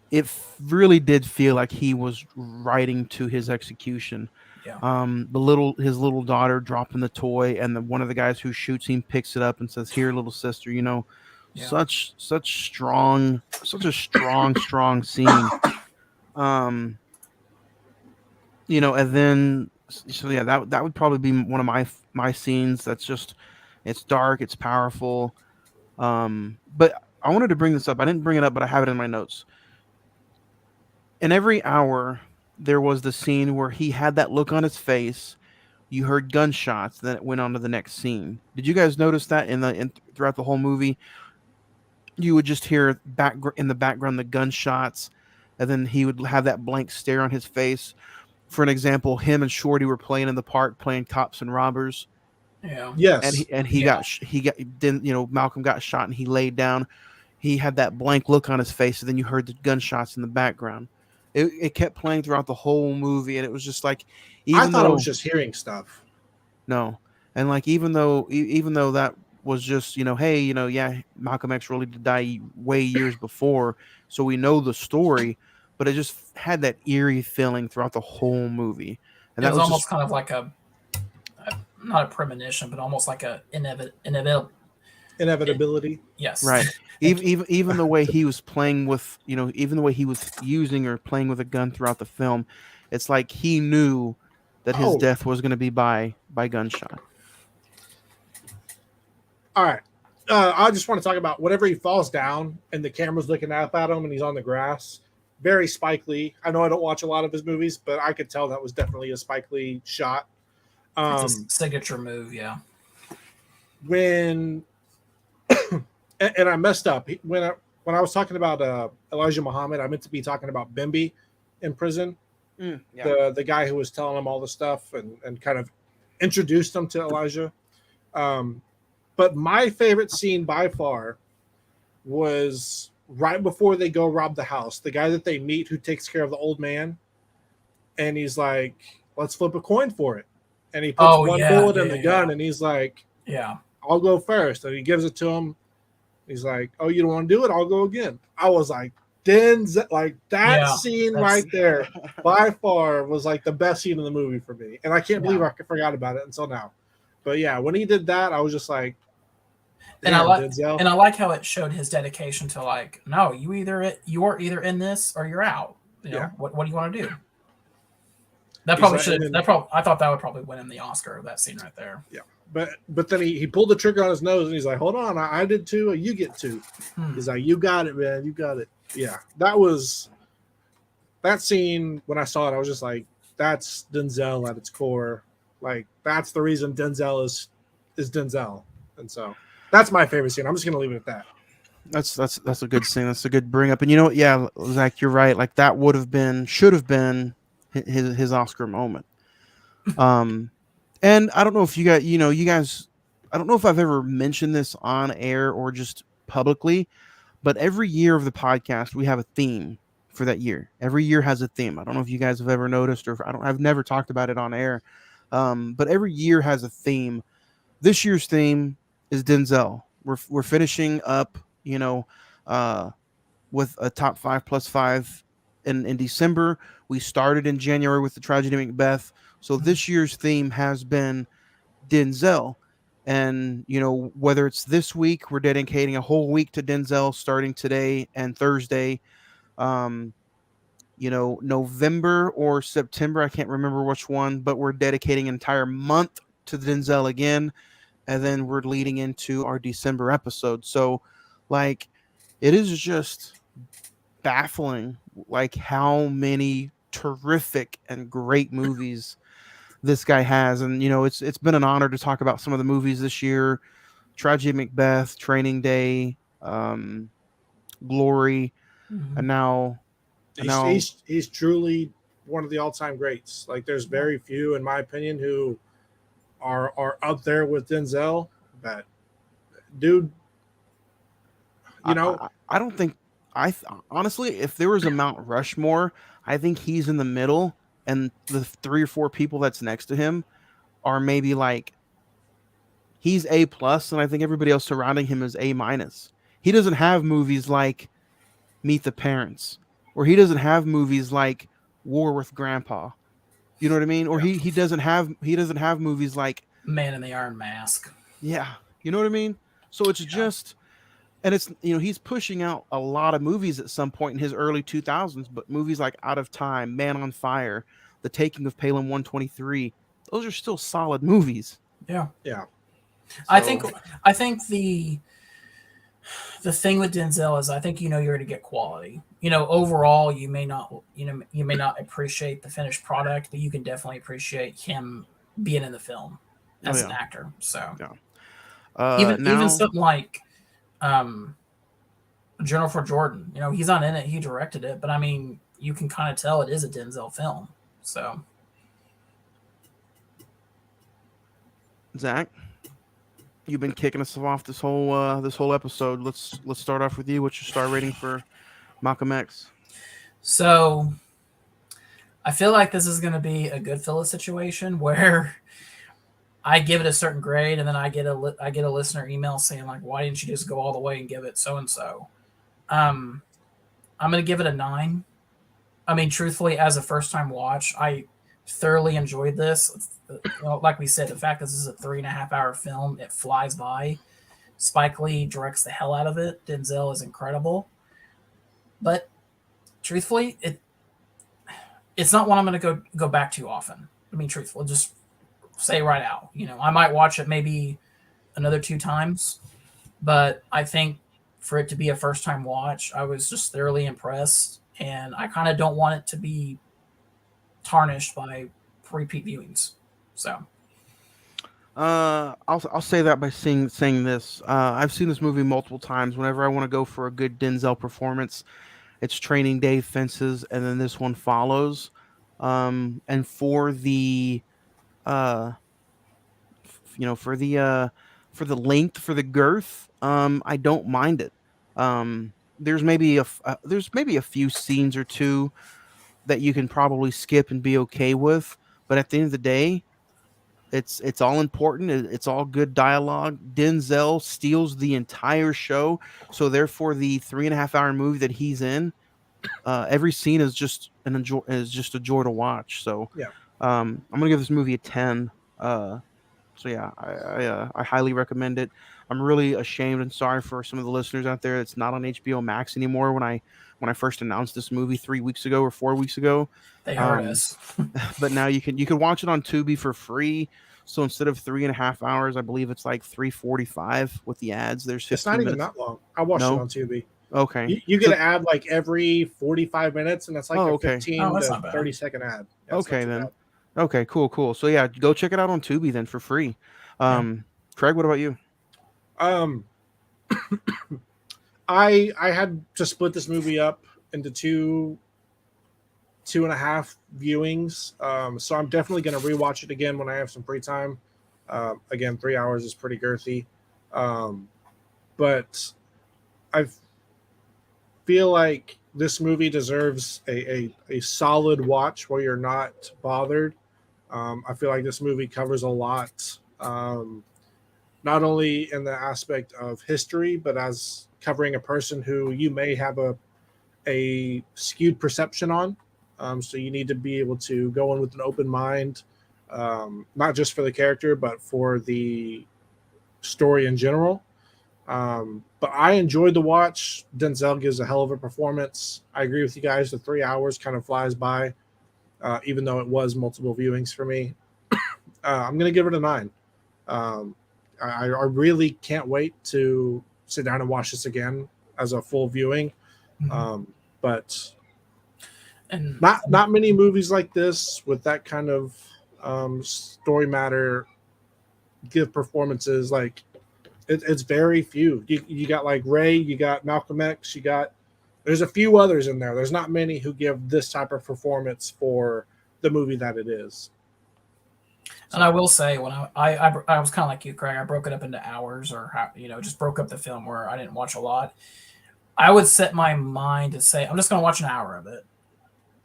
[SPEAKER 1] it really did feel like he was riding to his execution.
[SPEAKER 7] Yeah.
[SPEAKER 1] His little daughter dropping the toy, and one of the guys who shoots him picks it up and says, "Here, little sister," such a strong scene. And then that would probably be one of my scenes. That's just, it's dark, it's powerful. But I wanted to bring this up. I didn't bring it up, but I have it in my notes. In every hour, there was the scene where he had that look on his face. You heard gunshots, then it went on to the next scene. Did you guys notice that throughout the whole movie? You would just hear in the background the gunshots, and then he would have that blank stare on his face. For an example, him and Shorty were playing in the park, playing cops and robbers.
[SPEAKER 7] Yeah.
[SPEAKER 5] Yes.
[SPEAKER 1] Malcolm got shot and he laid down. He had that blank look on his face, and then you heard the gunshots in the background. It kept playing throughout the whole movie, and it was just like,
[SPEAKER 5] I thought I was just hearing stuff.
[SPEAKER 1] No, and like even though that was just Malcolm X really did die way years before, so we know the story, but it just had that eerie feeling throughout the whole movie, and
[SPEAKER 7] it
[SPEAKER 1] that
[SPEAKER 7] was almost kind of like not a premonition, but almost like a
[SPEAKER 5] inevitability.
[SPEAKER 7] Yes,
[SPEAKER 1] right. Even the way he was playing with, even the way he was using or playing with a gun throughout the film, it's like he knew that his death was going to be by gunshot.
[SPEAKER 5] All right. I just want to talk about whenever he falls down and the camera's looking up at him and he's on the grass. Very Spike Lee. I know I don't watch a lot of his movies, but I could tell that was definitely a Spike Lee shot.
[SPEAKER 7] It's a signature move, yeah.
[SPEAKER 5] When and I messed up when I was talking about Elijah Muhammad, I meant to be talking about Bimby in prison. The guy who was telling him all the stuff and kind of introduced him to Elijah. But my favorite scene by far was right before they go rob the house. The guy that they meet who takes care of the old man, and he's like, "Let's flip a coin for it." And he puts one bullet in the gun, and he's like,
[SPEAKER 7] "Yeah,
[SPEAKER 5] I'll go first." And he gives it to him. He's like, "Oh, you don't want to do it? I'll go again." I was like, Denzel, like that scene right there, by far was like the best scene in the movie for me, and I can't believe I forgot about it until now. But yeah, when he did that, I was just like,
[SPEAKER 7] and I like how it showed his dedication to like, no, you're either in this or you're out. What do you want to do? That probably should. I thought that would probably win him the Oscar, that scene right there.
[SPEAKER 5] Yeah, but then he pulled the trigger on his nose and he's like, "Hold on, I did too. You get two." He's like, "You got it, man. You got it." Yeah, that was that scene when I saw it, I was just like, that's Denzel at its core. Like that's the reason Denzel is Denzel, and so that's my favorite scene. I'm just gonna leave it at that.
[SPEAKER 1] That's a good scene. That's a good bring up. And you know what? Yeah, Zach, you're right. Like that would have been, should have been his Oscar moment. Um, and I don't know if you guys, I don't know if I've ever mentioned this on air or just publicly, but every year of the podcast we have a theme for that year. Every year has a theme. I don't know if you guys have ever noticed, or if, I've never talked about it on air. But every year has a theme. This year's theme is Denzel. We're finishing up, uh, with a top 5 plus 5 in December. We started in January with the tragedy of Macbeth. So this year's theme has been Denzel. And whether it's this week, we're dedicating a whole week to Denzel starting today and Thursday. Um, November or September, I can't remember which one, but we're dedicating an entire month to Denzel again, and then we're leading into our December episode. So, like, it is just baffling, like how many terrific and great movies this guy has. And it's been an honor to talk about some of the movies this year: Tragedy of Macbeth, Training Day, Glory,
[SPEAKER 7] Mhm.
[SPEAKER 1] and now
[SPEAKER 5] He's truly one of the all time greats. Like there's very few, in my opinion, who are up there with Denzel. But dude,
[SPEAKER 1] I don't think honestly, if there was a Mount Rushmore, I think he's in the middle, and the 3 or 4 people that's next to him are maybe like he's A plus, and I think everybody else surrounding him is A minus. He doesn't have movies like Meet the Parents, or he doesn't have movies like War with Grandpa. You know what I mean? Or he doesn't have movies like
[SPEAKER 7] Man in the Iron Mask.
[SPEAKER 1] yeah. You know what I mean? So it's just, and it's he's pushing out a lot of movies at some point in his early 2000s, but movies like Out of Time, Man on Fire, The Taking of Pelham 123, those are still solid movies.
[SPEAKER 7] Yeah.
[SPEAKER 5] yeah.
[SPEAKER 7] I think the thing with Denzel is I think you're going to get quality. Overall you may not appreciate the finished product, but you can definitely appreciate him being in the film as an actor. So even something like Jennifer Jordan, he's not in it, he directed it, but I mean you can kind of tell it is a Denzel film. So
[SPEAKER 1] Zach, you've been kicking us off this whole episode. Let's start off with you. What's your star rating for Malcolm X?
[SPEAKER 7] So I feel like this is going to be a Goodfellas situation where I give it a certain grade, and then I get a listener email saying like, "Why didn't you just go all the way and give it so and so?" I'm going to give it a 9. I mean, truthfully, as a first time watch, I thoroughly enjoyed this. Like we said, the fact that this is a 3.5-hour film, it flies by. Spike Lee directs the hell out of it. Denzel is incredible, but truthfully, it's not one I'm going to go back to often. I mean, truthfully, just say right out. I might watch it maybe another 2 times, but I think for it to be a first time watch, I was just thoroughly impressed, and I kind of don't want it to be tarnished by repeat viewings. So
[SPEAKER 1] I'll say that by saying this. I've seen this movie multiple times. Whenever I want to go for a good Denzel performance, it's Training Day, Fences, and then this one follows. And for the for the length, for the girth, I don't mind it. There's maybe a few scenes or two that you can probably skip and be okay with, but at the end of the day, it's all important. It's all good dialogue. Denzel steals the entire show, so therefore, the 3.5-hour movie that he's in, every scene is just a joy to watch. So,
[SPEAKER 5] Yeah.
[SPEAKER 1] I'm gonna give this movie a 10. So yeah, I highly recommend it. I'm really ashamed and sorry for some of the listeners out there. It's not on HBO Max anymore. When I first announced this movie 3 weeks ago or 4 weeks ago,
[SPEAKER 7] they heard us.
[SPEAKER 1] but now you can watch it on Tubi for free. So instead of 3.5 hours, I believe it's like 3:45 with the ads. There's 15
[SPEAKER 5] It's not even
[SPEAKER 1] minutes.
[SPEAKER 5] that long. I watched it
[SPEAKER 1] No,
[SPEAKER 5] on Tubi.
[SPEAKER 1] Okay.
[SPEAKER 5] You get
[SPEAKER 1] So,
[SPEAKER 5] an ad like every 45 minutes, and that's like
[SPEAKER 1] oh,
[SPEAKER 5] a
[SPEAKER 1] okay.
[SPEAKER 5] 15
[SPEAKER 7] that's
[SPEAKER 5] to
[SPEAKER 7] not bad.
[SPEAKER 5] 30-second ad. Yeah, it's not
[SPEAKER 1] Okay
[SPEAKER 5] too
[SPEAKER 1] then.
[SPEAKER 5] bad.
[SPEAKER 1] Okay, cool. So yeah, go check it out on Tubi then for free. Craig, what about you?
[SPEAKER 5] Um, I had to split this movie up into two and a half viewings. So I'm definitely going to rewatch it again when I have some free time. Again, 3 hours is pretty girthy. But I feel like this movie deserves a solid watch where you're not bothered. I feel like this movie covers a lot, not only in the aspect of history, but as covering a person who you may have a skewed perception on. So you need to be able to go in with an open mind, not just for the character, but for the story in general. But I enjoyed the watch. Denzel gives a hell of a performance. I agree with you guys. The 3 hours kind of flies by, even though it was multiple viewings for me. I'm going to give it a 9. Um, I really can't wait to sit down and watch this again as a full viewing. But
[SPEAKER 7] And
[SPEAKER 5] not many movies like this with that kind of story matter give performances. Like it's very few. You got like Ray, you got Malcolm X, there's a few others in there. There's not many who give this type of performance for the movie that it is.
[SPEAKER 7] And I will say, when I was kind of like you, Craig, I broke it up into hours, or just broke up the film where I didn't watch a lot. I would set my mind to say I'm just going to watch an hour of it.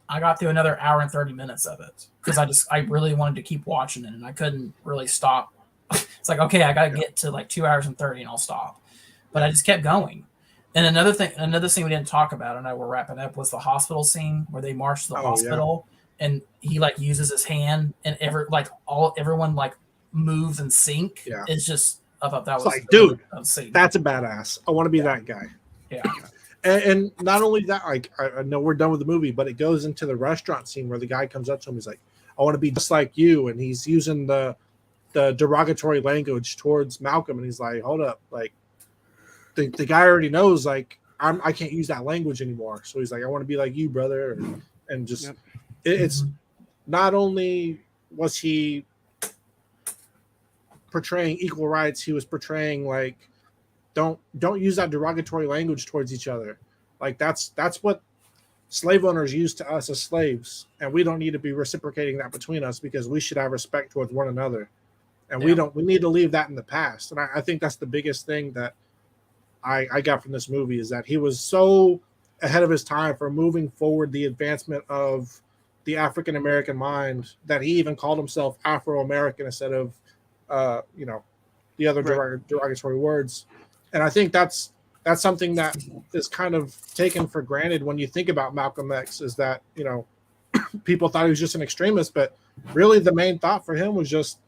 [SPEAKER 7] I got through another hour and 30 minutes of it because I really wanted to keep watching it, and I couldn't really stop. It's like, okay, I got to get to like 2 hours and 30 and I'll stop. But I just kept going. And another thing we didn't talk about, and I will wrap it up, was the hospital scene where they march to the hospital and he like uses his hand and everyone like moves and sync.
[SPEAKER 5] Yeah.
[SPEAKER 7] It's just, I thought that
[SPEAKER 5] It's
[SPEAKER 7] was
[SPEAKER 5] like, dude,
[SPEAKER 7] insane.
[SPEAKER 5] that's a badass. I want to be that guy.
[SPEAKER 7] Yeah.
[SPEAKER 5] And not only that, like I know we're done with the movie, but it goes into the restaurant scene where the guy comes up to him. He's like, "I want to be just like you," and he's using the derogatory language towards Malcolm, and he's like, "Hold up, like the guy already knows, like I can't use that language anymore." So he's like, "I want to be like you, brother," and just it's not only was he portraying equal rights, he was portraying like don't use that derogatory language towards each other. Like that's what slave owners used to us as slaves, and we don't need to be reciprocating that between us because we should have respect towards one another, and we need to leave that in the past. And I think that's the biggest thing that I got from this movie is that he was so ahead of his time for moving forward the advancement of the African American mind that he even called himself Afro-American instead of the other derogatory words. And I think that's something that is kind of taken for granted when you think about Malcolm X, is that, people thought he was just an extremist, but really the main thought for him was just,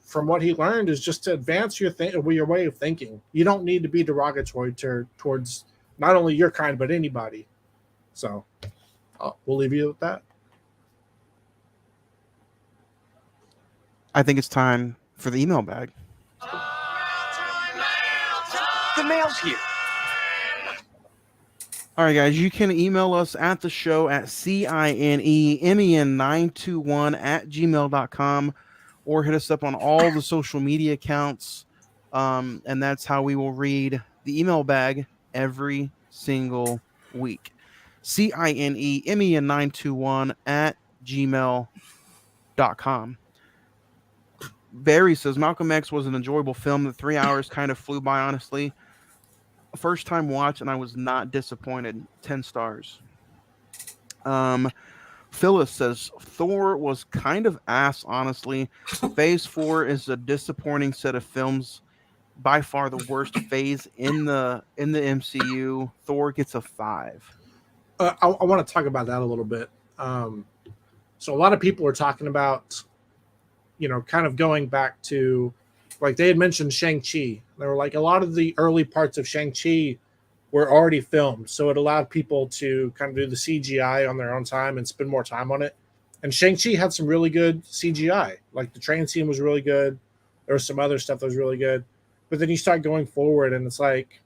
[SPEAKER 5] from what he learned, is just to advance your way of thinking. You don't need to be derogatory towards not only your kind, but anybody. So we'll leave you with that.
[SPEAKER 1] I think it's time for the email bag.
[SPEAKER 4] The mail's here.
[SPEAKER 1] All right, guys, you can email us at the show at cinemen921@gmail.com or hit us up on all the social media accounts. And that's how we will read the email bag every single week. cinemen921@gmail.com. Barry says Malcolm X was an enjoyable film. The 3 hours kind of flew by, honestly. First time watch, and I was not disappointed. 10 stars. Phyllis says Thor was kind of ass, honestly. Phase 4 is a disappointing set of films. By far the worst phase in the MCU. Thor gets a 5.
[SPEAKER 5] I want to talk about that a little bit. So a lot of people are talking about, kind of going back to, like they had mentioned Shang-Chi. They were like, a lot of the early parts of Shang-Chi were already filmed. So it allowed people to kind of do the CGI on their own time and spend more time on it. And Shang-Chi had some really good CGI. Like the train scene was really good. There was some other stuff that was really good. But then you start going forward and it's like,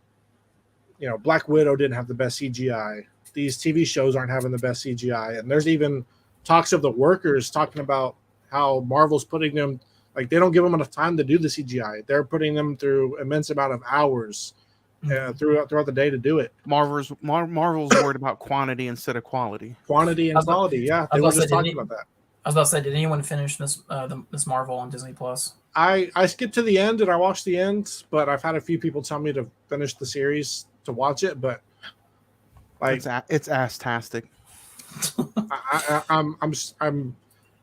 [SPEAKER 5] Black Widow didn't have the best CGI. These TV shows aren't having the best CGI, and there's even talks of the workers talking about how Marvel's putting them, like, they don't give them enough time to do the CGI. They're putting them through immense amount of hours throughout the day to do it.
[SPEAKER 1] Marvel's worried about quantity instead of quality.
[SPEAKER 5] Quantity and quality, yeah. They were just talking about that.
[SPEAKER 7] I was about to say, did anyone finish Miss Marvel on Disney Plus?
[SPEAKER 5] I skipped to the end and I watched the end, but I've had a few people tell me to finish the series to watch it, but like
[SPEAKER 1] it's ass-tastic.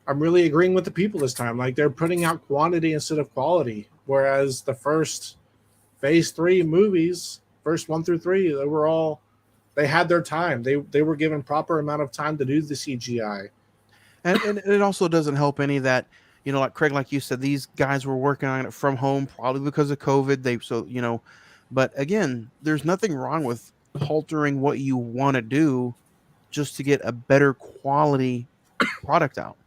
[SPEAKER 5] I'm really agreeing with the people this time. Like, they're putting out quantity instead of quality, whereas the first Phase 3 movies, first 1 through 3, they had their time. They were given proper amount of time to do the CGI.
[SPEAKER 1] And it also doesn't help any that, like Craig, like you said, these guys were working on it from home, probably because of COVID. But again, there's nothing wrong with altering what you want to do just to get a better quality product out.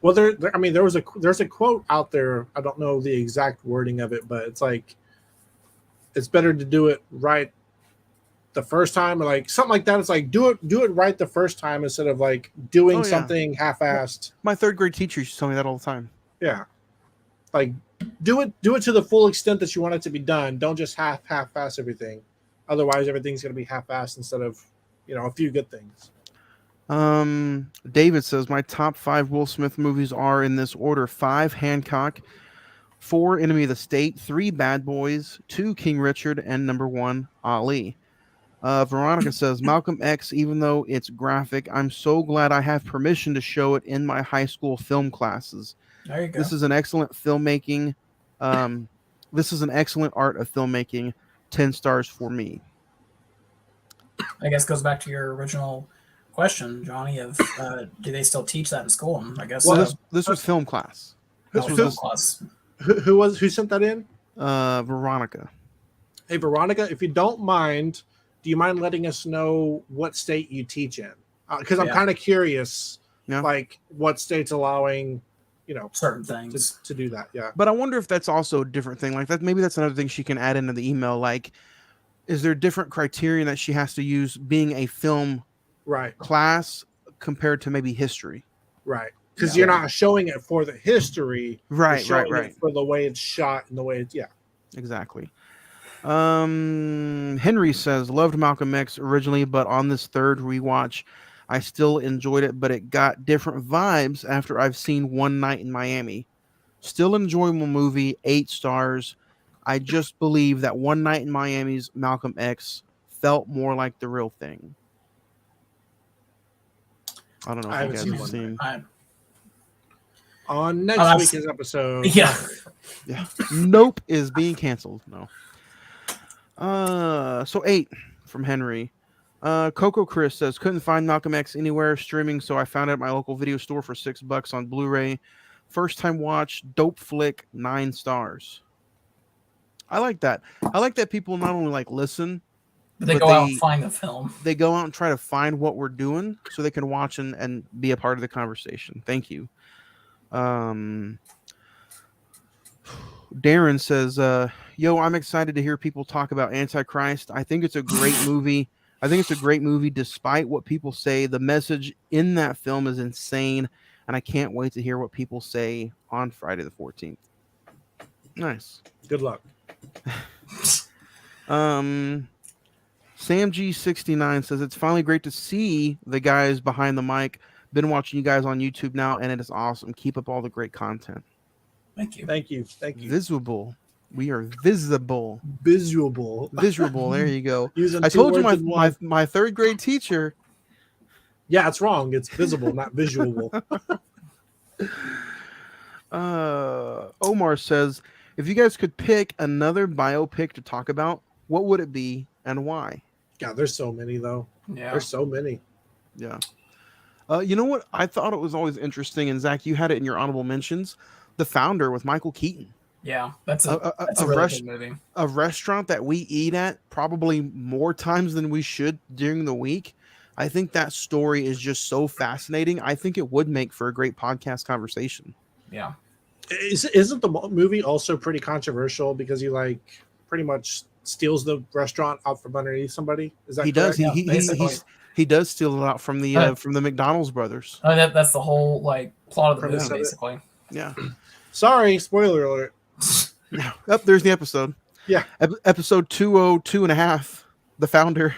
[SPEAKER 5] Well, there's a quote out there. I don't know the exact wording of it, but it's like, it's better to do it right the first time, or like something like that. It's like, do it right the first time instead of like doing something half-assed.
[SPEAKER 1] My third grade teacher used to tell me that all the time.
[SPEAKER 5] Yeah, like do it to the full extent that you want it to be done. Don't just half-ass everything. Otherwise, everything's going to be half-assed instead of a few good things.
[SPEAKER 1] David says my top 5 Will Smith movies are in this order: 5 Hancock, 4 Enemy of the State, 3 Bad Boys, 2 King Richard, and number 1 Ali. Veronica says Malcolm X, even though it's graphic, I'm so glad I have permission to show it in my high school film classes.
[SPEAKER 7] There you go.
[SPEAKER 1] This is an excellent filmmaking. This is an excellent art of filmmaking. 10 stars for me.
[SPEAKER 7] I guess goes back to your original question, Johnny, of do they still teach that in school? And I guess
[SPEAKER 1] this was film class.
[SPEAKER 7] Class.
[SPEAKER 5] Who sent that in?
[SPEAKER 1] Veronica.
[SPEAKER 5] Hey, Veronica, if you don't mind, do you mind letting us know what state you teach in? Because I'm kind of curious, like what state's allowing,
[SPEAKER 7] certain things
[SPEAKER 5] to do that. Yeah.
[SPEAKER 1] But I wonder if that's also a different thing. Like that, maybe that's another thing she can add into the email. Like, is there different criterion that she has to use being a film class compared to maybe history?
[SPEAKER 5] Right. Because you're not showing it for the history.
[SPEAKER 1] Right.
[SPEAKER 5] It for the way it's shot and the way it's,
[SPEAKER 1] Exactly. Henry says, loved Malcolm X originally, but on this third rewatch, I still enjoyed it, but it got different vibes after I've seen One Night in Miami. Still enjoyable movie, 8 stars. I just believe that One Night in Miami's Malcolm X felt more like the real thing. I don't know if you guys have seen.
[SPEAKER 5] On next week's episode.
[SPEAKER 7] Yeah.
[SPEAKER 1] Nope is being canceled. No. So 8 from Henry. Coco Chris says couldn't find Malcolm X anywhere streaming, so I found it at my local video store for $6 on Blu-ray. First time watch, dope flick, 9 stars. I like that. I like that people not only like listen,
[SPEAKER 7] but they go out and find the film.
[SPEAKER 1] They go out and try to find what we're doing so they can watch and be a part of the conversation. Thank you. Darren says, yo, I'm excited to hear people talk about Antichrist. I think it's a great movie. Despite what people say. The message in that film is insane, and I can't wait to hear what people say on Friday the 14th. Nice.
[SPEAKER 5] Good luck.
[SPEAKER 1] Sam G69 says, it's finally great to see the guys behind the mic. Been watching you guys on YouTube now, and it is awesome. Keep up all the great content.
[SPEAKER 7] Thank you.
[SPEAKER 5] Thank you.
[SPEAKER 1] Visible. We are visible.
[SPEAKER 5] Visual.
[SPEAKER 1] There you go. I told you my third grade teacher.
[SPEAKER 5] Yeah, it's wrong. It's visible, not visual.
[SPEAKER 1] Omar says, if you guys could pick another biopic to talk about, what would it be and why?
[SPEAKER 5] God, there's so many though.
[SPEAKER 7] Yeah.
[SPEAKER 5] There's so many.
[SPEAKER 1] Yeah. You know what? I thought it was always interesting, and Zach, you had it in your honorable mentions. The Founder with Michael Keaton.
[SPEAKER 7] Yeah, that's a really good movie.
[SPEAKER 1] A restaurant that we eat at probably more times than we should during the week. I think that story is just so fascinating. I think it would make for a great podcast conversation.
[SPEAKER 7] Yeah.
[SPEAKER 5] Isn't the movie also pretty controversial because he pretty much steals the restaurant out from underneath somebody. Is that
[SPEAKER 1] He
[SPEAKER 5] correct?
[SPEAKER 1] does.
[SPEAKER 7] Yeah, basically.
[SPEAKER 1] He does steal it out from the McDonald's brothers.
[SPEAKER 7] That's the whole like plot of the
[SPEAKER 5] Premise
[SPEAKER 7] movie,
[SPEAKER 5] of it.
[SPEAKER 7] basically.
[SPEAKER 1] Yeah.
[SPEAKER 5] Sorry, spoiler alert.
[SPEAKER 1] Yeah. Up there's the episode.
[SPEAKER 5] Yeah.
[SPEAKER 1] Episode 202.5. The founder.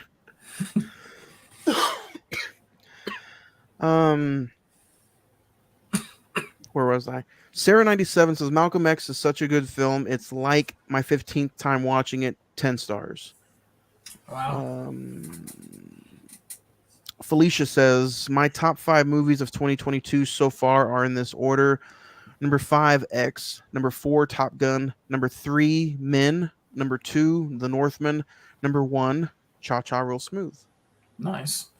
[SPEAKER 1] Where was I? Sarah 97 says Malcolm X is such a good film. It's like my 15th time watching it. 10 stars.
[SPEAKER 7] Wow.
[SPEAKER 1] Felicia says my top 5 movies of 2022 so far are in this order: number 5, X; number 4, Top Gun; number 3, Men; number 2, The Northman; number 1, Cha Cha Real Smooth.
[SPEAKER 7] Nice.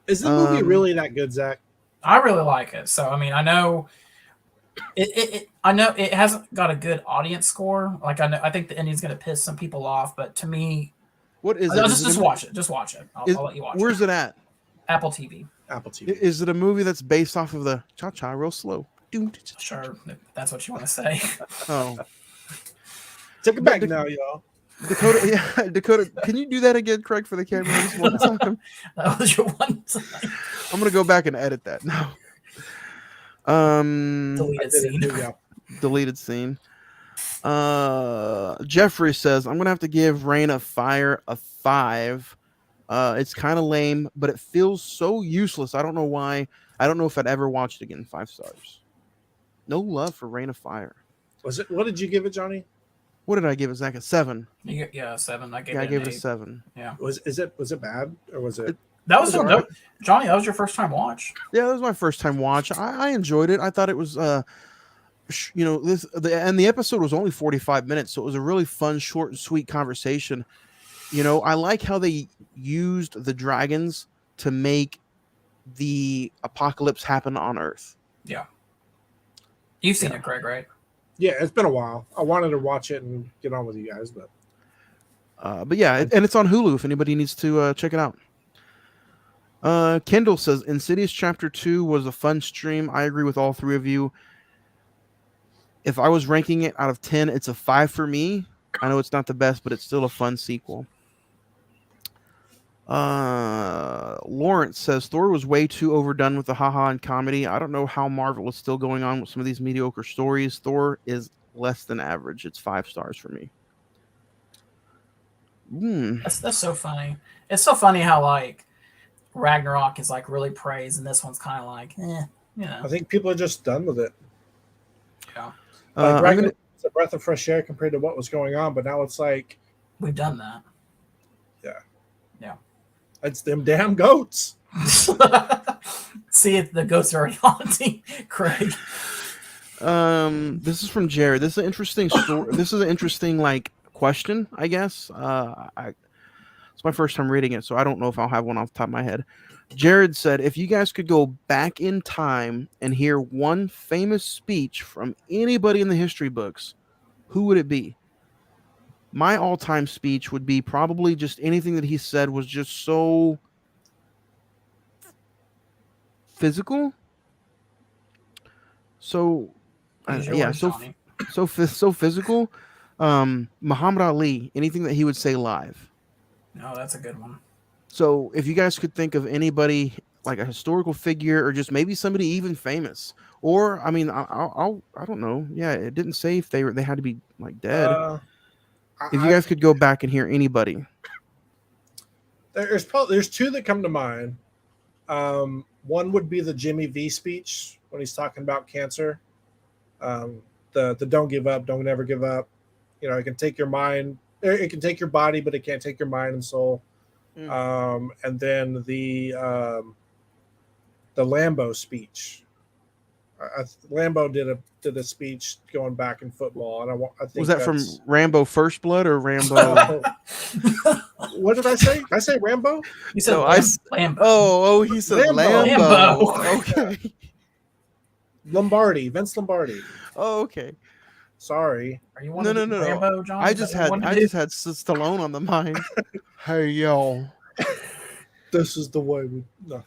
[SPEAKER 5] Is the movie really that good, Zach?
[SPEAKER 7] I really like it. So I mean, I know I know it hasn't got a good audience score. Like I think the ending's going to piss some people off, but to me,
[SPEAKER 1] what is it?
[SPEAKER 7] Just watch it. Just watch it. I'll let you watch it.
[SPEAKER 1] Where's it at?
[SPEAKER 7] Apple TV.
[SPEAKER 5] Apple TV.
[SPEAKER 1] Is it a movie that's based off of the Cha Cha Real Slow?
[SPEAKER 7] Sure, if that's what you want to say.
[SPEAKER 1] Oh,
[SPEAKER 5] Take it back now, y'all.
[SPEAKER 1] Dakota, yeah, Dakota, can you do that again, Craig, for the camera this one time?
[SPEAKER 7] That was your one time.
[SPEAKER 1] I'm gonna go back and edit that now.
[SPEAKER 7] Deleted scene.
[SPEAKER 1] Deleted scene. Jeffrey says I'm gonna have to give Rain of Fire a 5. It's kind of lame, but it feels so useless. I don't know why. I don't know if I'd ever watch it again. 5 stars. No love for Rain of Fire.
[SPEAKER 5] Was it? What did you give it, Johnny?
[SPEAKER 1] What did I give it, Zach? A 7.
[SPEAKER 7] Yeah, 7. I gave
[SPEAKER 1] it
[SPEAKER 7] a
[SPEAKER 1] a 7.
[SPEAKER 7] Yeah.
[SPEAKER 5] Was it bad or was it?
[SPEAKER 7] That was
[SPEAKER 5] right.
[SPEAKER 7] Johnny. That was your first time watch.
[SPEAKER 1] Yeah, that was my first time watch. I enjoyed it. I thought it was the episode was only 45 minutes, so it was a really fun, short and sweet conversation. I like how they used the dragons to make the apocalypse happen on Earth.
[SPEAKER 7] Yeah. You've seen it, Craig, right?
[SPEAKER 5] Yeah, it's been a while. I wanted to watch it and get on with you guys, but
[SPEAKER 1] yeah, and it's on Hulu if anybody needs to check it out. Kendall says Insidious Chapter 2 was a fun stream. I agree with all 3 of you. If I was ranking it out of 10, it's a 5 for me. I know it's not the best, but it's still a fun sequel. Lawrence says Thor was way too overdone with the haha and comedy. I don't know how Marvel is still going on with some of these mediocre stories. Thor is less than average. It's 5 stars for me.
[SPEAKER 7] That's so funny. It's so funny how like Ragnarok is like really praised, and this one's kind of like,
[SPEAKER 5] I think people are just done with it.
[SPEAKER 7] Yeah.
[SPEAKER 5] Like Ragnarok, it's a breath of fresh air compared to what was going on, but now it's like
[SPEAKER 7] we've done that. Yeah.
[SPEAKER 5] It's them damn goats.
[SPEAKER 7] See, the goats are already haunting Craig.
[SPEAKER 1] This is from Jared. This is an interesting story. This is an interesting question, I guess. It's my first time reading it, so I don't know if I'll have one off the top of my head. Jared said, if you guys could go back in time and hear one famous speech from anybody in the history books, who would it be? My all-time speech would be probably just anything that he said was just so physical. So, so physical. Muhammad Ali, anything that he would say live.
[SPEAKER 7] No, that's a good one.
[SPEAKER 1] So, if you guys could think of anybody like a historical figure, or just maybe somebody even famous, or I mean, I don't know. Yeah, it didn't say if they had to be like dead. If you guys could go back and hear anybody,
[SPEAKER 5] there's 2 that come to mind. One would be the Jimmy V speech when he's talking about cancer. The don't give up, don't ever give up. It can take your mind, it can take your body, but it can't take your mind and soul. And then the Lambeau speech. Lambeau did a speech going back in football, and I think
[SPEAKER 1] was that from Rambo First Blood or Rambo?
[SPEAKER 5] What did I say? Did I say Rambo?
[SPEAKER 7] You said Lambeau.
[SPEAKER 1] Oh, he said Lambeau. Okay.
[SPEAKER 5] Vince Lombardi.
[SPEAKER 1] Oh, okay.
[SPEAKER 5] Sorry.
[SPEAKER 7] Are you no. Rambo, John?
[SPEAKER 1] I just had Stallone on the mind. Hey yo,
[SPEAKER 5] this is the way we. No.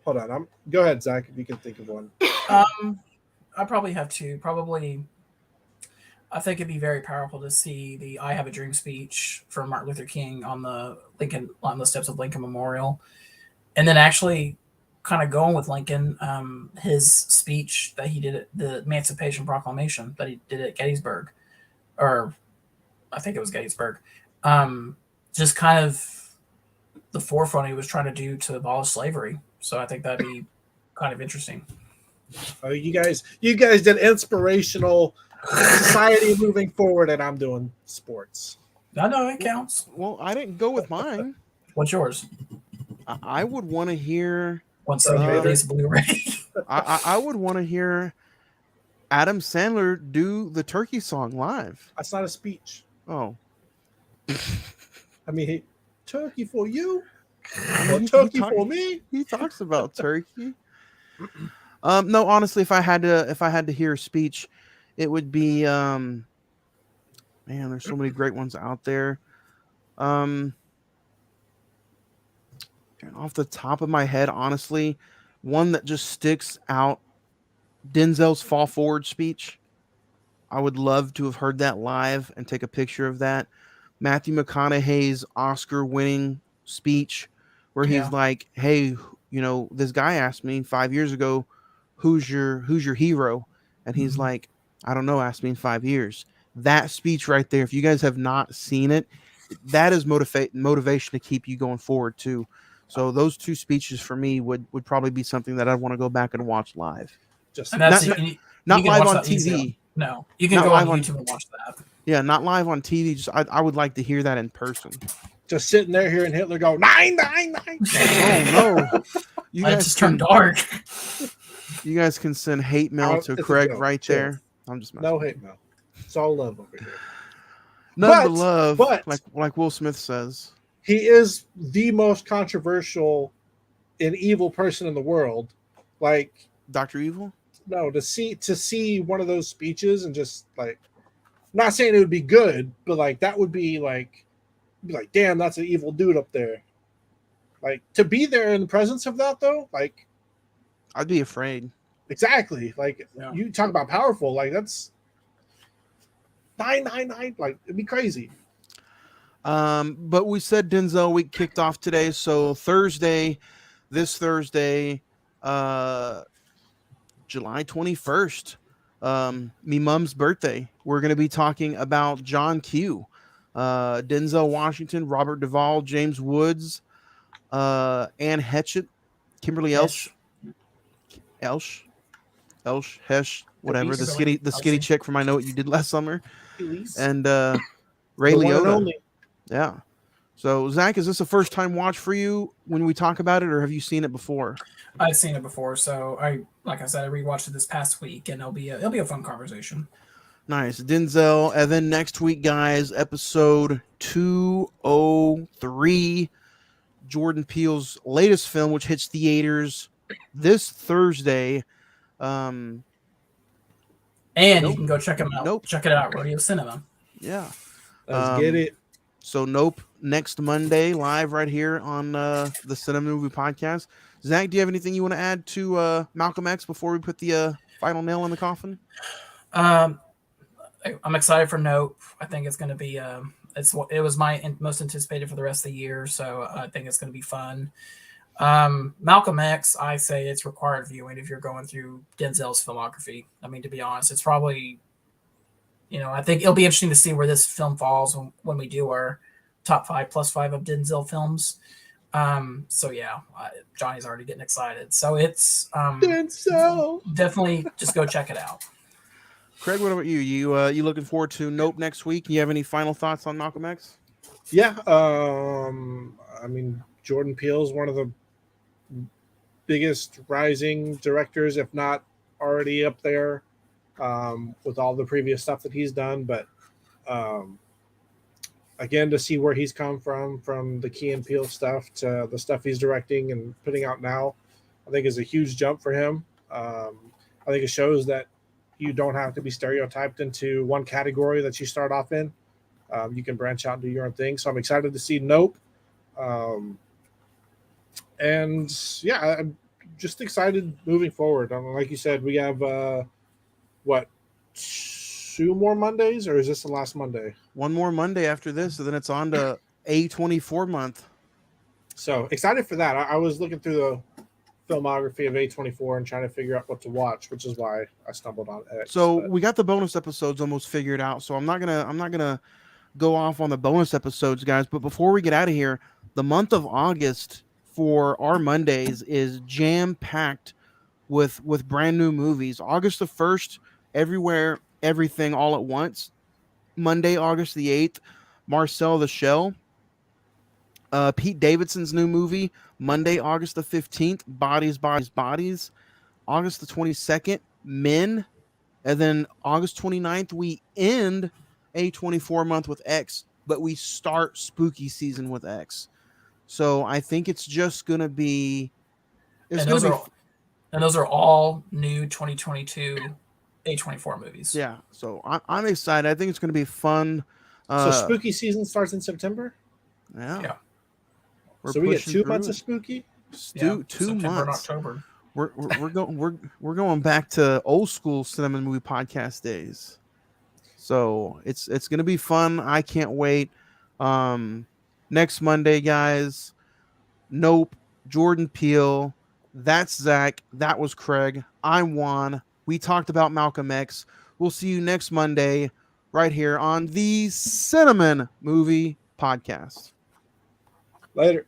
[SPEAKER 5] Hold on. Go ahead, Zach, if you can think of one.
[SPEAKER 7] I probably have 2. Probably I think it'd be very powerful to see the "I Have a Dream" speech from Martin Luther King on the steps of Lincoln Memorial, and then actually kind of going with Lincoln, his speech that he did at the Emancipation Proclamation that he did at Gettysburg, or I think it was Gettysburg. Just kind of the forefront he was trying to do to abolish slavery. So I think that'd be kind of interesting.
[SPEAKER 5] You guys did inspirational society moving forward, and I'm doing sports.
[SPEAKER 7] I know it counts.
[SPEAKER 1] Well, I didn't go with mine.
[SPEAKER 7] What's yours?
[SPEAKER 1] I would want to hear.
[SPEAKER 7] Once they release Blu-ray.
[SPEAKER 1] I would want to hear Adam Sandler do the Turkey song live.
[SPEAKER 5] That's not a speech.
[SPEAKER 1] Oh,
[SPEAKER 5] I mean, turkey for you, or turkey for me.
[SPEAKER 1] He talks about turkey. No, honestly, if I had to hear a speech, it would be man. There's so many great ones out there. Off the top of my head, honestly, one that just sticks out: Denzel's fall forward speech. I would love to have heard that live and take a picture of that. Matthew McConaughey's Oscar-winning speech, where he's like, "Hey, this guy asked me 5 years ago, who's your hero?" And he's like, "I don't know. Asked me in 5 years." That speech right there. If you guys have not seen it, that is motivation to keep you going forward too. So those two speeches for me would probably be something that I'd want to go back and watch live.
[SPEAKER 5] Just
[SPEAKER 1] not live on TV.
[SPEAKER 7] No, you can go on YouTube and watch that.
[SPEAKER 1] Yeah, not live on TV. Just I would like to hear that in person.
[SPEAKER 5] Just sitting there hearing Hitler go 999.
[SPEAKER 1] Oh no! You
[SPEAKER 7] guys just turned dark.
[SPEAKER 1] You guys can send hate mail to Craig right there. I'm just
[SPEAKER 5] no hate mail. It's all love over here.
[SPEAKER 1] None but love, like Will Smith says.
[SPEAKER 5] He is the most controversial and evil person in the world. Like
[SPEAKER 1] Dr. Evil?
[SPEAKER 5] No, to see one of those speeches and just like, not saying it would be good, but like that would be like damn, that's an evil dude up there. Like to be there in the presence of that though, like
[SPEAKER 1] I'd be afraid.
[SPEAKER 5] Exactly. Like you talk about powerful, like that's 999, like it'd be crazy.
[SPEAKER 1] But we said Denzel week kicked off today, so this Thursday, July 21st, me mum's birthday, we're going to be talking about John Q, Denzel Washington, Robert Duvall, James Woods, Anne Hetchett, Kimberly Elsh, whatever, the skinny chick from I Know What You Did Last Summer, and Ray Liotta. Yeah. So Zach, is this a first time watch for you when we talk about it, or have you seen it before?
[SPEAKER 7] I've seen it before, so like I said, I rewatched it this past week, and it'll be a fun conversation.
[SPEAKER 1] Nice, Denzel. And then next week, guys, episode 203, Jordan Peele's latest film, which hits theaters this Thursday.
[SPEAKER 7] And you can go check them out. Check it out, Rodeo Cinema.
[SPEAKER 1] Yeah.
[SPEAKER 5] Let's get it.
[SPEAKER 1] So Nope next Monday, live right here on the Cinema Movie Podcast. Zach, do you have anything you want to add to Malcolm X before we put the final nail in the coffin?
[SPEAKER 7] I'm excited for Nope. I think it's going to be it was my most anticipated for the rest of the year, so I think it's going to be fun. Malcolm X, I say it's required viewing if you're going through Denzel's filmography. I mean, to be honest, it's probably, I think it'll be interesting to see where this film falls when we do our top 5 plus 5 of Denzel films. So yeah, Johnny's already getting excited. So it's
[SPEAKER 5] Denzel.
[SPEAKER 7] Definitely just go check it out.
[SPEAKER 1] Craig, what about you? You looking forward to Nope next week? You have any final thoughts on Malcolm X?
[SPEAKER 5] Yeah. I mean, Jordan Peele is one of the biggest rising directors, if not already up there, with all the previous stuff that he's done. But again, to see where he's come from the Key and Peele stuff to the stuff he's directing and putting out now, I think is a huge jump for him. I think it shows that you don't have to be stereotyped into one category that you start off in. You can branch out and do your own thing. So I'm excited to see Nope. And yeah, I'm just excited moving forward. Like you said, we have 2 more Mondays, or is this the last Monday?
[SPEAKER 1] One more Monday after this, and then it's on to A24 month.
[SPEAKER 5] So excited for that. I was looking through the filmography of A24 and trying to figure out what to watch, which is why I stumbled on X.
[SPEAKER 1] So we got the bonus episodes almost figured out. So I'm not gonna go off on the bonus episodes, guys. But before we get out of here, the month of August for our Mondays is jam packed with brand new movies. August the 1st, Everywhere, Everything, All at Once. Monday, August the 8th, Marcel the Shell. Pete Davidson's new movie, Monday, August the 15th, Bodies, Bodies, Bodies. August the 22nd, Men. And then August 29th, we end A24 month with X, but we start spooky season with X. So I think it's just going to be.
[SPEAKER 7] And those are all new 2022 A24 movies.
[SPEAKER 1] Yeah. So I'm excited. I think it's going to be fun.
[SPEAKER 5] So spooky season starts in September?
[SPEAKER 1] Yeah.
[SPEAKER 5] So we get 2 months of spooky?
[SPEAKER 1] 2
[SPEAKER 7] September
[SPEAKER 1] months.
[SPEAKER 7] and October.
[SPEAKER 1] We're going back to old school Cine-Men movie podcast days. So it's going to be fun. I can't wait. Next Monday, guys. Nope. Jordan Peele. That's Zach. That was Craig. I'm Juan. We talked about Malcolm X. We'll see you next Monday right here on the Cine-Men Movie Podcast.
[SPEAKER 5] Later.